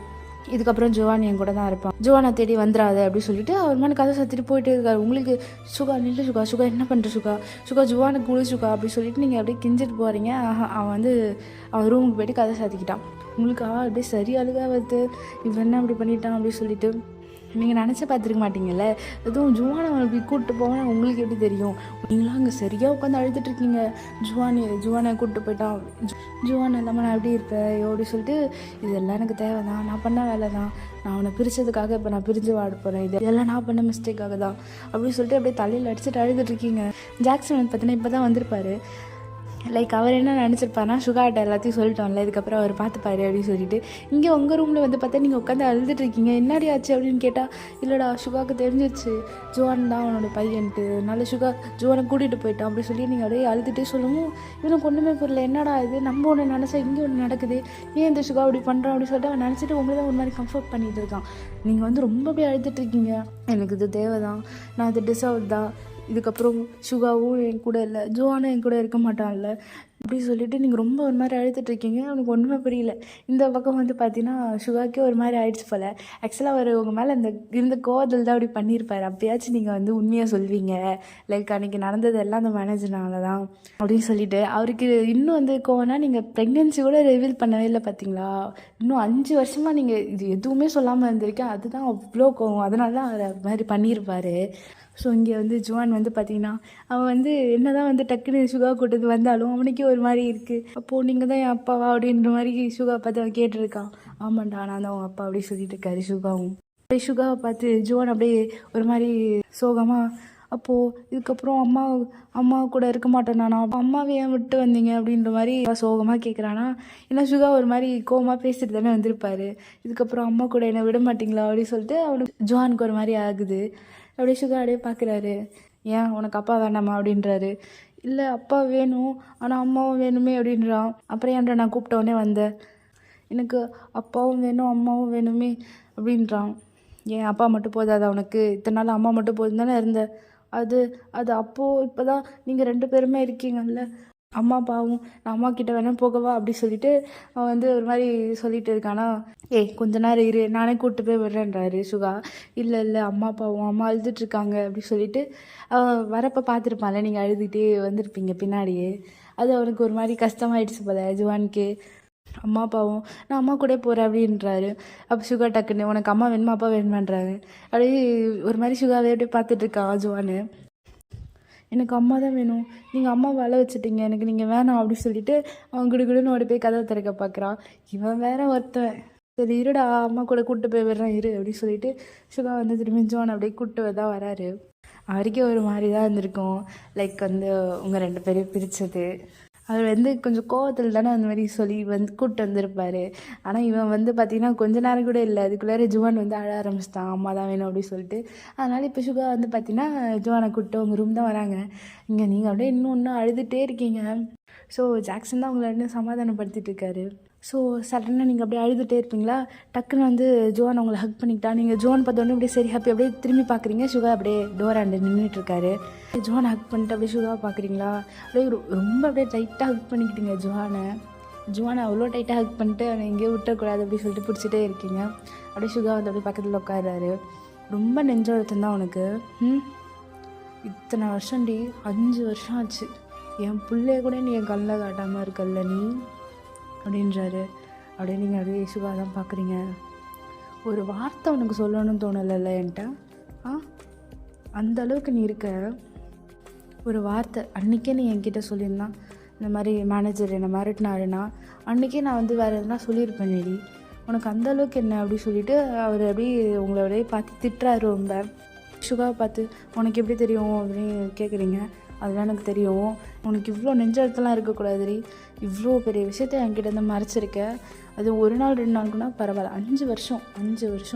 இதுக்கப்புறம் ஜுவான் என் கூட தான் இருப்பான், ஜுவானை தேடி வந்துடாத அப்படின்னு சொல்லிட்டு அவர் மாதிரி கதை சத்திட்டு போயிட்டே இருக்காரு. உங்களுக்கு சுகா நின்று சுகா என்ன பண்ணுற சுகா ஜுவானுக்கு குழு சுகா அப்படி சொல்லிட்டு நீங்கள் அப்படியே கிஞ்சிட்டு போகிறீங்க. அவன் வந்து அவன் ரூமுக்கு போயிட்டு கதை சாத்திக்கிட்டான். உங்களுக்கு அப்படியே சரி அழுகா வருது, இவன் என்ன அப்படி பண்ணிட்டான் அப்படின்னு சொல்லிட்டு. நீங்கள் நினச்சி பார்த்துருக்க மாட்டீங்கல்ல, எதுவும் ஜுவானை அப்படி கூப்பிட்டு போவேன் உங்களுக்கு எப்படி தெரியும். நீங்களாம் அங்கே சரியாக உட்காந்து அழுதுட்டுருக்கீங்க. ஜுவானை கூப்பிட்டு போயிட்டான், ஜுவான் இல்லாமல் நான் எப்படி இருப்பேன் அப்படி சொல்லிட்டு. இதெல்லாம் எனக்கு தேவை தான், நான் பண்ண வேலை தான், நான் அவனை பிரித்ததுக்காக இப்போ நான் பிரிஞ்சு வாட போகிறேன், இதெல்லாம் நான் பண்ண மிஸ்டேக்காக தான் அப்படின்னு சொல்லிட்டு அப்படியே தலையில் அடிச்சுட்டு அழுதுட்டுருக்கீங்க. ஜாக்சன் வந்து பார்த்தீங்கன்னா இப்போ தான் வந்திருப்பார். லைக் அவர் என்ன நினச்சிருப்பாருனா சுகாட்ட எல்லாத்தையும் சொல்லிட்டோம்ல, இதுக்கப்புறம் அவர் பார்த்துப்பாரு அப்படின்னு சொல்லிட்டு. இங்கே உங்கள் ரூமில் வந்து பார்த்தா நீங்கள் உட்காந்து அழுதுட்டுருக்கீங்க. என்னடி ஆச்சு அப்படின்னு கேட்டால், இல்லைடா சுகாவுக்கு தெரிஞ்சிருச்சு ஜுவான் தான் அவனோட பையன்ட்டு, நல்ல சுகா ஜுவானை கூட்டிகிட்டு போயிட்டான் அப்படி சொல்லி நீங்கள் அப்படியே அழுதுகிட்டே சொல்லவும் இவனுக்கு ஒன்றுமே புரியல. என்னடா இது, நம்ம ஒன்று நினச்சா இங்கே ஒன்று நடக்குது, ஏன் இந்த சுகா அப்படி பண்ணுறான் அப்படின்னு சொல்லிட்டு அவன் நினச்சிட்டு உங்களை தான் ஒரு மாதிரி கம்ஃபர்ட் பண்ணிகிட்டு இருக்கான். நீங்கள் வந்து ரொம்ப அப்படியே அழுதுட்டுருக்கீங்க. எனக்கு இது தேவை தான், நான் இது டிசர்வ் தான், இதுக்கப்புறம் சுகாவும் என் கூட இல்லை, ஜுவானும் என் கூட இருக்க மாட்டான்ல அப்படி சொல்லிட்டு நீங்கள் ரொம்ப ஒரு மாதிரி அழுதுட்டுருக்கீங்க. அவனுக்கு ஒன்றுமே புரியல. இந்த பக்கம் வந்து பார்த்தீங்கன்னா சுகாக்கே ஒரு மாதிரி ஆயிடுச்சு போல். ஆக்சுவலாக அவர் உங்கள் மேலே இந்த கோவத்தில் தான் அப்படி பண்ணியிருப்பார். அப்பயாச்சும் நீங்கள் வந்து உண்மையாக சொல்வீங்க, லைக் அன்றைக்கி நடந்தது எல்லாம் அந்த மேனேஜர்னால தான் அப்படின்னு சொல்லிட்டு. அவருக்கு இன்னும் வந்து கோவம்னா நீங்கள் ப்ரெக்னென்சி கூட ரிவீல் பண்ணவே இல்லை பார்த்தீங்களா. இன்னும் 5 வருஷமாக நீங்கள் இது எதுவுமே சொல்லாமல் இருந்திருக்கேன், அதுதான் அவ்வளோ கோவம். அதனால தான் அவர் அது மாதிரி பண்ணியிருப்பார். ஸோ இங்கே வந்து ஜுவான் வந்து பார்த்திங்கன்னா அவன் வந்து என்ன தான் வந்து டக்குன்னு சுகா கூட்டது வந்தாலும் அவனுக்கே ஒரு மாதிரி இருக்குது. அப்போது நீங்கள் தான் என் அப்பாவா அப்படின்ற மாதிரி சுகா பார்த்து அவன் கேட்டிருக்கான். ஆமாண்டா நான் தான் அவன் அப்பா அப்படி சொல்லிட்டு இருக்காரு சுகாவும். அப்படியே சுகாவை பார்த்து ஜுவான் அப்படியே ஒரு மாதிரி சோகமாக, அப்போது இதுக்கப்புறம் அம்மா கூட இருக்க மாட்டேன் நானா, அம்மாவை ஏன் விட்டு வந்தீங்க அப்படின்ற மாதிரி சோகமாக கேட்குறானா. ஏன்னா சுகா ஒரு மாதிரி கோவமாக பேசிட்டு தானே வந்திருப்பாரு. இதுக்கப்புறம் அம்மா கூட என்னை விட மாட்டிங்களா அப்படின்னு சொல்லிட்டு அவனுக்கு ஜுவானுக்கு ஒரு மாதிரி ஆகுது. அப்படியே சுகா அப்படியே பார்க்குறாரு. ஏன் உனக்கு அப்பா வேண்டாமா அப்படின்றாரு. இல்லை அப்பா வேணும், ஆனால் அம்மாவும் வேணுமே அப்படின்றான். அப்புறம் ஏன்டா நான் கூப்பிட்டோடனே வந்தேன், எனக்கு அப்பாவும் வேணும் அம்மாவும் வேணுமே அப்படின்றான். ஏன் அப்பா மட்டும் போதாது அவனுக்கு, இத்தனை நாள் அம்மா மட்டும் போதும் தானே இருந்த, அது அப்போது இப்போ தான் நீங்கள் 2 பேருமே இருக்கீங்கல்ல, அம்மா பாவும் நான் அம்மா கிட்ட வேணா போகவா அப்படி சொல்லிட்டு அவன் வந்து ஒரு மாதிரி சொல்லிட்டு இருக்கானா. கொஞ்ச நேரம் இரு, நானே கூப்பிட்டு போய் விடுறேன்றாரு சுகா. இல்லை அம்மா பாவும் அம்மா அழுதுட்ருக்காங்க அப்படி சொல்லிட்டு வரப்போ பார்த்துருப்பான்ல, நீங்கள் அழுதுகிட்டே வந்திருப்பீங்க பின்னாடியே. அது அவனுக்கு ஒரு மாதிரி கஷ்டமாயிடுச்சு போல ஜுவானுக்கு. அம்மா அப்பாவும் நான் அம்மா கூட போகிறேன் அப்படின்றாரு. அப்போ சுகா டக்குன்னு உனக்கு அம்மா வேணுமா அப்பா வேணுமான்றாரு. அப்படியே ஒரு மாதிரி சுகாவே அப்படியே பார்த்துட்ருக்கான் ஜுவானு. எனக்கு அம்மா தான் வேணும், நீங்கள் அம்மா வேலை வச்சுட்டீங்க, எனக்கு நீங்கள் வேணாம் அப்படின்னு சொல்லிட்டு அவன் குடுகுடுன்னு ஓடி போய் கதவை திறக்க பார்க்குறான். இவன் வேற ஒருத்தன், சரி இருடா அம்மா கூட கூப்பிட்டு போய் விடுறேன் இரு அப்படின்னு சொல்லிட்டு சுகா வந்து திரும்பி ஜுவான் அப்படியே கூப்பிட்டு தான் வராரு. அவருக்கே ஒரு மாதிரி தான் இருந்திருக்கும், லைக் வந்து உங்கள் 2 பேரையும் பிரித்தது. அவர் வந்து கொஞ்சம் கோவத்தில் தானே அந்த மாதிரி சொல்லி கூப்பிட்டு வந்திருப்பார். ஆனால் இவன் வந்து பார்த்திங்கன்னா கொஞ்ச நேரம் கூட இல்லை, அதுக்குள்ளார ஜுவான் வந்து அழ ஆரம்பிச்சிட்டான், அம்மா தான் வேணும் அப்படின்னு சொல்லிட்டு. அதனால் இப்போ சுகா வந்து பார்த்திங்கன்னா ஜுவானை கூப்பிட்டு உங்கள் ரூம் தான் வராங்க. இங்கே நீங்கள் அப்படியே இன்னும் அழுதுகிட்டே இருக்கீங்க. ஸோ ஜாக்சன் தான் உங்களை இன்னும் சமாதானப்படுத்திட்டு இருக்காரு. ஸோ சடனாக நீங்கள் அப்படியே அழுதுகிட்டே இருப்பீங்களா, டக்குன்னு வந்து ஜோன் உங்களை ஹக் பண்ணிக்கிட்டா. நீங்கள் ஜோன் பார்த்தோன்னே அப்படியே சரி ஹாப்பி அப்படியே திரும்பி பார்க்குறீங்க. சுகா அப்படியே டோர் ஆண்டு நின்றுட்டுருக்காரு. ஜோனை ஹக் பண்ணிட்டு அப்படியே சுகாவை பார்க்குறீங்களா, அப்படியே ரொம்ப அப்படியே டைட்டாக ஹக் பண்ணிக்கிட்டீங்க ஜோனை அவ்வளோ டைட்டாக ஹக் பண்ணிட்டு அவனை எங்கேயும் விட்டக்கூடாது அப்படின்னு சொல்லிட்டு பிடிச்சிட்டே இருக்கீங்க. அப்படியே சுகா வந்து அப்படியே பக்கத்தில் உட்காடுறாரு. ரொம்ப நெஞ்சழுத்தம் தான் உனக்கு. இத்தனை வருஷம்டி, 5 வருஷம் ஆச்சு, என் பிள்ளைய கூட நீ என் கண்ணில் காட்டாமல் இருக்கல்ல நீ அப்படின்றாரு. அப்படியே நீங்கள் அப்படியே சுகா தான் பார்க்குறீங்க. ஒரு வார்த்தை உனக்கு சொல்லணும்னு தோணலைல்ல என்கிட்ட? அந்த அளவுக்கு நீ இருக்க. ஒரு வார்த்தை அன்றைக்கே நீ என்கிட்ட சொல்லியிருந்தான், இந்த மாதிரி மேனேஜர் என்னை மிரட்டினாருன்னா அன்றைக்கே நான் வந்து வேறு எதுனா சொல்லியிருப்பேன். நீடி உனக்கு அந்த அளவுக்கு என்ன அப்படி சொல்லிவிட்டு அவர் அப்படியே உங்களை அப்படியே பார்த்து திட்டுறாரு. ரொம்ப சுகாவை பார்த்து உனக்கு எப்படி தெரியும் அப்படின்னு கேட்குறீங்க. அதெல்லாம் எனக்கு தெரியும், உனக்கு இவ்வளோ நெஞ்செழுத்தெல்லாம் இருக்கக்கூடாதுரி, இவ்வளோ பெரிய விஷயத்த என்கிட்ட இருந்து மறைச்சிருக்க, அது 1 நாள் 2 நாளுக்குன்னா பரவாயில்ல, 5 வருஷம்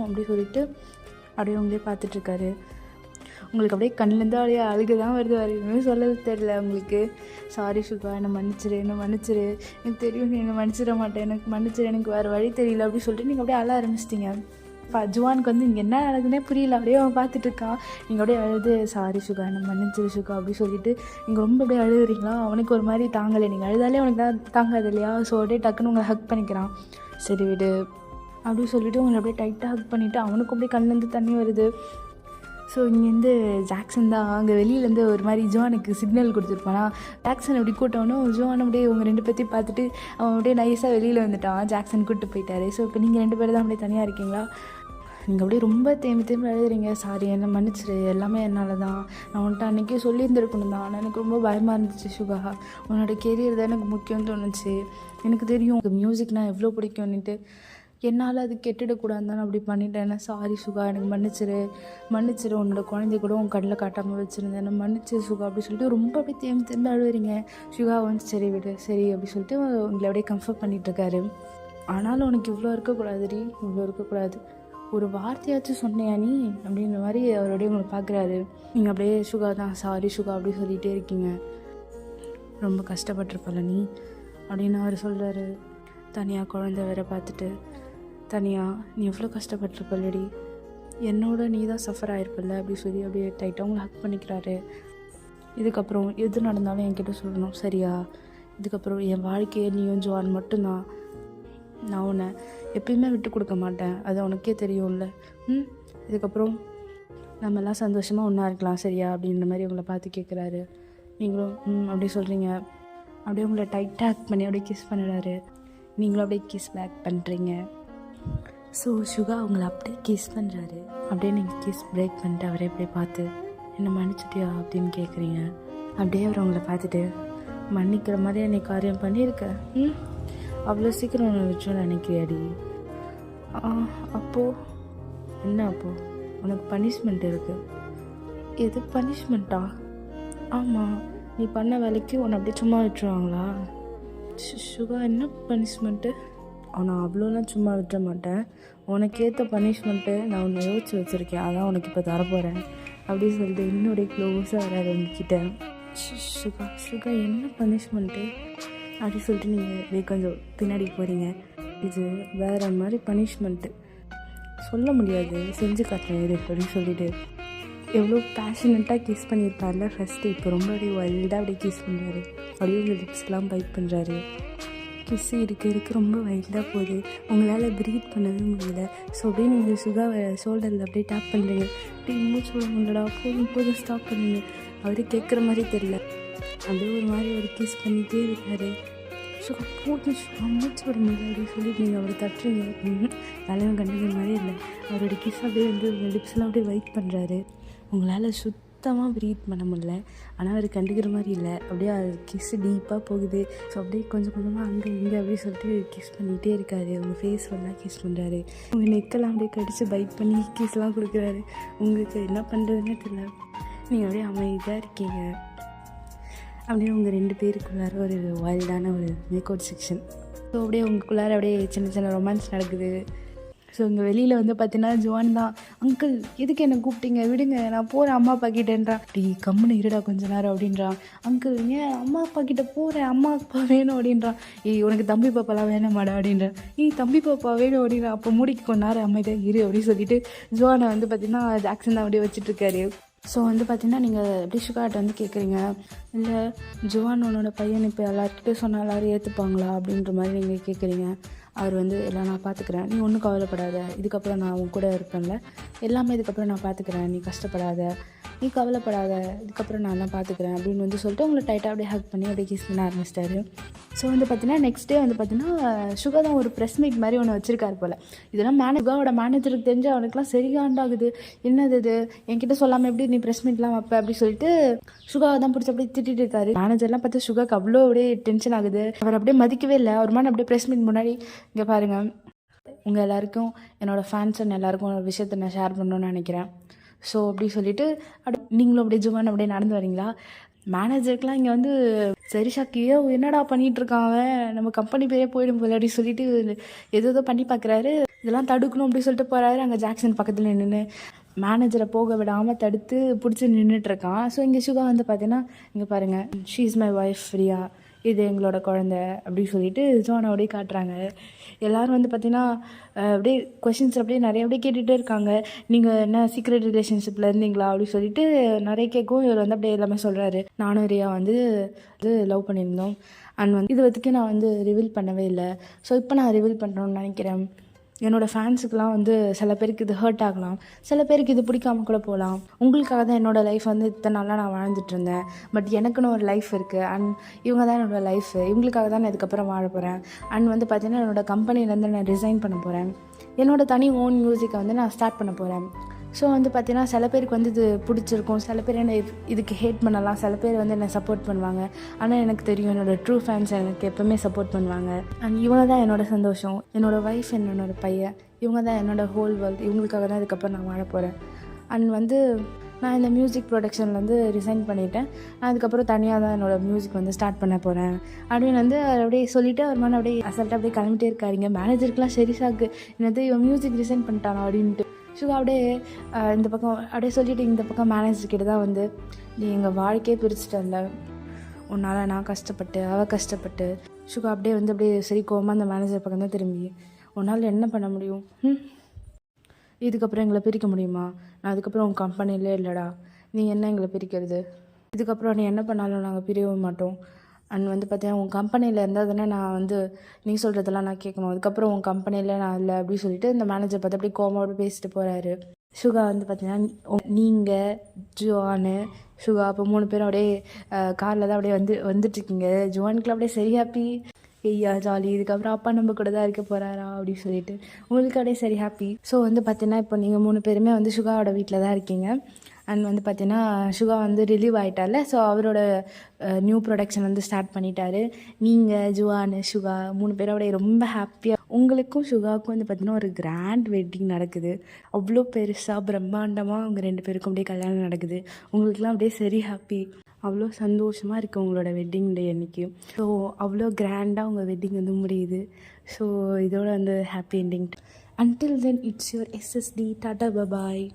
அப்படி சொல்லிட்டு அப்படியே உங்களே பார்த்துட்ருக்காரு. உங்களுக்கு அப்படியே கண்ணிலேருந்து அப்படியே அழுகு தான் வருது, வேறு எதுவுமே சொல்லது தெரியல உங்களுக்கு. சாரி சுகா, என்னை மன்னிச்சிரு, எனக்கு தெரியும் நீ என்னை மன்னிச்சிட மாட்டேன், எனக்கு வேறு வழி தெரியல அப்படின்னு சொல்லிட்டு நீங்கள் அப்படியே அழ ஆரம்பிச்சிட்டிங்க. ஜுவானுக்கு வந்து இங்கே என்ன நடக்குதுன்னே புரியல, அப்படியே அவன் பார்த்துட்டு இருக்கான். நீங்கள் அப்படியே அழுது சாரி சுகா, என்னை மன்னிச்சிரு சுகா அப்படி சொல்லிட்டு நீங்கள் ரொம்ப அப்படியே அழுகுறீங்களா. அவனுக்கு ஒரு மாதிரி தாங்கலை, நீங்கள் அழுதாலே அவனுக்கு தான் தாங்காது இல்லையா. ஸோ அப்படியே டக்குன்னு உங்களை ஹக் பண்ணிக்கிறான். சரி விடு அப்படின்னு சொல்லிவிட்டு உங்களை அப்படியே டைட்டாக ஹக் பண்ணிவிட்டு அவனுக்கும் அப்படியே கண்ணிலேருந்து தண்ணி வருது. ஸோ இங்கேருந்து ஜாக்சன் தான் அங்கே வெளியிலேருந்து ஒரு மாதிரி ஜோனுக்கு சிக்னல் கொடுத்துருப்பானா. ஜாக்சன் அப்படி கூட்டவனும் ஜோன் அப்படியே உங்கள் 2 பேர்த்தையும் பார்த்துட்டு அவன் அப்படியே நைஸாக வெளியில் வந்துட்டான். ஜாக்சன் கூப்பிட்டு போயிட்டாரு. ஸோ இப்போ நீங்கள் 2 பேர் தான் அப்படியே தனியாக இருக்கீங்களா. நீங்கள் அப்படியே ரொம்ப தேம்பி அழுதுறீங்க. சாரி, என்னை மன்னிச்சிரு, எல்லாமே என்னால் தான், நான் உன்ட்ட அன்றைக்கே சொல்லியிருந்துருக்கணும் தான், ஆனால் எனக்கு ரொம்ப பயமாக இருந்துச்சு சுகா, உன்னோட கெரியர் தான் எனக்கு முக்கியம்னு தோணுச்சு. எனக்கு தெரியும் உங்களுக்கு மியூசிக்னால் எவ்வளோ பிடிக்கும்னுட்டு, என்னால் அது கெட்டுடக்கூடாது தான் அப்படி பண்ணிட்டேன். சாரி சுகா, எனக்கு மன்னிச்சிரு, உன்னோட குழந்தைய கூட உன் கண்ணில் காட்டாமல் வச்சுருந்தேன், என்ன மன்னிச்சிரு சுகா அப்படி சொல்லிட்டு ரொம்ப அப்படியே தேம்பி அழுவுறீங்க. சுகா வந்து சரி விடு சரி அப்படி சொல்லிட்டு உங்களை அப்படியே கம்ஃபர்ட் பண்ணிகிட்ருக்காரு. ஆனாலும் உனக்கு இவ்வளோ இருக்கக்கூடாது, ஒரு வார்த்தையாச்சும் சொன்னையா நீ அப்படின்ற மாதிரி அவரோடய உங்களை பார்க்குறாரு. நீங்கள் அப்படியே சுகா தான் சாரி சுகா அப்படி சொல்லிகிட்டே இருக்கீங்க. ரொம்ப கஷ்டப்பட்டிருப்பல நீ அப்படின்னு அவர் சொல்கிறாரு. தனியாக குழந்தை வேற பார்த்துட்டு, தனியாக நீ எவ்வளோ கஷ்டப்பட்டிருப்பல்லடி, என்னோட நீ தான் சஃபர் ஆகிருப்பல்ல அப்படி சொல்லி அப்படியே டைட்டாக உங்களை ஹக் பண்ணிக்கிறாரு. இதுக்கப்புறம் எது நடந்தாலும் என்கிட்ட சொல்லணும் சரியா, இதுக்கப்புறம் என் வாழ்க்கையை நீயும் ஜுவான் மட்டும்தான், நான் உன்னை எப்பயுமே விட்டு கொடுக்க மாட்டேன், அது உனக்கே தெரியும்ல. இதுக்கப்புறம் நம்மெல்லாம் சந்தோஷமாக ஒன்றா இருக்கலாம் சரியா அப்படின்ற மாதிரி உங்களை பார்த்து கேட்குறாரு. நீங்களும் அப்படி சொல்கிறீங்க. அப்படியே உங்களை டைட்டாக ஹக் பண்ணி அப்படியே கிஸ் பண்ணிடாரு. நீங்களும் அப்படியே கிஸ் பேக் பண்ணுறீங்க. ஸோ சுகா உங்களை அப்படியே கிஸ் பண்ணுறாரு. அப்படியே நீங்கள் கிஸ் பிரேக் பண்ணிட்டு அவரே அப்படியே பார்த்து என்னை மன்னிச்சிட்டியா அப்படின்னு கேட்குறீங்க. அப்படியே அவர் உங்களை பார்த்துட்டு மன்னிக்கிற மாதிரி என்னை காரியம் பண்ணியிருக்க, அவ்வளோ சீக்கிரம் உன்னை வச்சோன்னு நினைக்கிறியாடி. அப்போது என்ன, அப்போது உனக்கு பனிஷ்மெண்ட் இருக்குது. எது பனிஷ்மெண்ட்டா? ஆமாம், நீ பண்ண வேலைக்கு உன்னை அப்படியே சும்மா விட்டுருவாங்களா? சுகா, என்ன பனிஷ்மெண்ட்டு? அவனை அவ்வளோலாம் சும்மா விட்டுற மாட்டேன், உனக்கு ஏற்ற பனிஷ்மெண்ட்டு நான் உன்னை யோசிச்சு வச்சுருக்கேன், அதான் உனக்கு இப்போ தரப்போகிறேன் அப்படின்னு சொல்லிட்டு என்னுடைய க்ளோஸாக வராது உங்ககிட்ட. சுகா என்ன பனிஷ்மெண்ட்டு அப்படி சொல்லிட்டு நீங்கள் கொஞ்சம் பின்னாடி போகிறீங்க. இது வேறு மாதிரி பனிஷ்மெண்ட்டு, சொல்ல முடியாது, செஞ்சு காட்டுறேன் இது அப்படின்னு சொல்லிட்டு எவ்வளோ பேஷனட்டாக கிஸ் பண்ணியிருப்பார்ல ஃபஸ்ட்டு, இப்போ ரொம்ப அப்படியே வைல்டாக அப்படியே கிஸ் பண்ணுறாரு. அப்படியே உங்கள் லிப்ஸ்லாம் பைட் பண்ணுறாரு. கிஸ் இருக்க ரொம்ப வைல்டாக போகுது, உங்களால் ப்ரீத் பண்ணவே முடியல. ஸோ அப்படியே நீங்கள் சுகாவை ஷோல்டரில் அப்படியே டேப் பண்ணுறீங்க. அப்படியே மூச்சு விட முடியலடா, போதும் ஸ்டாப் பண்ணுங்க. அவரே கேட்குற மாதிரி தெரியல, அப்படியே ஒரு மாதிரி ஒரு கிஸ் பண்ணிகிட்டே இருக்காரு. சுகா போதும் சுகா, மூச்சு விட முடியல அப்படின்னு சொல்லிட்டு நீங்கள் அவரை தட்டுறீங்க. தலைவன் கண்டிக்கிற மாதிரி இல்லை, அவரோட கிஸ் அப்படியே வந்து உங்கள் லிப்ஸ்லாம் அப்படியே வெயிட் பண்ணுறாரு. உங்களால் சுத்தமாக ப்ரீத் பண்ண முடியல, ஆனால் அவர் கண்டுக்கிற மாதிரி இல்லை. அப்படியே கிஸ்ஸு டீப்பாக போகுது. ஸோ அப்படியே கொஞ்சம் கொஞ்சமாக அங்கே இங்கே அப்படியே சொல்லிட்டு கிஸ் பண்ணிகிட்டே இருக்காரு. உங்கள் ஃபேஸ் எல்லாம் கிஸ் பண்ணுறாரு. உங்கள் நெக்கெல்லாம் அப்படியே கடித்து பைட் பண்ணி கிஸ்லாம் கொடுக்குறாரு. உங்களுக்கு என்ன பண்ணுறதுன்னு தெரியல, நீங்கள் அப்படியே அமைதியாக இருக்கீங்க. அப்படியே உங்கள் 2 பேருக்குள்ளார ஒரு வைல்டான ஒரு மேக் அவுட் செக்ஷன். ஸோ அப்படியே உங்களுக்குள்ளார அப்படியே சின்ன சின்ன ரொமான்ஸ் நடக்குது. ஸோ இங்கே வெளியில் வந்து பார்த்தீங்கன்னா ஜுவான் தான், அங்கிள் எதுக்கு என்னை கூப்பிட்டீங்க, விடுங்க நான் போகிறேன் அம்மா அப்பா கிட்டேன்றான். டீ கம்முன்னு இருடா கொஞ்ச நேரம் அப்படின்றான். அங்கிள் ஏன் அம்மா அப்பா கிட்ட போகிறேன், அம்மா அப்பா வேணும் அப்படின்றான். உனக்கு தம்பி பாப்பாலாம் வேணாமாடா அப்படின்றான். தம்பி பாப்பா வேணும் அப்படின்றான். அப்போ மூடிக்கு கொஞ்ச நேரம் அமைதியாக இரு அப்படின்னு சொல்லிட்டு ஜுவானை வந்து பார்த்திங்கன்னா ஜாக்சன் தான் அப்படியே வச்சுட்ருக்காரு. ஸோ வந்து பார்த்திங்கன்னா நீங்கள் எப்படி சுகாட்ட வந்து கேட்குறீங்க, இல்லை ஜுவான் உன்னோட பையன் இப்போ எல்லாருக்கிட்டே சொன்னால் எல்லோரும் ஏற்றுப்பாங்களா அப்படின்ற மாதிரி நீங்கள் கேட்குறீங்க. அவர் வந்து எல்லாம் நான் பார்த்துக்கிறேன், நீ ஒன்றும் கவலைப்படாத, இதுக்கப்புறம் நான் உன் கூட இருப்பேன்ல, எல்லாமே இதுக்கப்புறம் நான் பார்த்துக்கிறேன், நீ கஷ்டப்படாத, நீ கவலைப்படாத, இதுக்கப்புறம் நான் தான் பார்த்துக்கிறேன் அப்படின்னு வந்து சொல்லிட்டு உங்களை டைட்டாக அப்படியே ஹக் பண்ணி அப்படியே கிஸ் பண்ண ஆரம்பிச்சிட்டாரு. ஸோ வந்து பார்த்திங்கன்னா நெக்ஸ்ட் டே வந்து பார்த்திங்கன்னா சுகா தான் ஒரு ப்ரெஸ் மீட் மாதிரி ஒன்று வச்சுருக்காரு போல். இதெல்லாம் சுகாவோட மேனேஜருக்கு தெரிஞ்சு அவனுக்குலாம் சரிகாண்டாகுது. என்னது இது என்கிட்ட சொல்லாமல் எப்படி நீ ப்ரெஸ் மீட்லாம் வைப்ப அப்படி சொல்லிட்டு சுகாவை தான் பிடிச்சி அப்படியே திட்டிட்டு இருக்காரு. மேனேஜர்லாம் பார்த்து சுகாக்கு அவ்வளோ அப்படியே டென்ஷன் ஆகுது. அவர் அப்படியே மதிக்கவே இல்லை. அவர் மாதிரி அப்படியே ப்ரெஸ் மீட் முன்னாடி இங்கே பாருங்கள், உங்கள் எல்லாருக்கும் என்னோடய ஃபேன்ஸ் அண்ட் எல்லாருக்கும் ஒரு விஷயத்தை நான் ஷேர் பண்ணணும்னு நினைக்கிறேன். ஸோ அப்படி சொல்லிவிட்டு நீங்களும் அப்படியே ஜுவான் அப்படியே நடந்து வரீங்களா. மேனேஜருக்கெலாம் இங்கே வந்து சரி ஷாக்கியோ என்னடா பண்ணிகிட்ருக்கான் அவன், நம்ம கம்பெனி பேரே போயிடும் போல அப்படின்னு சொல்லிட்டு ஏதோ பண்ணி பார்க்குறாரு. இதெல்லாம் தடுக்கணும் அப்படின்னு சொல்லிட்டு போகிறாரு. அங்கே ஜாக்சன் பக்கத்தில் நின்று மேனேஜரை போக விடாமல் தடுத்து பிடிச்சி நின்றுட்டுருக்கான். ஸோ இங்கே சுகா வந்து பார்த்தீங்கன்னா இங்கே பாருங்கள், she is my wife Priya, இது எங்களோட குழந்தை அப்படின்னு சொல்லிட்டு ஜோனை அப்படியே காட்டுறாங்க. எல்லோரும் வந்து பார்த்திங்கன்னா அப்படியே கொஷின்ஸ் அப்படியே நிறைய அப்படியே கேட்டுகிட்டே இருக்காங்க. நீங்கள் என்ன சீக்ரெட் ரிலேஷன்ஷிப்பில் இருந்தீங்களா அப்படின்னு சொல்லிட்டு நிறைய கேட்கும். இவர் வந்து அப்படியே எல்லாமே சொல்கிறாரு. நானும் ரியா வந்து லவ் பண்ணியிருந்தோம் அண்ட் வந்து இது வரைக்கும் நான் வந்து ரிவீல் பண்ணவே இல்லை. ஸோ இப்போ நான் ரிவீல் பண்ணுறோன்னு நினைக்கிறேன். என்னோடய ஃபேன்ஸுக்கெலாம் வந்து சில பேருக்கு இது ஹர்ட் ஆகலாம், சில பேருக்கு இது பிடிக்காம கூட போகலாம். உங்களுக்காக தான் என்னோடய லைஃப் வந்து இத்தனை நாளாக நான் வாழ்ந்துட்டு இருந்தேன். பட் எனக்குன்னு ஒரு லைஃப் இருக்குது அண்ட் இவங்க தான் என்னோடய லைஃபு. இவங்களுக்காக தான் நான் இதுக்கப்புறம் வாழ போகிறேன். அண்ட் வந்து பார்த்திங்கன்னா என்னோடய கம்பெனிலேருந்து நான் ரிசைன் பண்ண போகிறேன். என்னோடய தனி ஓன் மியூசிக்கை வந்து நான் ஸ்டார்ட் பண்ண போகிறேன். ஸோ வந்து பார்த்திங்கன்னா சில பேருக்கு வந்து இது பிடிச்சிருக்கும், சில பேர் என்னை இதுக்கு ஹேட் பண்ணலாம், சில பேர் வந்து என்னை சப்போர்ட் பண்ணுவாங்க. ஆனால் எனக்கு தெரியும் என்னோடய ட்ரூ ஃபேன்ஸ் எனக்கு எப்போவுமே சப்போர்ட் பண்ணுவாங்க. அண்ட் இவங்க தான் என்னோடய சந்தோஷம், என்னோடய ஒய்ஃப், என்னோடய பையன், இவங்க தான் என்னோடய ஹோல் வேர்ல்டு. இவங்களுக்காக தான் இதுக்கப்புறம் நான் வாழ போகிறேன். அண்ட் வந்து நான் இந்த மியூசிக் ப்ரொடக்ஷன்லேருந்து ரிசைன் பண்ணிவிட்டேன். நான் அதுக்கப்புறம் தனியாக தான் என்னோடய மியூசிக் வந்து ஸ்டார்ட் பண்ண போகிறேன் அப்படின்னு வந்து அப்படியே சொல்லிவிட்டு அவர் மாதிரி அப்படியே அசல்ட்டாக அப்படியே கிளம்பிட்டே இருக்காருங்க. மேனேஜருக்குலாம் சரி சாக்கு, என்னது இவன் மியூசிக் ரிசைன் பண்ணிட்டானா அப்படின்ட்டு. சுகா அப்படியே இந்த பக்கம் அப்படியே சொல்லிவிட்டு இந்த பக்கம் மேனேஜர்கிட்ட தான் வந்து, நீ எங்கள் வாழ்க்கையே பிரிச்சுட்டல, உன்னால் நான் கஷ்டப்பட்டு அவள் கஷ்டப்பட்டு. சுகா அப்படியே வந்து அப்படியே சரி கோவமாக அந்த மேனேஜர் பக்கம் தான் திரும்பி, உன்னால் என்ன பண்ண முடியும், இதுக்கப்புறம் எங்களை பிரிக்க முடியுமா, நான் அதுக்கப்புறம் உங்கள் கம்பெனிலே இல்லைடா, நீ என்ன எங்களை பிரிக்கிறது, இதுக்கப்புறம் நீ என்ன பண்ணாலும் நாங்கள் பிரியவே மாட்டோம். அண்ட் வந்து பார்த்தீங்கன்னா உன் கம்பெனியில் இருந்தால் தானே நான் வந்து நீ சொல்கிறதெல்லாம் நான் கேட்கணும், அதுக்கப்புறம் உன் கம்பெனியில் நான் இல்லை அப்படி சொல்லிட்டு இந்த மேனேஜர் பார்த்து அப்படியே கோமாவோட பேசிட்டு போகிறாரு. சுகா வந்து பார்த்தீங்கன்னா நீங்கள் ஜுவானு சுகா அப்போ 3 பேரும் அப்படியே காரில் தான் அப்படியே வந்துட்டுருக்கீங்க. ஜுவானுக்குலாம் அப்படியே சரி ஹாப்பி, ஐயா ஜாலி, இதுக்கப்புறம் அப்பா நம்ம கூட தான் இருக்க போகிறாரா அப்படின்னு சொல்லிட்டு உங்களுக்கு அப்படியே சரி ஹாப்பி. ஸோ வந்து பார்த்தீங்கன்னா இப்போ நீங்கள் 3 பேருமே வந்து சுகாவோட வீட்டில் தான் இருக்கீங்க. அண்ட் வந்து பார்த்தீங்கன்னா சுகா வந்து ரிலீவ் ஆகிட்டார்ல, ஸோ அவரோட நியூ ப்ரொடக்ஷன் வந்து ஸ்டார்ட் பண்ணிட்டாரு. நீங்கள் ஜுவானு சுகா 3 பேரோடைய ரொம்ப ஹாப்பியாக உங்களுக்கும் சுகாவுக்கும் வந்து பார்த்திங்கன்னா ஒரு கிராண்ட் வெட்டிங் நடக்குது. அவ்வளோ பெருசாக பிரம்மாண்டமாக அவங்க 2 பேருக்கும் அப்படியே கல்யாணம் நடக்குது. உங்களுக்குலாம் அப்படியே சரி ஹாப்பி, அவ்வளோ சந்தோஷமாக இருக்குது உங்களோட வெட்டிங் டே அன்றைக்கி. ஸோ அவ்வளோ கிராண்டாக உங்கள் வெட்டிங் வந்து முடியுது. ஸோ இதோட வந்து happy ending. Until then, it's your SSD. Tata, bye-bye.